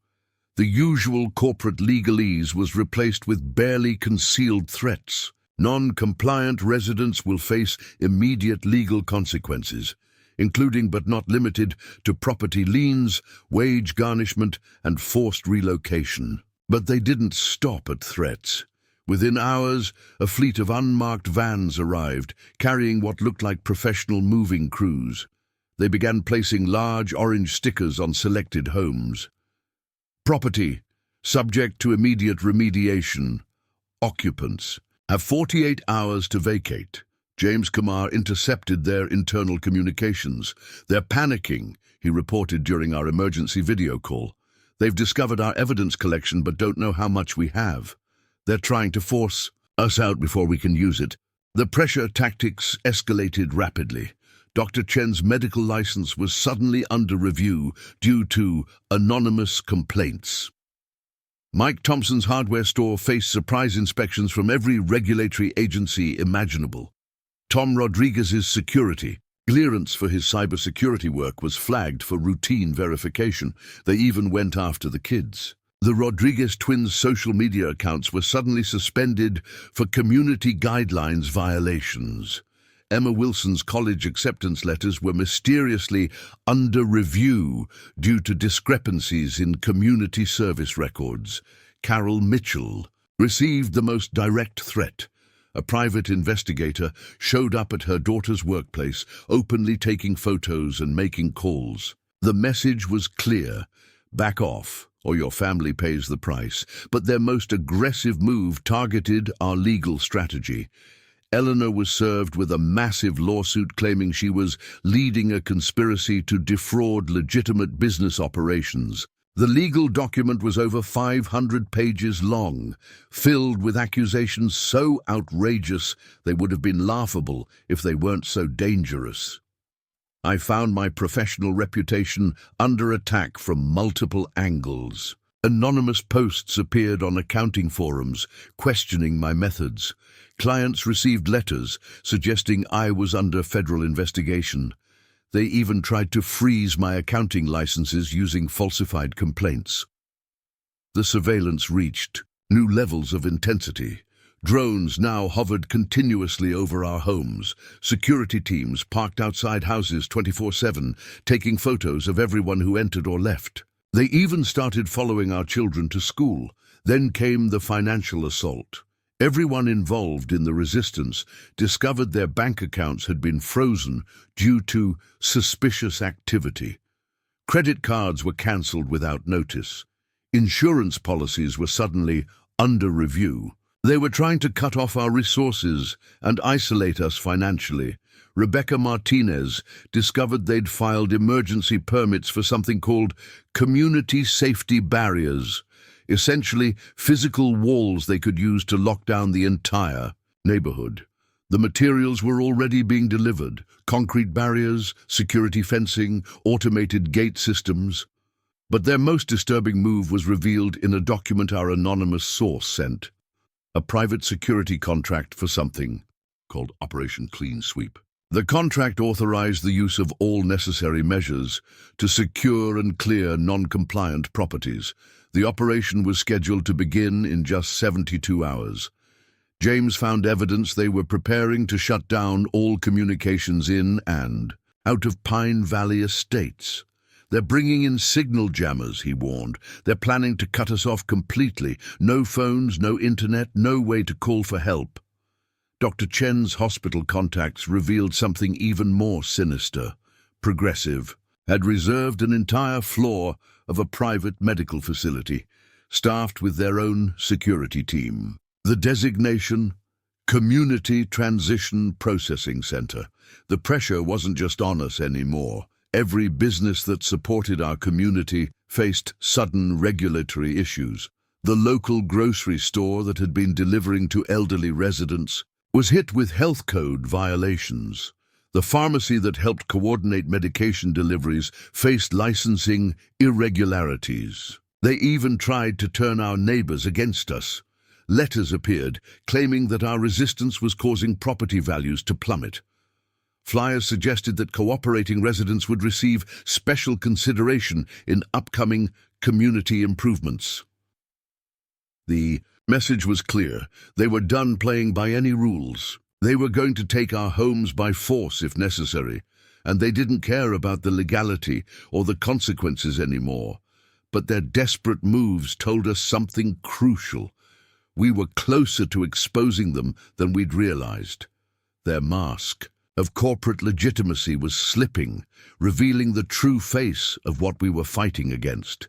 The usual corporate legalese was replaced with barely concealed threats. Non-compliant residents will face immediate legal consequences, including but not limited to property liens, wage garnishment, and forced relocation. But they didn't stop at threats. Within hours, a fleet of unmarked vans arrived, carrying what looked like professional moving crews. They began placing large orange stickers on selected homes. Property, subject to immediate remediation. Occupants have 48 hours to vacate. James Kamar intercepted their internal communications. They're panicking, he reported during our emergency video call. They've discovered our evidence collection but don't know how much we have. They're trying to force us out before we can use it. The pressure tactics escalated rapidly. Dr. Chen's medical license was suddenly under review due to anonymous complaints. Mike Thompson's hardware store faced surprise inspections from every regulatory agency imaginable. Tom Rodriguez's security clearance for his cybersecurity work was flagged for routine verification. They even went after the kids. The Rodriguez twins' social media accounts were suddenly suspended for community guidelines violations. Emma Wilson's college acceptance letters were mysteriously under review due to discrepancies in community service records. Carol Mitchell received the most direct threat. A private investigator showed up at her daughter's workplace, openly taking photos and making calls. The message was clear: back off, or your family pays the price. But their most aggressive move targeted our legal strategy. Eleanor was served with a massive lawsuit claiming she was leading a conspiracy to defraud legitimate business operations. The legal document was over 500 pages long, filled with accusations so outrageous they would have been laughable if they weren't so dangerous. I found my professional reputation under attack from multiple angles. Anonymous posts appeared on accounting forums, questioning my methods. Clients received letters suggesting I was under federal investigation. They even tried to freeze my accounting licenses using falsified complaints. The surveillance reached new levels of intensity. Drones now hovered continuously over our homes. Security teams parked outside houses 24/7, taking photos of everyone who entered or left. They even started following our children to school. Then came the financial assault. Everyone involved in the resistance discovered their bank accounts had been frozen due to suspicious activity. Credit cards were cancelled without notice. Insurance policies were suddenly under review. They were trying to cut off our resources and isolate us financially. Rebecca Martinez discovered they'd filed emergency permits for something called community safety barriers, essentially physical walls they could use to lock down the entire neighborhood. The materials were already being delivered: concrete barriers, security fencing, automated gate systems. But their most disturbing move was revealed in a document our anonymous source sent: a private security contract for something called Operation Clean Sweep. The contract authorized the use of all necessary measures to secure and clear non-compliant properties. The operation was scheduled to begin in just 72 hours. James found evidence they were preparing to shut down all communications in and out of Pine Valley estates. They're bringing in signal jammers, he warned. They're planning to cut us off completely. No phones, no internet, no way to call for help. Dr. Chen's hospital contacts revealed something even more sinister. Progressive had reserved an entire floor of a private medical facility, staffed with their own security team. The designation: Community Transition Processing Center. The pressure wasn't just on us anymore. Every business that supported our community faced sudden regulatory issues. The local grocery store that had been delivering to elderly residents was hit with health code violations. The pharmacy that helped coordinate medication deliveries faced licensing irregularities. They even tried to turn our neighbors against us. Letters appeared claiming that our resistance was causing property values to plummet. Flyers suggested that cooperating residents would receive special consideration in upcoming community improvements. The message was clear. They were done playing by any rules. They were going to take our homes by force if necessary, and they didn't care about the legality or the consequences anymore. But their desperate moves told us something crucial. We were closer to exposing them than we'd realized. Their mask of corporate legitimacy was slipping, revealing the true face of what we were fighting against.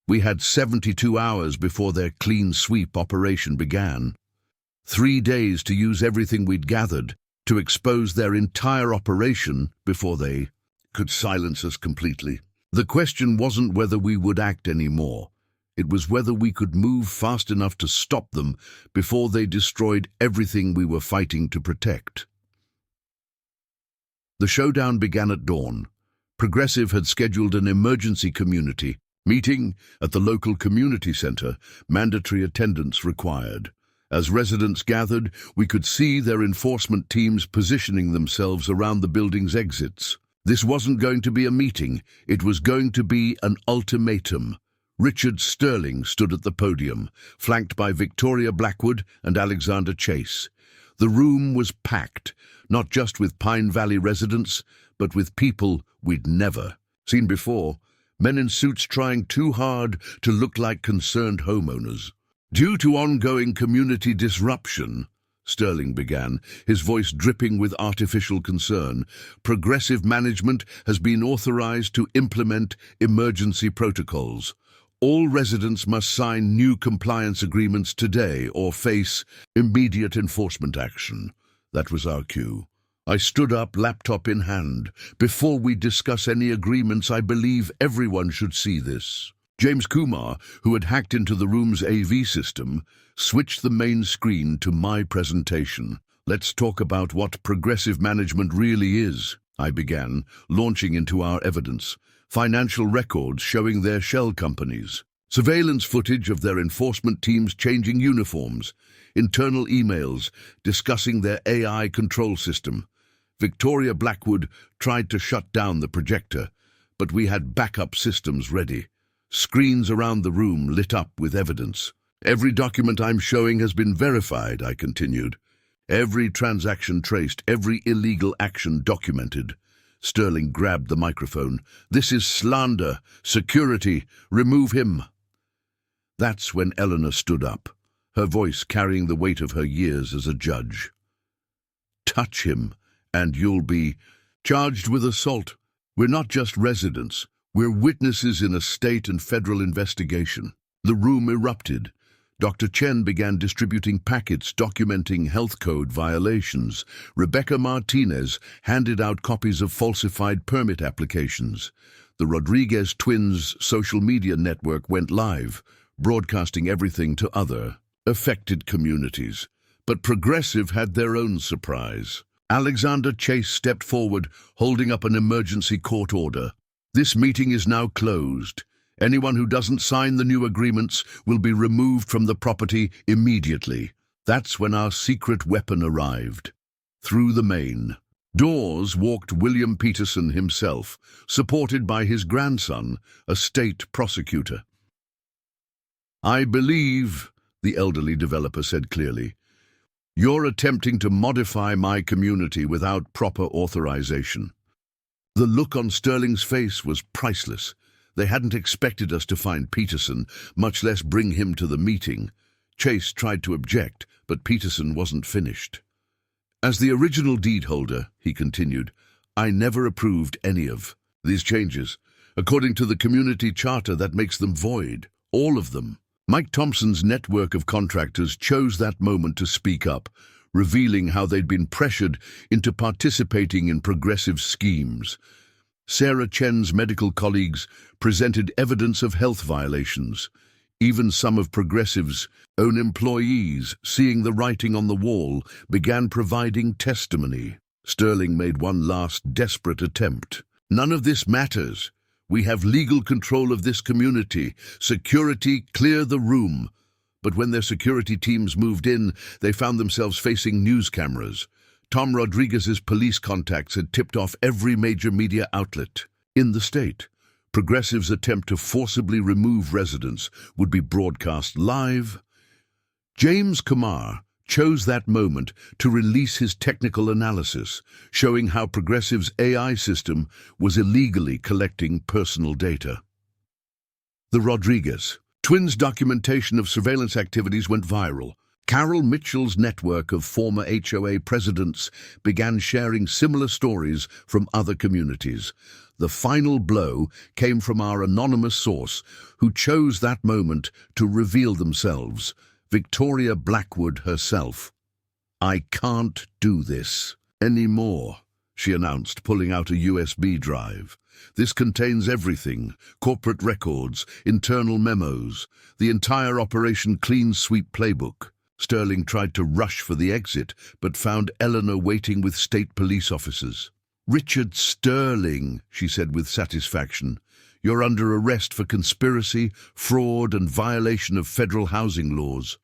We had 72 hours before their clean sweep operation began. 3 days to use everything we'd gathered to expose their entire operation before they could silence us completely. The question wasn't whether we would act anymore. It was whether we could move fast enough to stop them before they destroyed everything we were fighting to protect. The showdown began at dawn. Progressive had scheduled an emergency community meeting at the local community center, mandatory attendance required. As residents gathered, we could see their enforcement teams positioning themselves around the building's exits. This wasn't going to be a meeting, it was going to be an ultimatum. Richard Sterling stood at the podium, flanked by Victoria Blackwood and Alexander Chase. The room was packed, not just with Pine Valley residents, but with people we'd never seen before, men in suits trying too hard to look like concerned homeowners. Due to ongoing community disruption, Sterling began, his voice dripping with artificial concern, progressive management has been authorized to implement emergency protocols. All residents must sign new compliance agreements today or face immediate enforcement action. That was our cue. I stood up, laptop in hand. Before we discuss any agreements, I believe everyone should see this. James Kumar, who had hacked into the room's AV system, switched the main screen to my presentation. Let's talk about what progressive management really is, I began, launching into our evidence. Financial records showing their shell companies, surveillance footage of their enforcement teams changing uniforms, internal emails discussing their AI control system. Victoria Blackwood tried to shut down the projector, but we had backup systems ready. Screens around the room lit up with evidence. Every document I'm showing has been verified, I continued. Every transaction traced, every illegal action documented. Sterling grabbed the microphone. This is slander. Security. Remove him. That's when Eleanor stood up, her voice carrying the weight of her years as a judge. "Touch him, and you'll be charged with assault. We're not just residents. We're witnesses in a state and federal investigation." The room erupted. Dr. Chen began distributing packets documenting health code violations. Rebecca Martinez handed out copies of falsified permit applications. The Rodriguez twins' social media network went live, broadcasting everything to other affected communities. But Progressive had their own surprise. Alexander Chase stepped forward, holding up an emergency court order. "This meeting is now closed. Anyone who doesn't sign the new agreements will be removed from the property immediately." That's when our secret weapon arrived. Through the main doors walked William Peterson himself, supported by his grandson, a state prosecutor. "I believe," the elderly developer said clearly, "you're attempting to modify my community without proper authorization." The look on Sterling's face was priceless. They hadn't expected us to find Peterson, much less bring him to the meeting. Chase tried to object, but Peterson wasn't finished. "As the original deed holder," he continued, "I never approved any of these changes. According to the community charter, that makes them void. All of them." Mike Thompson's network of contractors chose that moment to speak up, revealing how they'd been pressured into participating in Progressive schemes. Sarah Chen's medical colleagues presented evidence of health violations. Even some of Progressive's own employees, seeing the writing on the wall, began providing testimony. Sterling made one last desperate attempt. "None of this matters. We have legal control of this community. Security, clear the room." But when their security teams moved in, they found themselves facing news cameras. Tom Rodriguez's police contacts had tipped off every major media outlet in the state. Progressive's attempt to forcibly remove residents would be broadcast live. James Kamar chose that moment to release his technical analysis, showing how Progressive's AI system was illegally collecting personal data. The Rodriguez twins' documentation of surveillance activities went viral. Carol Mitchell's network of former HOA presidents began sharing similar stories from other communities. The final blow came from our anonymous source, who chose that moment to reveal themselves, Victoria Blackwood herself. "I can't do this anymore," she announced, pulling out a USB drive. "This contains everything: corporate records, internal memos, the entire Operation Clean Sweep playbook." Sterling tried to rush for the exit, but found Eleanor waiting with state police officers. "Richard Sterling," she said with satisfaction, "you're under arrest for conspiracy, fraud, and violation of federal housing laws."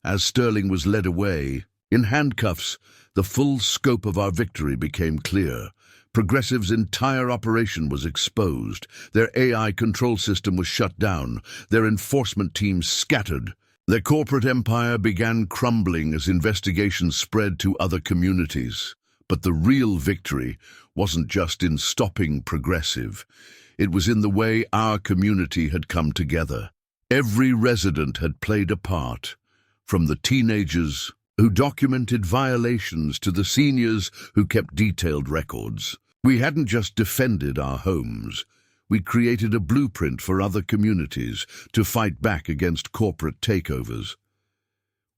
As Sterling was led away, in handcuffs, the full scope of our victory became clear. Progressive's entire operation was exposed. Their AI control system was shut down. Their enforcement teams scattered. Their corporate empire began crumbling as investigations spread to other communities. But the real victory wasn't just in stopping Progressive. It was in the way our community had come together. Every resident had played a part, from the teenagers who documented violations to the seniors who kept detailed records. We hadn't just defended our homes. We created a blueprint for other communities to fight back against corporate takeovers.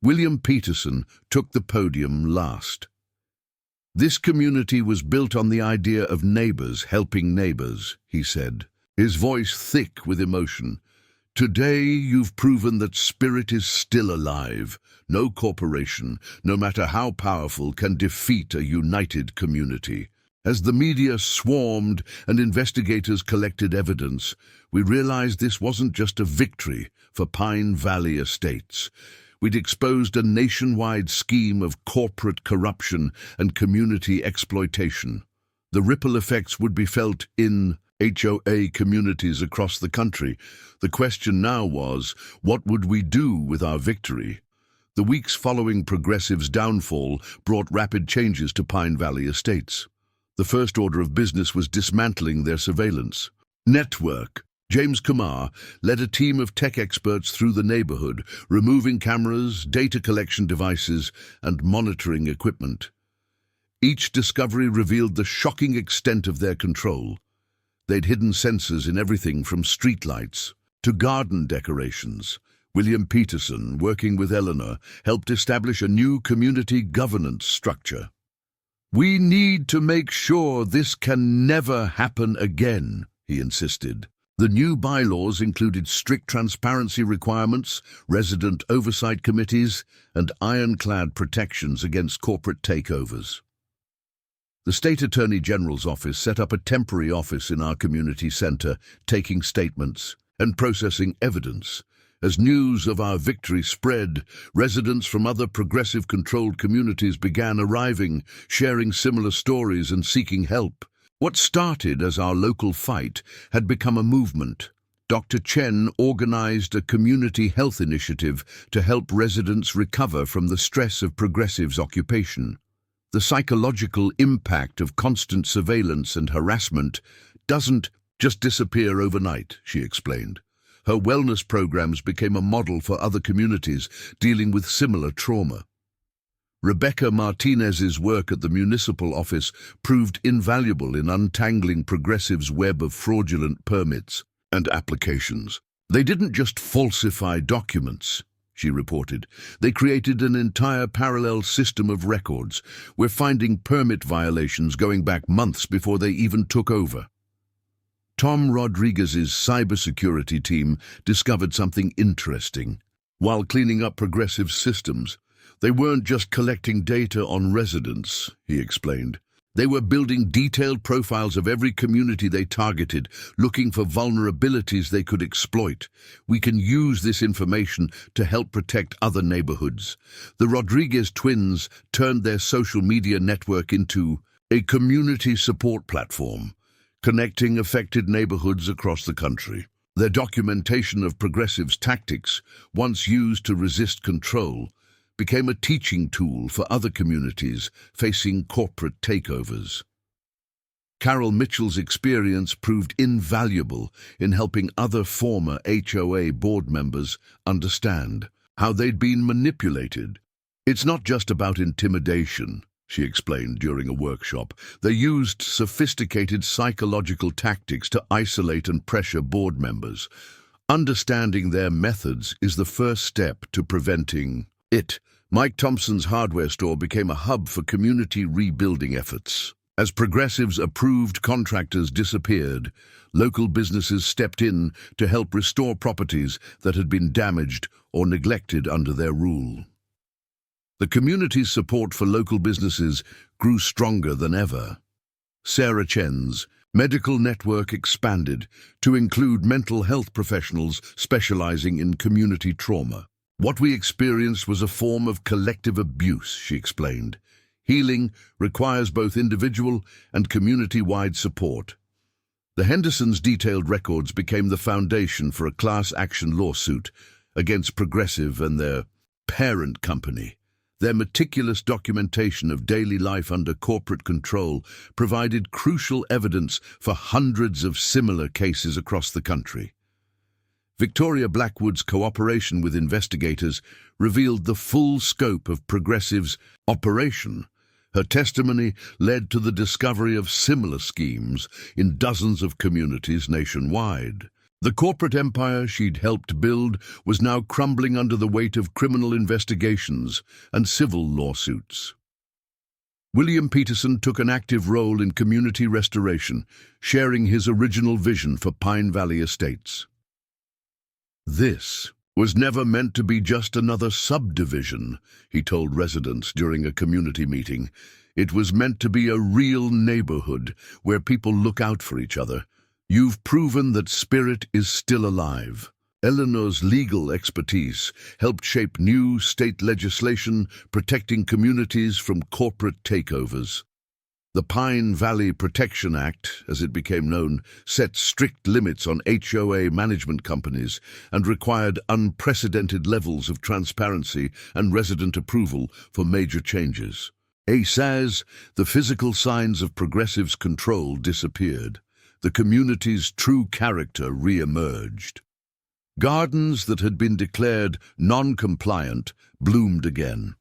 William Peterson took the podium last. "This community was built on the idea of neighbors helping neighbors," he said, his voice thick with emotion. "Today you've proven that spirit is still alive. No corporation, no matter how powerful, can defeat a united community." As the media swarmed and investigators collected evidence, we realized this wasn't just a victory for Pine Valley Estates. We'd exposed a nationwide scheme of corporate corruption and community exploitation. The ripple effects would be felt in HOA communities across the country. The question now was, what would we do with our victory? The weeks following Progressive's downfall brought rapid changes to Pine Valley Estates. The first order of business was dismantling their surveillance network. James Kumar led a team of tech experts through the neighborhood, removing cameras, data collection devices, and monitoring equipment. Each discovery revealed the shocking extent of their control. They'd hidden sensors in everything from streetlights to garden decorations. William Peterson, working with Eleanor, helped establish a new community governance structure. "We need to make sure this can never happen again," he insisted. The new bylaws included strict transparency requirements, resident oversight committees, and ironclad protections against corporate takeovers. The State Attorney General's office set up a temporary office in our community center, taking statements and processing evidence. As news of our victory spread, residents from other progressive-controlled communities began arriving, sharing similar stories and seeking help. What started as our local fight had become a movement. Dr. Chen organized a community health initiative to help residents recover from the stress of progressives' occupation. The psychological impact of constant surveillance and harassment doesn't just disappear overnight, she explained. Her wellness programs became a model for other communities dealing with similar trauma. Rebecca Martinez's work at the municipal office proved invaluable in untangling progressives' web of fraudulent permits and applications. They didn't just falsify documents, she reported. They created an entire parallel system of records. We're finding permit violations going back months before they even took over. Tom Rodriguez's cybersecurity team discovered something interesting. While cleaning up progressive systems, they weren't just collecting data on residents, he explained. They were building detailed profiles of every community they targeted, looking for vulnerabilities they could exploit. We can use this information to help protect other neighborhoods. The Rodriguez twins turned their social media network into a community support platform, connecting affected neighborhoods across the country. Their documentation of progressives' tactics, once used to resist control, became a teaching tool for other communities facing corporate takeovers. Carol Mitchell's experience proved invaluable in helping other former HOA board members understand how they'd been manipulated. It's not just about intimidation, she explained during a workshop. They used sophisticated psychological tactics to isolate and pressure board members. Understanding their methods is the first step to preventing it. Mike Thompson's hardware store became a hub for community rebuilding efforts. As progressives approved contractors disappeared, local businesses stepped in to help restore properties that had been damaged or neglected under their rule. The community's support for local businesses grew stronger than ever. Sarah Chen's medical network expanded to include mental health professionals specializing in community trauma. What we experienced was a form of collective abuse, she explained. Healing requires both individual and community-wide support. The Hendersons' detailed records became the foundation for a class action lawsuit against Progressive and their parent company. Their meticulous documentation of daily life under corporate control provided crucial evidence for hundreds of similar cases across the country. Victoria Blackwood's cooperation with investigators revealed the full scope of Progressive's operation. Her testimony led to the discovery of similar schemes in dozens of communities nationwide. The corporate empire she'd helped build was now crumbling under the weight of criminal investigations and civil lawsuits. William Peterson took an active role in community restoration, sharing his original vision for Pine Valley Estates. This was never meant to be just another subdivision, he told residents during a community meeting. It was meant to be a real neighborhood where people look out for each other. You've proven that spirit is still alive. Eleanor's legal expertise helped shape new state legislation protecting communities from corporate takeovers. The Pine Valley Protection Act, as it became known, set strict limits on HOA management companies and required unprecedented levels of transparency and resident approval for major changes. As the physical signs of Progressive's control disappeared. the community's true character re-emerged. Gardens that had been declared non-compliant bloomed again.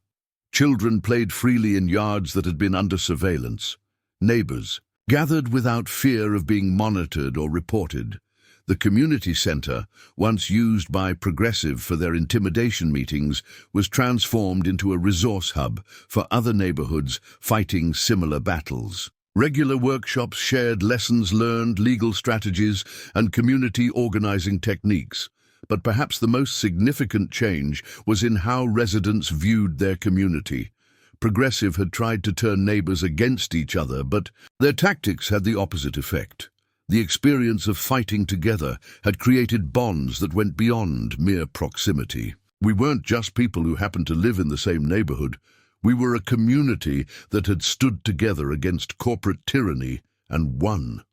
Children played freely in yards that had been under surveillance. Neighbors gathered without fear of being monitored or reported. The community center, once used by Progressive for their intimidation meetings, was transformed into a resource hub for other neighborhoods fighting similar battles. Regular workshops shared lessons learned, legal strategies, and community organizing techniques. But perhaps the most significant change was in how residents viewed their community. Progressive had tried to turn neighbors against each other, but their tactics had the opposite effect. The experience of fighting together had created bonds that went beyond mere proximity. We weren't just people who happened to live in the same neighborhood. We were a community that had stood together against corporate tyranny and won.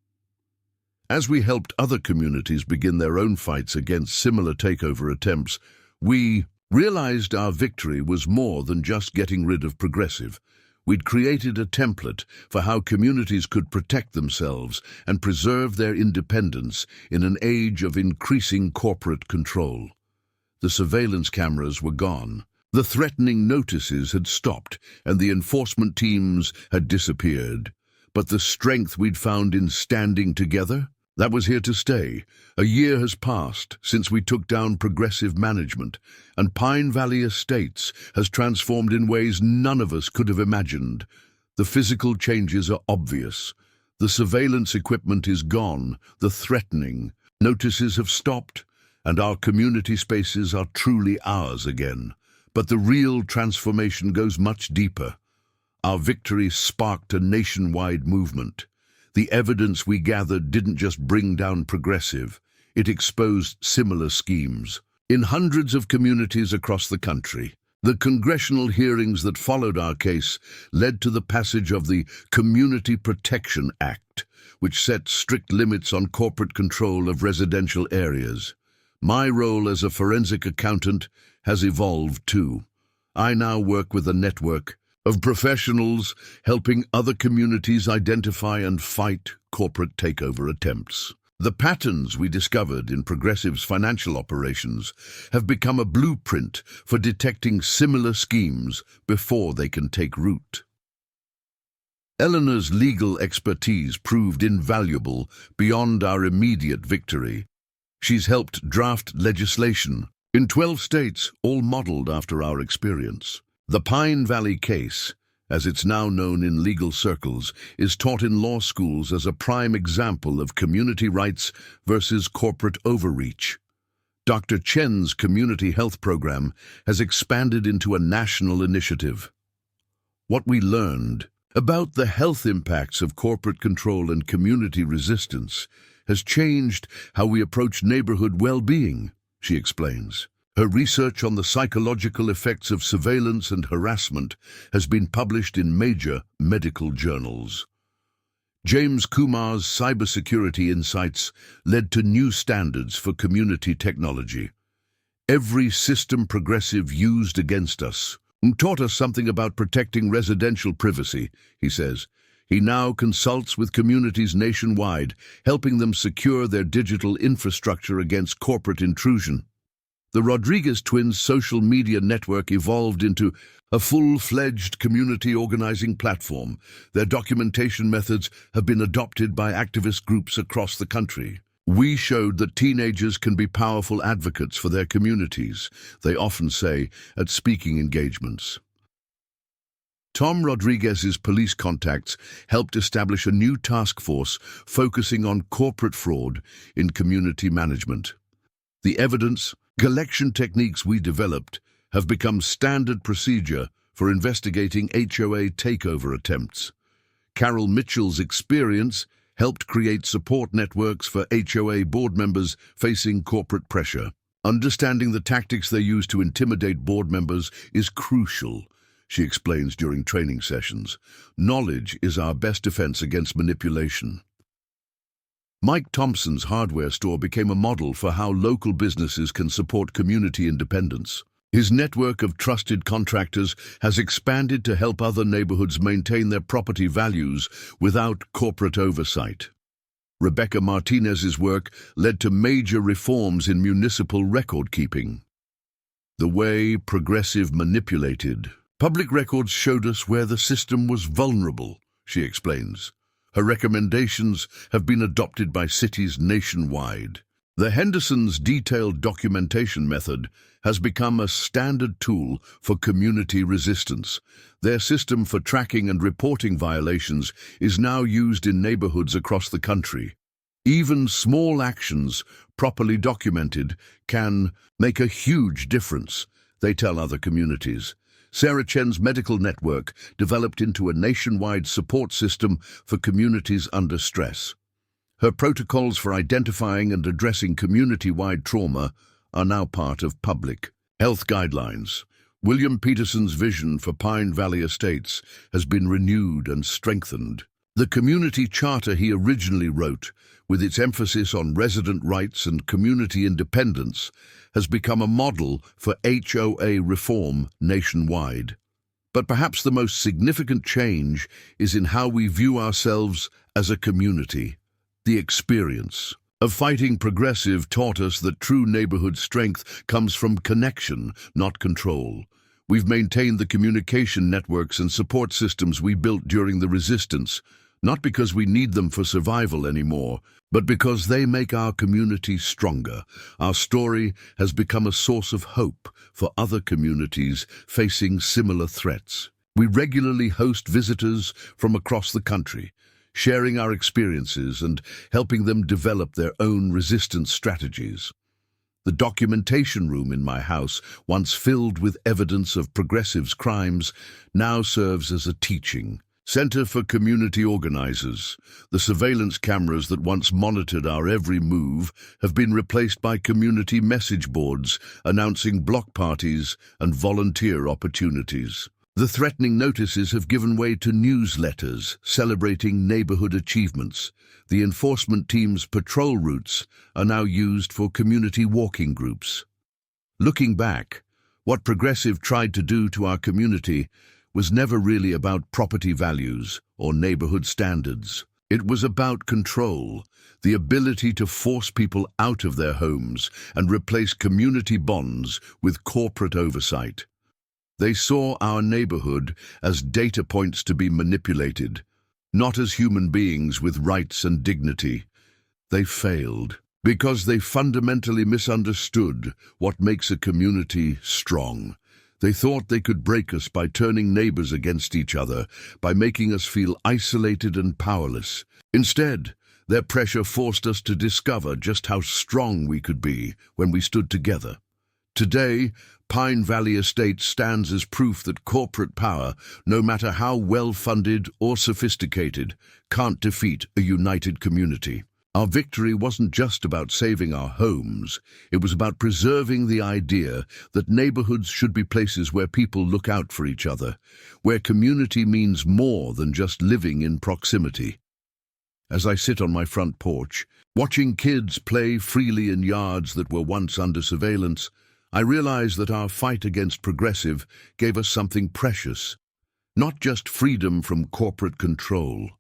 As we helped other communities begin their own fights against similar takeover attempts, we realized our victory was more than just getting rid of Progressive. We'd created a template for how communities could protect themselves and preserve their independence in an age of increasing corporate control. The surveillance cameras were gone. The threatening notices had stopped, and the enforcement teams had disappeared. But the strength we'd found in standing together, that was here to stay. A year has passed since we took down Progressive management, and Pine Valley Estates has transformed in ways none of us could have imagined. The physical changes are obvious. The surveillance equipment is gone, the threatening notices have stopped, and our community spaces are truly ours again. But the real transformation goes much deeper. Our victory sparked a nationwide movement. The evidence we gathered didn't just bring down Progressive, it exposed similar schemes. In hundreds of communities across the country, the congressional hearings that followed our case led to the passage of the Community Protection Act, which set strict limits on corporate control of residential areas. My role as a forensic accountant has evolved too. I now work with a network of professionals helping other communities identify and fight corporate takeover attempts. The patterns we discovered in Progressive's financial operations have become a blueprint for detecting similar schemes before they can take root. Eleanor's legal expertise proved invaluable beyond our immediate victory. She's helped draft legislation in 12 states, all modeled after our experience. The Pine Valley case, as it's now known in legal circles, is taught in law schools as a prime example of community rights versus corporate overreach. Dr. Chen's community health program has expanded into a national initiative. What we learned about the health impacts of corporate control and community resistance has changed how we approach neighborhood well-being, she explains. Her research on the psychological effects of surveillance and harassment has been published in major medical journals. James Kumar's cybersecurity insights led to new standards for community technology. Every system Progressive used against us taught us something about protecting residential privacy, he says. He now consults with communities nationwide, helping them secure their digital infrastructure against corporate intrusion. The Rodriguez twins' social media network evolved into a full-fledged community organizing platform. Their documentation methods have been adopted by activist groups across the country. We showed that teenagers can be powerful advocates for their communities, they often say at speaking engagements. Tom Rodriguez's police contacts helped establish a new task force focusing on corporate fraud in community management. The evidence collection techniques we developed have become standard procedure for investigating HOA takeover attempts. Carol Mitchell's experience helped create support networks for HOA board members facing corporate pressure. Understanding the tactics they use to intimidate board members is crucial, she explains during training sessions. Knowledge is our best defense against manipulation. Mike Thompson's hardware store became a model for how local businesses can support community independence. His network of trusted contractors has expanded to help other neighborhoods maintain their property values without corporate oversight. Rebecca Martinez's work led to major reforms in municipal record-keeping. The way Progressive manipulated. Public records showed us where the system was vulnerable, she explains. Her recommendations have been adopted by cities nationwide. The Henderson's detailed documentation method has become a standard tool for community resistance. Their system for tracking and reporting violations is now used in neighborhoods across the country. Even small actions, properly documented, can make a huge difference, they tell other communities. Sarah Chen's medical network developed into a nationwide support system for communities under stress. Her protocols for identifying and addressing community-wide trauma are now part of public health guidelines. William Peterson's vision for Pine Valley Estates has been renewed and strengthened. The community charter he originally wrote, with its emphasis on resident rights and community independence, has become a model for HOA reform nationwide. But perhaps the most significant change is in how we view ourselves as a community. The experience of fighting Progressive taught us that true neighborhood strength comes from connection, not control. We've maintained the communication networks and support systems we built during the resistance, not because we need them for survival anymore, but because they make our community stronger. Our story has become a source of hope for other communities facing similar threats. We regularly host visitors from across the country, sharing our experiences and helping them develop their own resistance strategies. The documentation room in my house, once filled with evidence of Progressive's crimes, now serves as a teaching center for community organizers. The surveillance cameras that once monitored our every move have been replaced by community message boards announcing block parties and volunteer opportunities. The threatening notices have given way to newsletters celebrating neighborhood achievements. The enforcement team's patrol routes are now used for community walking groups. Looking back, what Progressive tried to do to our community was never really about property values or neighborhood standards. It was about control, the ability to force people out of their homes and replace community bonds with corporate oversight. They saw our neighborhood as data points to be manipulated, not as human beings with rights and dignity. They failed because they fundamentally misunderstood what makes a community strong. They thought they could break us by turning neighbors against each other, by making us feel isolated and powerless. Instead, their pressure forced us to discover just how strong we could be when we stood together. Today, Pine Valley Estates stands as proof that corporate power, no matter how well-funded or sophisticated, can't defeat a united community. Our victory wasn't just about saving our homes. It was about preserving the idea that neighborhoods should be places where people look out for each other, where community means more than just living in proximity. As I sit on my front porch, watching kids play freely in yards that were once under surveillance, I realize that our fight against Progressive gave us something precious, not just freedom from corporate control,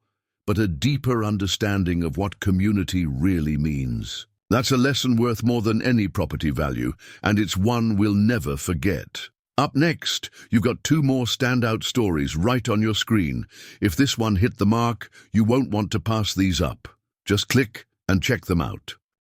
but a deeper understanding of what community really means. That's a lesson worth more than any property value, and it's one we'll never forget. Up next, you've got two more standout stories right on your screen. If this one hit the mark, you won't want to pass these up. Just click and check them out.